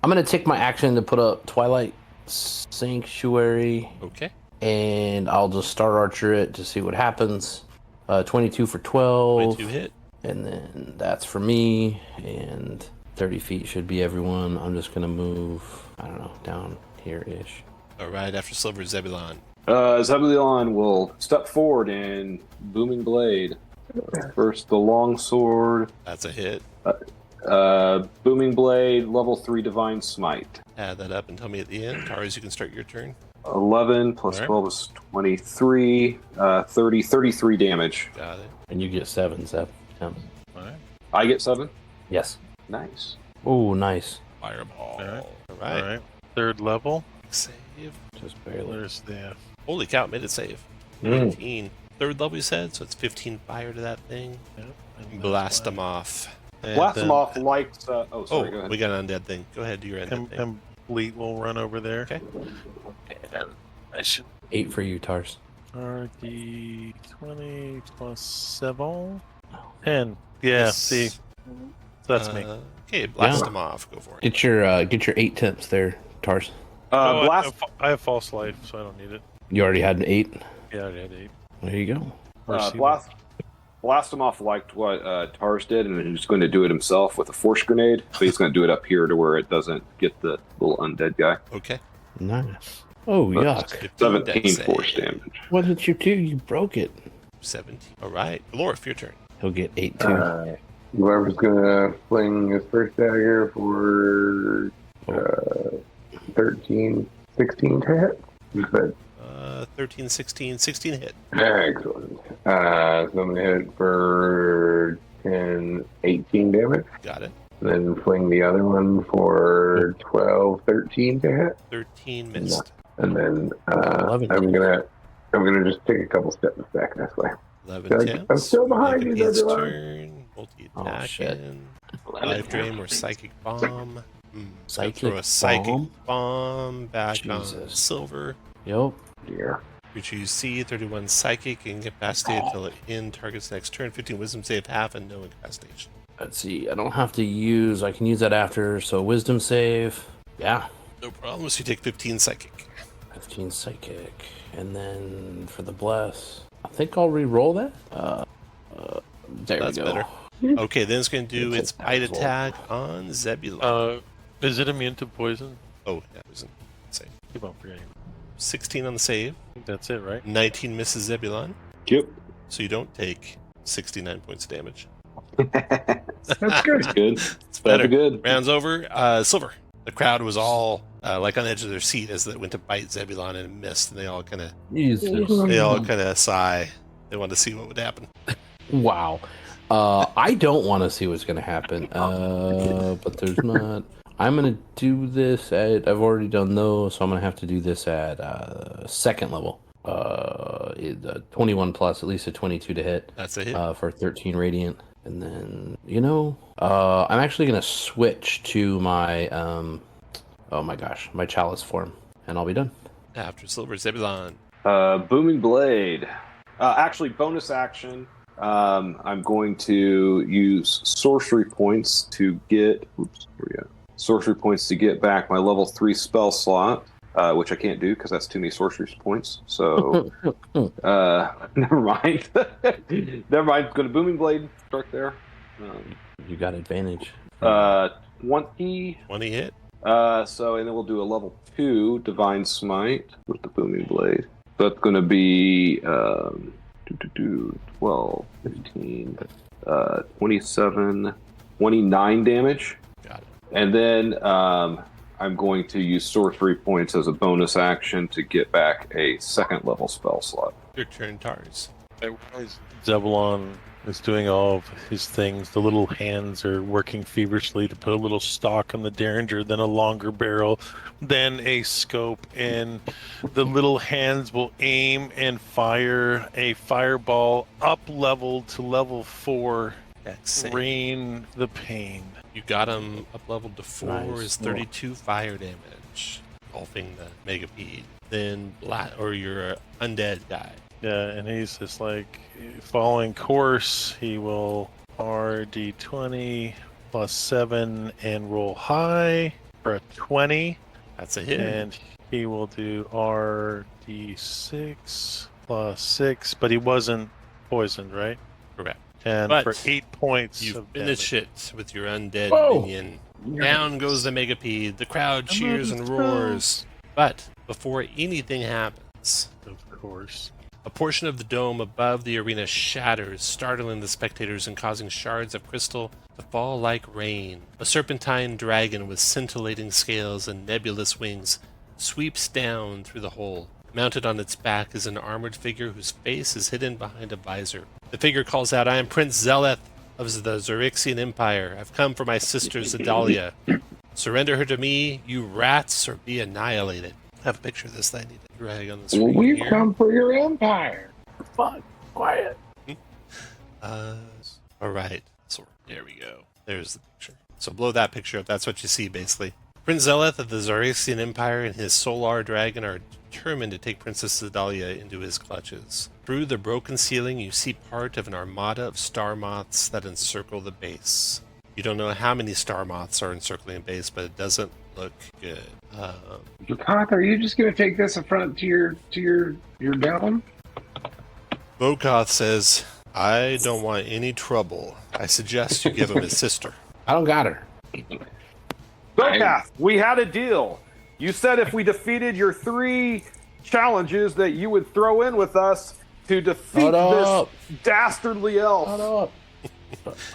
I'm gonna take my action to put up Twilight Sanctuary, Okay. and I'll just start archer it to see what happens. 22 for 12, 22 hit. and then that's for me, and 30 feet should be everyone. I'm just gonna move, I don't know, down here-ish. All right, after Silver, Zebulon. Zebulon will step forward and booming blade. First, the long sword. That's a hit. Booming blade, level 3 divine smite. Add that up and tell me at the end. Taurus, you can start your turn. 11 plus All right. 12 is 23. 33 damage. Got it. And you get 7, Zeb. Yeah. All right. I get 7. Yes. Nice. Oh, nice. Fireball. All right. All right. All right. Third level. Save. Just barely. There's the. Holy cow, it made it save. 19. Third level, you said, so it's 15 fire to that thing. Yep, and Blast that's them off. why- and Blast then them off likes. Sorry, go Oh, ahead. we got an undead thing. Go ahead, do your undead thing. And Fleet will run over there. Okay. And I should 8 for you, Tars. RD 20 plus 7. 10. Yeah, see. That's me. Okay, blast Yeah. them off. Go for it. Get your 8 temps there, Tars. Oh, Blast. I have false life, so I don't need it. You already had an 8. Yeah, I already had 8. There you go. Mercy. Blast him off liked what Tars did, and he's going to do it himself with a force grenade. But he's going to do it up here to where it doesn't get the little undead guy. Okay. Nice. Oh, yuck. 15 17 dex force save. damage. What did you do? You broke it. 17. All right. Lorf, your turn. He'll get 8 too. Whoever's gonna fling his first dagger for 13, 16 to hit. You said 13, 16, 16 hit. excellent. So I'm gonna hit for 10, 18 damage. Got it. Then fling the other one for 12, 13 to hit. 13 missed. And then 11. I'm gonna just take a couple steps back this way. 11 Good. temps. I'm still behind you, Megapede's Zebulon. turn. Multi-attack. Oh, shit. Life drain or psychic bomb. Psychic Throw a psychic bomb? bomb back on Jesus. Silver. Yep. Dear. You choose C, 31 psychic, incapacitated until it end target's next turn. 15 wisdom save, half, and no incapacitation. Let's see. I don't have to use. I can use that after. So wisdom save. Yeah. No problem. So you take 15 psychic. 15 psychic. And then for the bless, I think I'll re-roll that. There That's we go. better. Okay, then it's going to do its bite as well. attack on Zebulon. Is it immune to poison? Oh, yeah, it wasn't. Save. Keep on forgetting. 16 on the save. That's it, right? 19 misses Zebulon. Yep. So you don't take 69 points of damage. That's good. Good. It's better. Good. Rounds over. Silver. The crowd was all like on the edge of their seat as it went to bite Zebulon and missed, and they all kind of sigh. They wanted to see what would happen. Wow. I don't want to see what's going to happen, but there's not. I'm going to do this at. I've already done those, so I'm going to have to do this at second level. 21 plus, at least a 22 to hit. That's a hit. For 13 radiant. And then, I'm actually going to switch to my, oh my gosh, my chalice form, and I'll be done. After Silver, Zebulon. Booming Blade. Actually, bonus action. I'm going to use sorcery points to get. Sorcery points to get back my level 3 spell slot, which I can't do because that's too many sorcery points. So, never mind. Never mind. Go to Booming Blade. Start there. You got advantage. 20. 20 hit. So, and then we'll do a level 2 Divine Smite with the Booming Blade. So that's going to be 12, 15, 27, 29 damage. Got it. And then I'm going to use sorcery points as a bonus action to get back a second level spell slot. Your turn, Tars. Zebulon is doing all of his things. The little hands are working feverishly to put a little stock on the derringer, then a longer barrel, then a scope, and the little hands will aim and fire a fireball up level to level 4. That's Rain the pain. You got him up leveled to 4 Nice. is 32 fire damage, engulfing the Megapede. Then your undead guy. Yeah, and he's just like following course. He will RD20 plus 7 and roll high for a 20. That's a hit. And he will do RD6 plus 6, but he wasn't poisoned, right? Correct. And But for 8 points You of finish damage. it with your undead Whoa. minion. Down goes the Megapede. The crowd cheers and Come on, roars. But before anything happens, Of course. a portion of the dome above the arena shatters, startling the spectators and causing shards of crystal to fall like rain. A serpentine dragon with scintillating scales and nebulous wings sweeps down through the hole. Mounted on its back is an armored figure whose face is hidden behind a visor. The figure calls out, "I am Prince Zeleth of the Xaryxian Empire. I've come for my sister Zedalia. Surrender her to me, you rats, or be annihilated." I have a picture of this that I need to drag on the screen We've here. come for your empire. Fuck, quiet. All right. So there we go. There's the picture. So blow that picture up. That's what you see, basically. Prince Zeleth of the Xaryxian Empire and his Solar Dragon are determined to take Princess Zedalia into his clutches. Through the broken ceiling, you see part of an armada of star moths that encircle the base. You don't know how many star moths are encircling the base, but it doesn't look good. Koth, are you just going to take this affront to your dome? Vokoth says, "I don't want any trouble. I suggest you give him his sister." I don't got her. Bokath, we had a deal. You said if we defeated your 3 challenges that you would throw in with us to defeat Shut up. this dastardly elf. Shut up.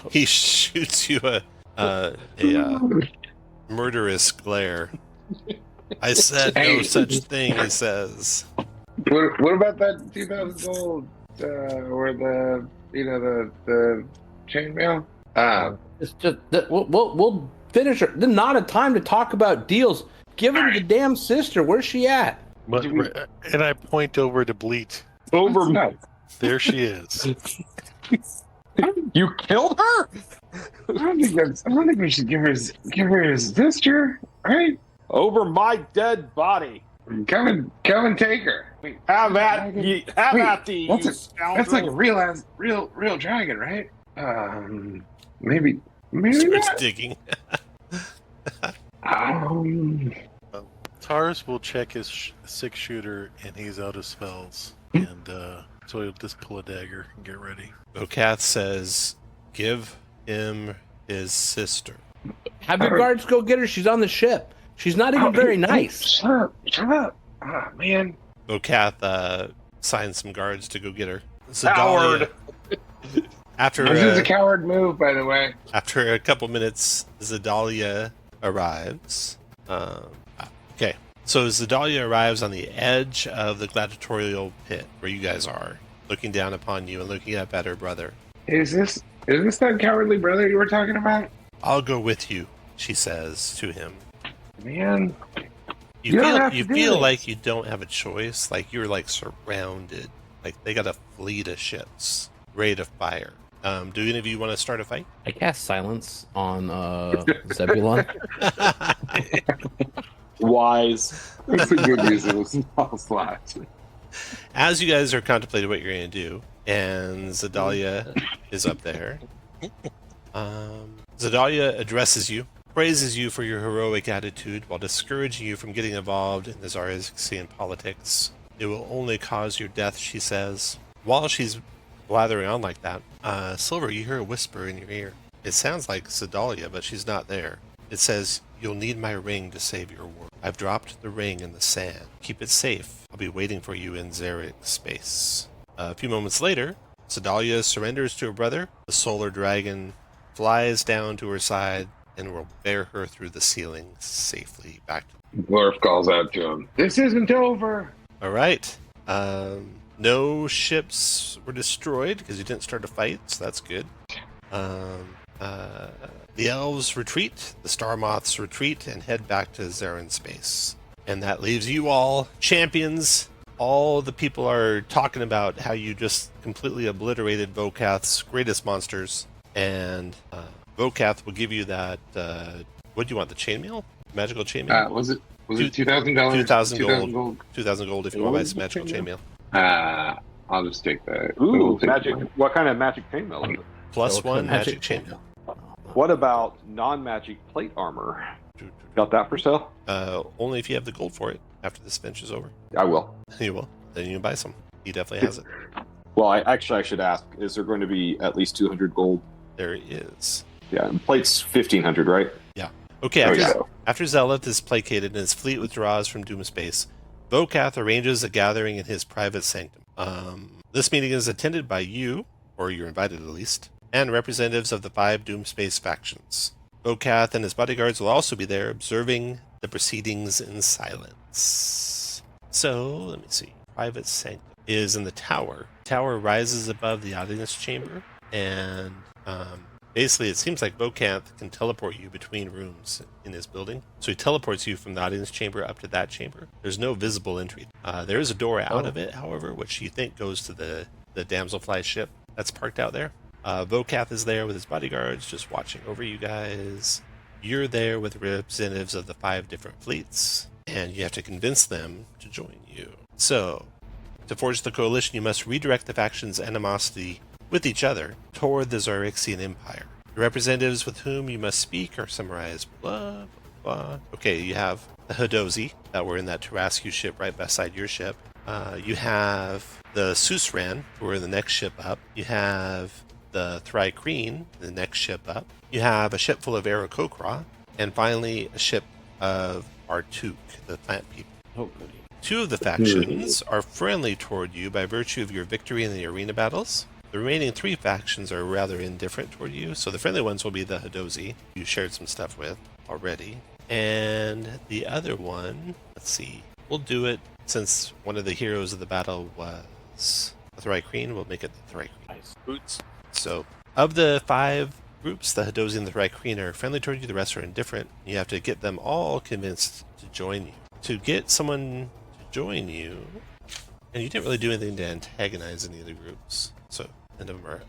He shoots you a murderous glare. "I said no Hey. such thing," he says. What about that 2,000 gold or the chainmail? It's just we'll finish her. There's not a time to talk about deals. Give him the damn sister. Where's she at? But, and I point over to Bleat. Over No. There she is. You killed her? I don't think we should give her his sister, right? Over my dead body. Come and take her. Wait, Have at Dragon? ye, have Wait, at thee, that's you a- scoundrel. That's like a real dragon, right? Maybe Starts not. digging. Taurus will check his 6-shooter, and he's out of spells. And so he'll just pull a dagger and get ready. Bocath says, give him his sister. Have your guards go get her. She's on the ship. She's not even very nice. Shut up. Ah, man. Bocath signs some guards to go get her. Coward. After This is a coward move, by the way. After a couple minutes, Zedalia arrives. Okay, so Zedalia arrives on the edge of the gladiatorial pit where you guys are, looking down upon you and looking up at her brother. Is this that cowardly brother you were talking about? I'll go with you, she says to him. Man. You don't have to you do feel it. like you don't have a choice, like you're like surrounded. Like they got a fleet of ships ready to fire. Do any of you want to start a fight? I cast silence on Zebulon. Wise. That's a good use of a small slot. As you guys are contemplating what you're going to do, and Zedalia is up there, Zedalia addresses you, praises you for your heroic attitude while discouraging you from getting involved in the Xaryxian politics. It will only cause your death, she says. While she's blathering on like that, Silver, you hear a whisper in your ear. It sounds like Zedalia, but she's not there. It says, you'll need my ring to save your world. I've dropped the ring in the sand. Keep it safe. I'll be waiting for you in Xaryx space. A few moments later, Zedalia surrenders to her brother. The solar dragon flies down to her side and will bear her through the ceiling safely back to... Glorf calls out to him, "This isn't over." All right. No ships were destroyed because you didn't start a fight, so that's good. The elves retreat, the star moths retreat, and head back to Zarin space. And that leaves you all champions. All the people are talking about how you just completely obliterated Bocath's greatest monsters. And Bocath will give you that, what do you want, the chainmail? Magical chainmail? Was it Two- $2,000? 2,000 2,000 gold. 2,000 gold if you want to buy some magical chainmail. I'll just take that. Ooh, I'll take magic. that. What kind of magic chainmail is it? Plus So one it's a magic magic chainmail. What about non-magic plate armor? Got that for sale? Only if you have the gold for it after this bench is over. I will. You will. Then you can buy some. He definitely has it. Well, I should ask, is there going to be at least 200 gold? There is. Yeah, and plate's 1,500, right? Okay, Oh, yeah. after Zeleth is placated and his fleet withdraws from Doom Space, Bocath arranges a gathering in his private sanctum. This meeting is attended by you, or you're invited at least, and representatives of the 5 Doom Space factions. Bocath and his bodyguards will also be there, observing the proceedings in silence. So, let me see. Private sanctum is in the tower. The tower rises above the audience chamber, and basically, it seems like Bocath can teleport you between rooms in his building. So he teleports you from the audience chamber up to that chamber. There's no visible entry. There is a door out of it, however, which you think goes to the Damselfly ship that's parked out there. Bocath is there with his bodyguards, just watching over you guys. You're there with representatives of the 5 different fleets, and you have to convince them to join you. So, to forge the coalition, you must redirect the factions' animosity with each other toward the Xaryxian Empire. The representatives with whom you must speak are summarized. Blah, blah, blah. Okay, you have the Hadozi that were in that Tarascu ship right beside your ship. You have the Susran, who are the next ship up. You have the Thrykreen, the next ship up. You have a ship full of Aarakocra. And finally, a ship of Artuk, the plant people. Oh, goody. 2 of the factions are friendly toward you by virtue of your victory in the arena battles. The remaining 3 factions are rather indifferent toward you, so the friendly ones will be the Hadozi, you shared some stuff with already. And the other one, let's see, we'll do it since one of the heroes of the battle was the Thrykreen, we'll make it the Thrykreen. Nice. Boots. So, of the 5 groups, the Hadozi and the Thrykreen are friendly toward you, the rest are indifferent. You have to get them all convinced to join you. To get someone to join you, and you didn't really do anything to antagonize any of the groups, so none of them are...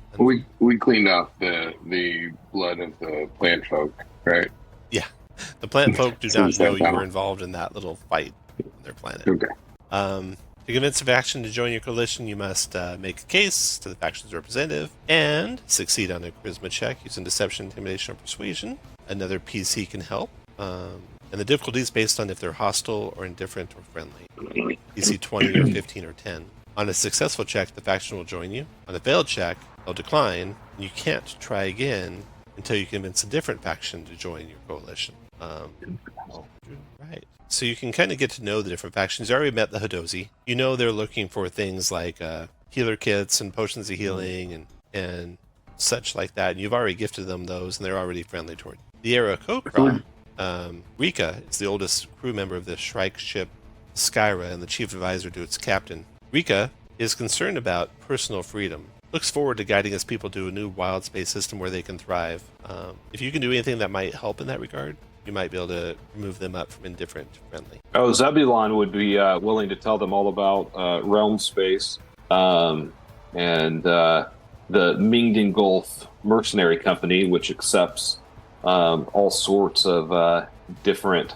We cleaned off the blood of the plant folk, right? Yeah. The plant folk do So not is that know you battle? were involved in that little fight on their planet. Okay. To convince a faction to join your coalition, you must make a case to the faction's representative and succeed on a charisma check using deception, intimidation, or persuasion. Another PC can help. And the difficulty is based on if they're hostile or indifferent or friendly. DC 20 or 15 or 10. On a successful check, the faction will join you. On a failed check, they'll decline, and you can't try again until you convince a different faction to join your coalition. Right. So you can kind of get to know the different factions. You already met the Hadozi. You know they're looking for things like healer kits and potions of healing and such like that. And you've already gifted them those, and they're already friendly toward you. The Aarakocra, Rika is the oldest crew member of the Shrike ship Skyra and the chief advisor to its captain. Rika is concerned about personal freedom. Looks forward to guiding his people to a new wild space system where they can thrive. If you can do anything that might help in that regard, you might be able to move them up from indifferent to friendly. Oh, Zebulon would be willing to tell them all about realm space and the Mingdon Gulf Mercenary Company, which accepts all sorts of different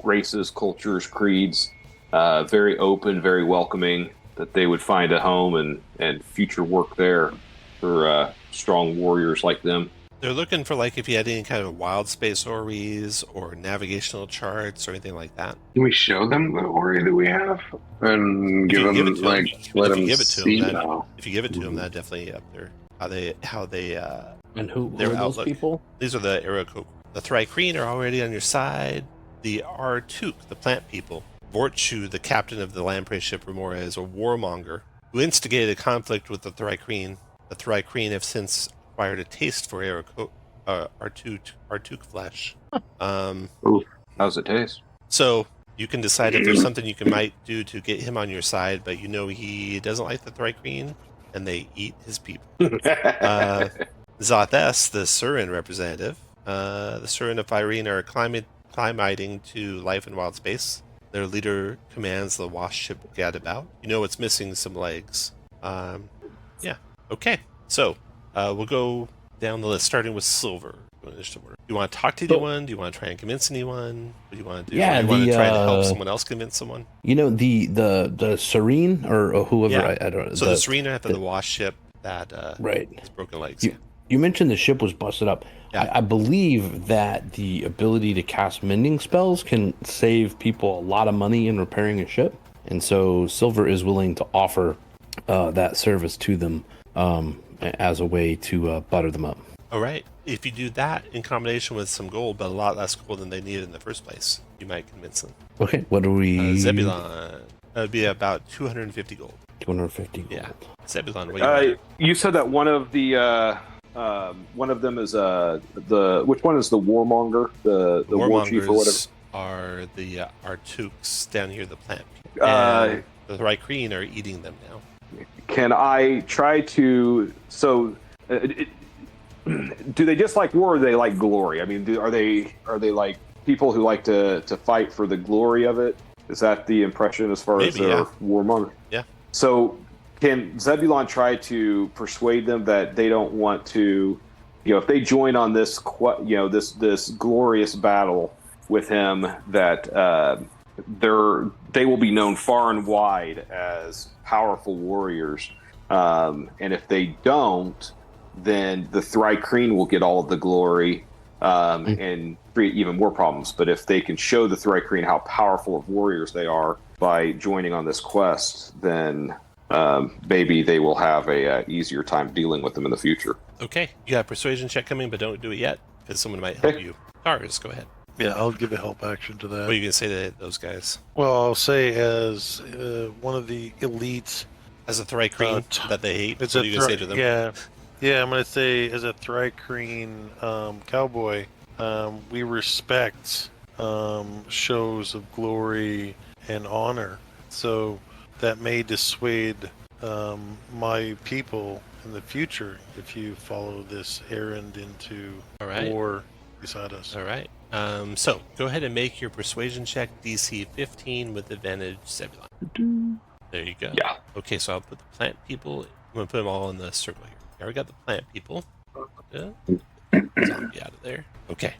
races, cultures, creeds. Very open, very welcoming, that they would find a home and future work there for strong warriors like them. They're looking for, like, if you had any kind of wild space orreries or navigational charts or anything like that. Can we show them the ori that we have and give them, like, let them see? If you give it to them, that definitely up there. How they And who their are those outlook. people? These are the Aarakocra. The Thrycreen are already on your side. The Artuk, the plant people. Vortshu, the captain of the lamprey ship Remora, is a warmonger who instigated a conflict with the Thrycreen. The Thrycreen have since acquired a taste for Artuk flesh. How's it taste? So you can decide if there's something you might do to get him on your side, but you know he doesn't like the Thrycreen, and they eat his people. Zothes, the Surin representative. The Surin of Irene are climating to life in wild space. Their leader commands the wash ship Gadabout. You know it's missing some legs. Yeah. Okay. So we'll go down the list, starting with Silver. Do you want to talk to anyone? Do you want to try and convince anyone? What do you want to do? Yeah, do you want to try to help someone else convince someone? You know, the Serene or whoever, Yeah. I don't know. So the Serene have the wash ship that right. has broken legs. You mentioned the ship was busted up. Yeah. I believe that the ability to cast mending spells can save people a lot of money in repairing a ship. And so Silver is willing to offer that service to them as a way to butter them up. All right. If you do that in combination with some gold, but a lot less gold than they needed in the first place, you might convince them. Okay, what do we... Zebulon. That would be about 250 gold. 250 gold. Yeah. Zebulon, what do you You said that one of the... one of them is which one is the warmonger, the war chief or whatever? Are the Artuks down here, the plant people. And the Thrycreen are eating them now. Can I try to? So, do they just like war, or do they like glory? I mean, are they like people who like to fight for the glory of it? Is that the impression as far as their warmonger? Yeah. So, can Zebulon try to persuade them that they don't want to, if they join on this, this glorious battle with him, that they will be known far and wide as powerful warriors, and if they don't, then the Thrycreen will get all of the glory and create even more problems. But if they can show the Thrycreen how powerful of warriors they are by joining on this quest, then maybe they will have a easier time dealing with them in the future. Okay, you got a persuasion check coming, but don't do it yet because someone might help you. Cars, go ahead. Yeah, I'll give a help action to that. What are you gonna say to those guys? Well, I'll say as one of the elites, As a Thrycreen that they hate, what are you gonna say to them? Yeah, I'm gonna say as a Thrycreen cowboy, we respect shows of glory and honor. So that may dissuade my people in the future if you follow this errand into war beside us. All right. So go ahead and make your persuasion check, DC 15 with advantage, Zebulon. There you go. Yeah. Okay, so I'll put the plant people. I'm gonna put them all in the circle here. I already got the plant people. Zombie out of there. Okay.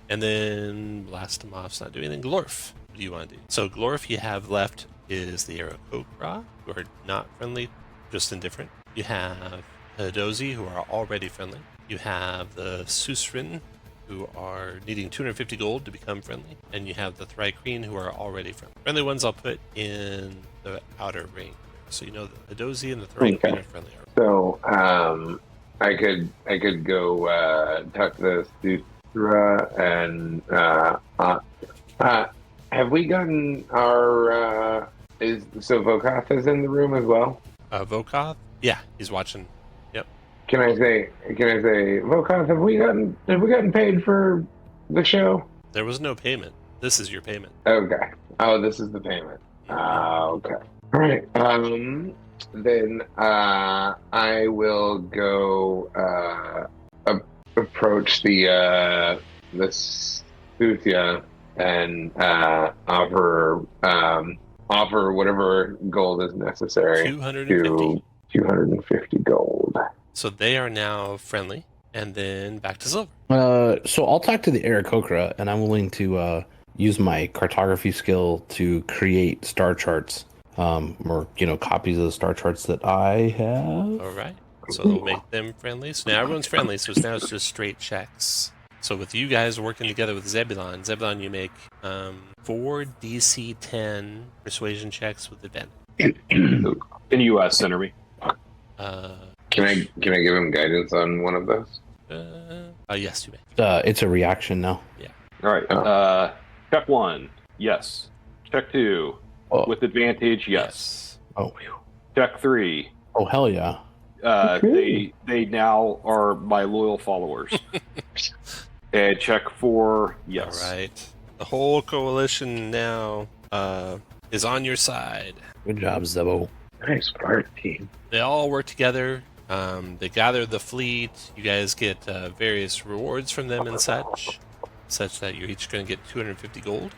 And then blast them off. It's not doing anything. Glorf, what do you want to do? So Glorf you have left is the Aarakocra, who are not friendly, just indifferent. You have Hadozi, who are already friendly. You have the Susrin, who are needing 250 gold to become friendly, and you have the Thrycreen, who are already friendly. Friendly ones I'll put in the outer ring, so you know the Adozi and the Thrycreen are friendly. So, I could go talk to Sutra and have we gotten our Vokoth is in the room as well? Vokoth? Yeah, he's watching. Yep. Can I say, Vokoth, have we gotten paid for the show? There was no payment. This is your payment. Okay. Oh, this is the payment. Okay. All right. Then I will go approach the Suthia and offer whatever gold is necessary. 250. 250 gold. So they are now friendly, and then back to Silver. So I'll talk to the Aarakocra, and I'm willing to use my cartography skill to create star charts, or copies of the star charts that I have. All right. So they'll make them friendly. So now everyone's friendly. So now it's just straight checks. So with you guys working together with Zebulon, you make 4 DC 10 persuasion checks with advantage. Can you center me? Can I give him guidance on one of those? Yes, you may. It's a reaction now. Yeah. All right. Check 1. Yes. Check 2. Oh. With advantage. Yes. Oh. Check 3. Oh, hell yeah. They now are my loyal followers. And check 4. Yes. All right. The whole coalition now is on your side. Good job, Zebo. Nice part, team. They all work together. They gather the fleet. You guys get various rewards from them and such that you're each going to get 250 gold.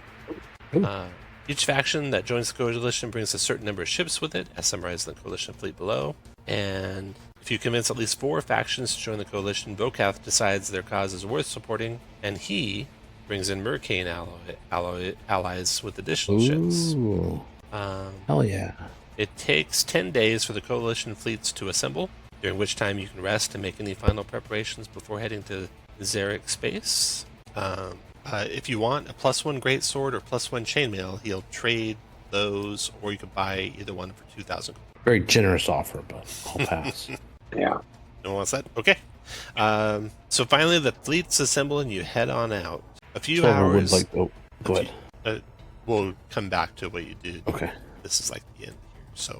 Each faction that joins the coalition brings a certain number of ships with it, as summarized in the coalition fleet below. And if you convince at least 4 factions to join the coalition, Vokoth decides their cause is worth supporting, and he brings in Mercane allies with additional ships. Ooh. Hell yeah. It takes 10 days for the coalition fleets to assemble, during which time you can rest and make any final preparations before heading to Xaryxis space. If you want a +1 greatsword or +1 chainmail, he'll trade those, or you could buy either one for 2,000. Very generous offer, but I'll pass. Yeah. No one wants that? Okay. So finally, the fleets assemble and you head on out. A few Silver hours. would go ahead. We'll come back to what you did. Okay. This is like the end here. So,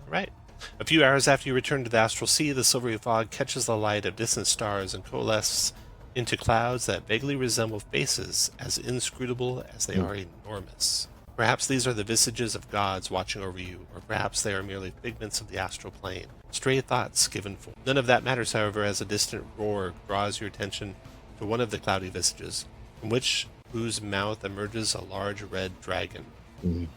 right. A few hours after you return to the astral sea, the silvery fog catches the light of distant stars and coalesces into clouds that vaguely resemble faces, as inscrutable as they are enormous. Perhaps these are the visages of gods watching over you, or perhaps they are merely figments of the astral plane. Stray thoughts given forth. None of that matters, however, as a distant roar draws your attention to one of the cloudy visages, from whose mouth emerges a large red dragon.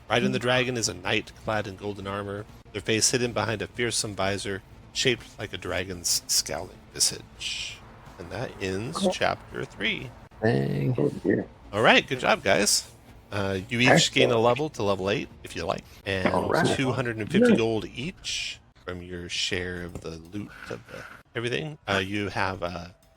Riding the dragon is a knight clad in golden armor, their face hidden behind a fearsome visor, shaped like a dragon's scowling visage. And that ends chapter 3. Dang. Oh, dear. All right, good job, guys. You each gain a level to level 8, if you like, and All right. 250 gold each from your share of the loot of everything. You have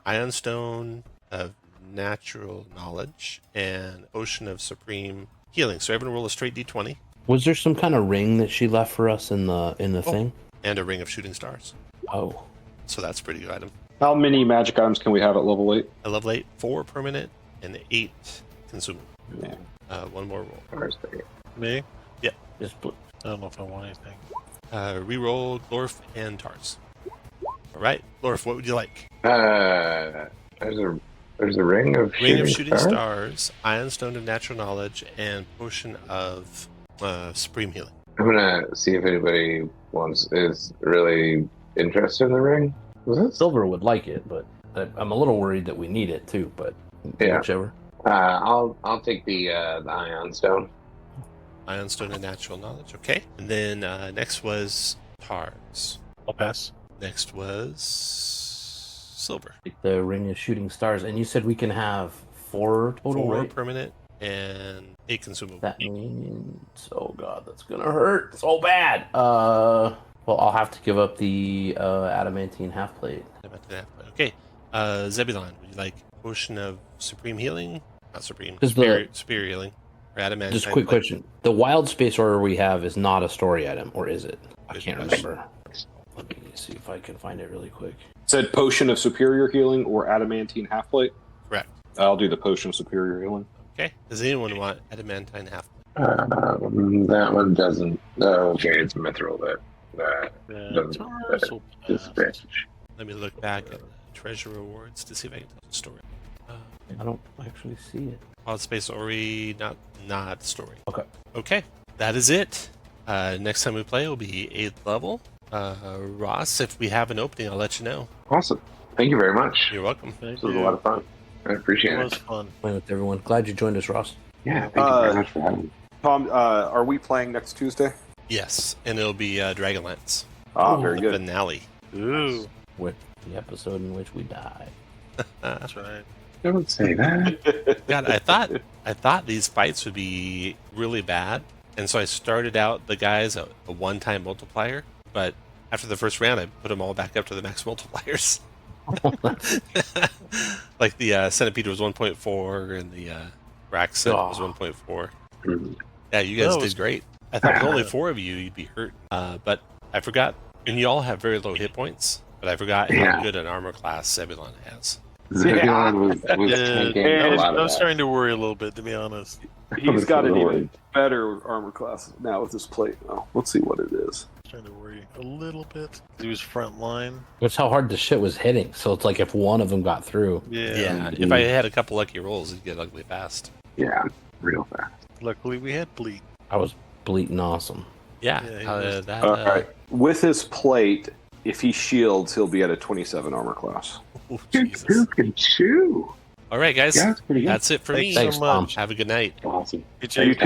Ion Stone of Natural Knowledge and Ocean of Supreme Healing. So everyone roll a straight d20. Was there some kind of ring that she left for us in the thing? And a Ring of Shooting Stars. Oh. So that's a pretty good item. How many magic items can we have at level 8? At level 8, 4 permanent and 8 consumable. Yeah. One more roll. Me? Just I don't know if I want anything. Reroll Glorf and Tars. All right, Glorf, what would you like? There's a ring of Shooting Stars, Ion Stone of Natural Knowledge, and Potion of Supreme Healing. I'm gonna see if anybody is really interested in the ring. Silver would like it, but I'm a little worried that we need it too. But Yeah. whichever. I'll take the Ion Stone. Ion Stone of Natural Knowledge, okay. And then next was Tars. I'll pass. Next was Silver. The ring of shooting stars, and you said we can have 4 total, 4 right? permanent and 8 consumable. That means, oh god, that's gonna hurt so bad. Well, I'll have to give up the adamantine half plate. Okay. Zebulon, would you like potion of supreme healing? Not supreme. Is the- Superior healing. Or adamantine. Just a quick question. The wild space order we have is not a story item, or is it? I Good can't question. remember. Let me see if I can find it really quick. Said potion of superior healing or adamantine half plate. Correct. I'll do the potion of superior healing. Okay. Does anyone want adamantine half? That one doesn't. Oh, okay, it's mithril that Yeah, doesn't Taurus will pass. dispatch. Let me look back at the treasure rewards to see if I can tell the story. I don't actually see it. Wild Space Ori, not story. Okay. Okay, that is it. Next time we play will be 8th level. Ross, if we have an opening, I'll let you know. Awesome. Thank you very much. You're welcome. Thank This was a you. lot of fun. I appreciate It was it. fun. Playing with everyone. Glad you joined us, Ross. Yeah, thank you very much for having me. Tom, are we playing next Tuesday? Yes, and it'll be Dragonlance. Ah, Ooh. very The good. finale. Ooh, With the episode in which we die. that's right. Don't say that. God, I thought these fights would be really bad, and so I started out the guys a one-time multiplier, but after the first round, I put them all back up to the max multipliers. Like the Centipede was 1.4, and the Braxton was 1.4. Mhm. Yeah, you guys That was- did great. I thought with only 4 of you, you'd be hurt, but I forgot. And you all have very low hit points, but I forgot how Yeah. good an armor class Zebulon has. Zebulon was Yeah, tanking I a was, lot I of was that. starting to worry a little bit, to be honest. He's got an Lord. even better armor class now with his plate. Oh, let's see what it is. Starting to worry a little bit. He was front line. That's how hard the shit was hitting. So it's like if one of them got through. Yeah, if I had a couple lucky rolls, it'd get ugly fast. Yeah, real fast. Luckily, we had bleed. I was bleating awesome. Yeah, Yeah, he was- that. All right. With his plate, if he shields, he'll be at a 27 armor class. Oh, Dude, Jesus. dude can chew. All right, guys. Yeah, that's pretty good. That's it for Thanks me. Thanks, so Tom. much. Have a good night. Awesome. Good You too.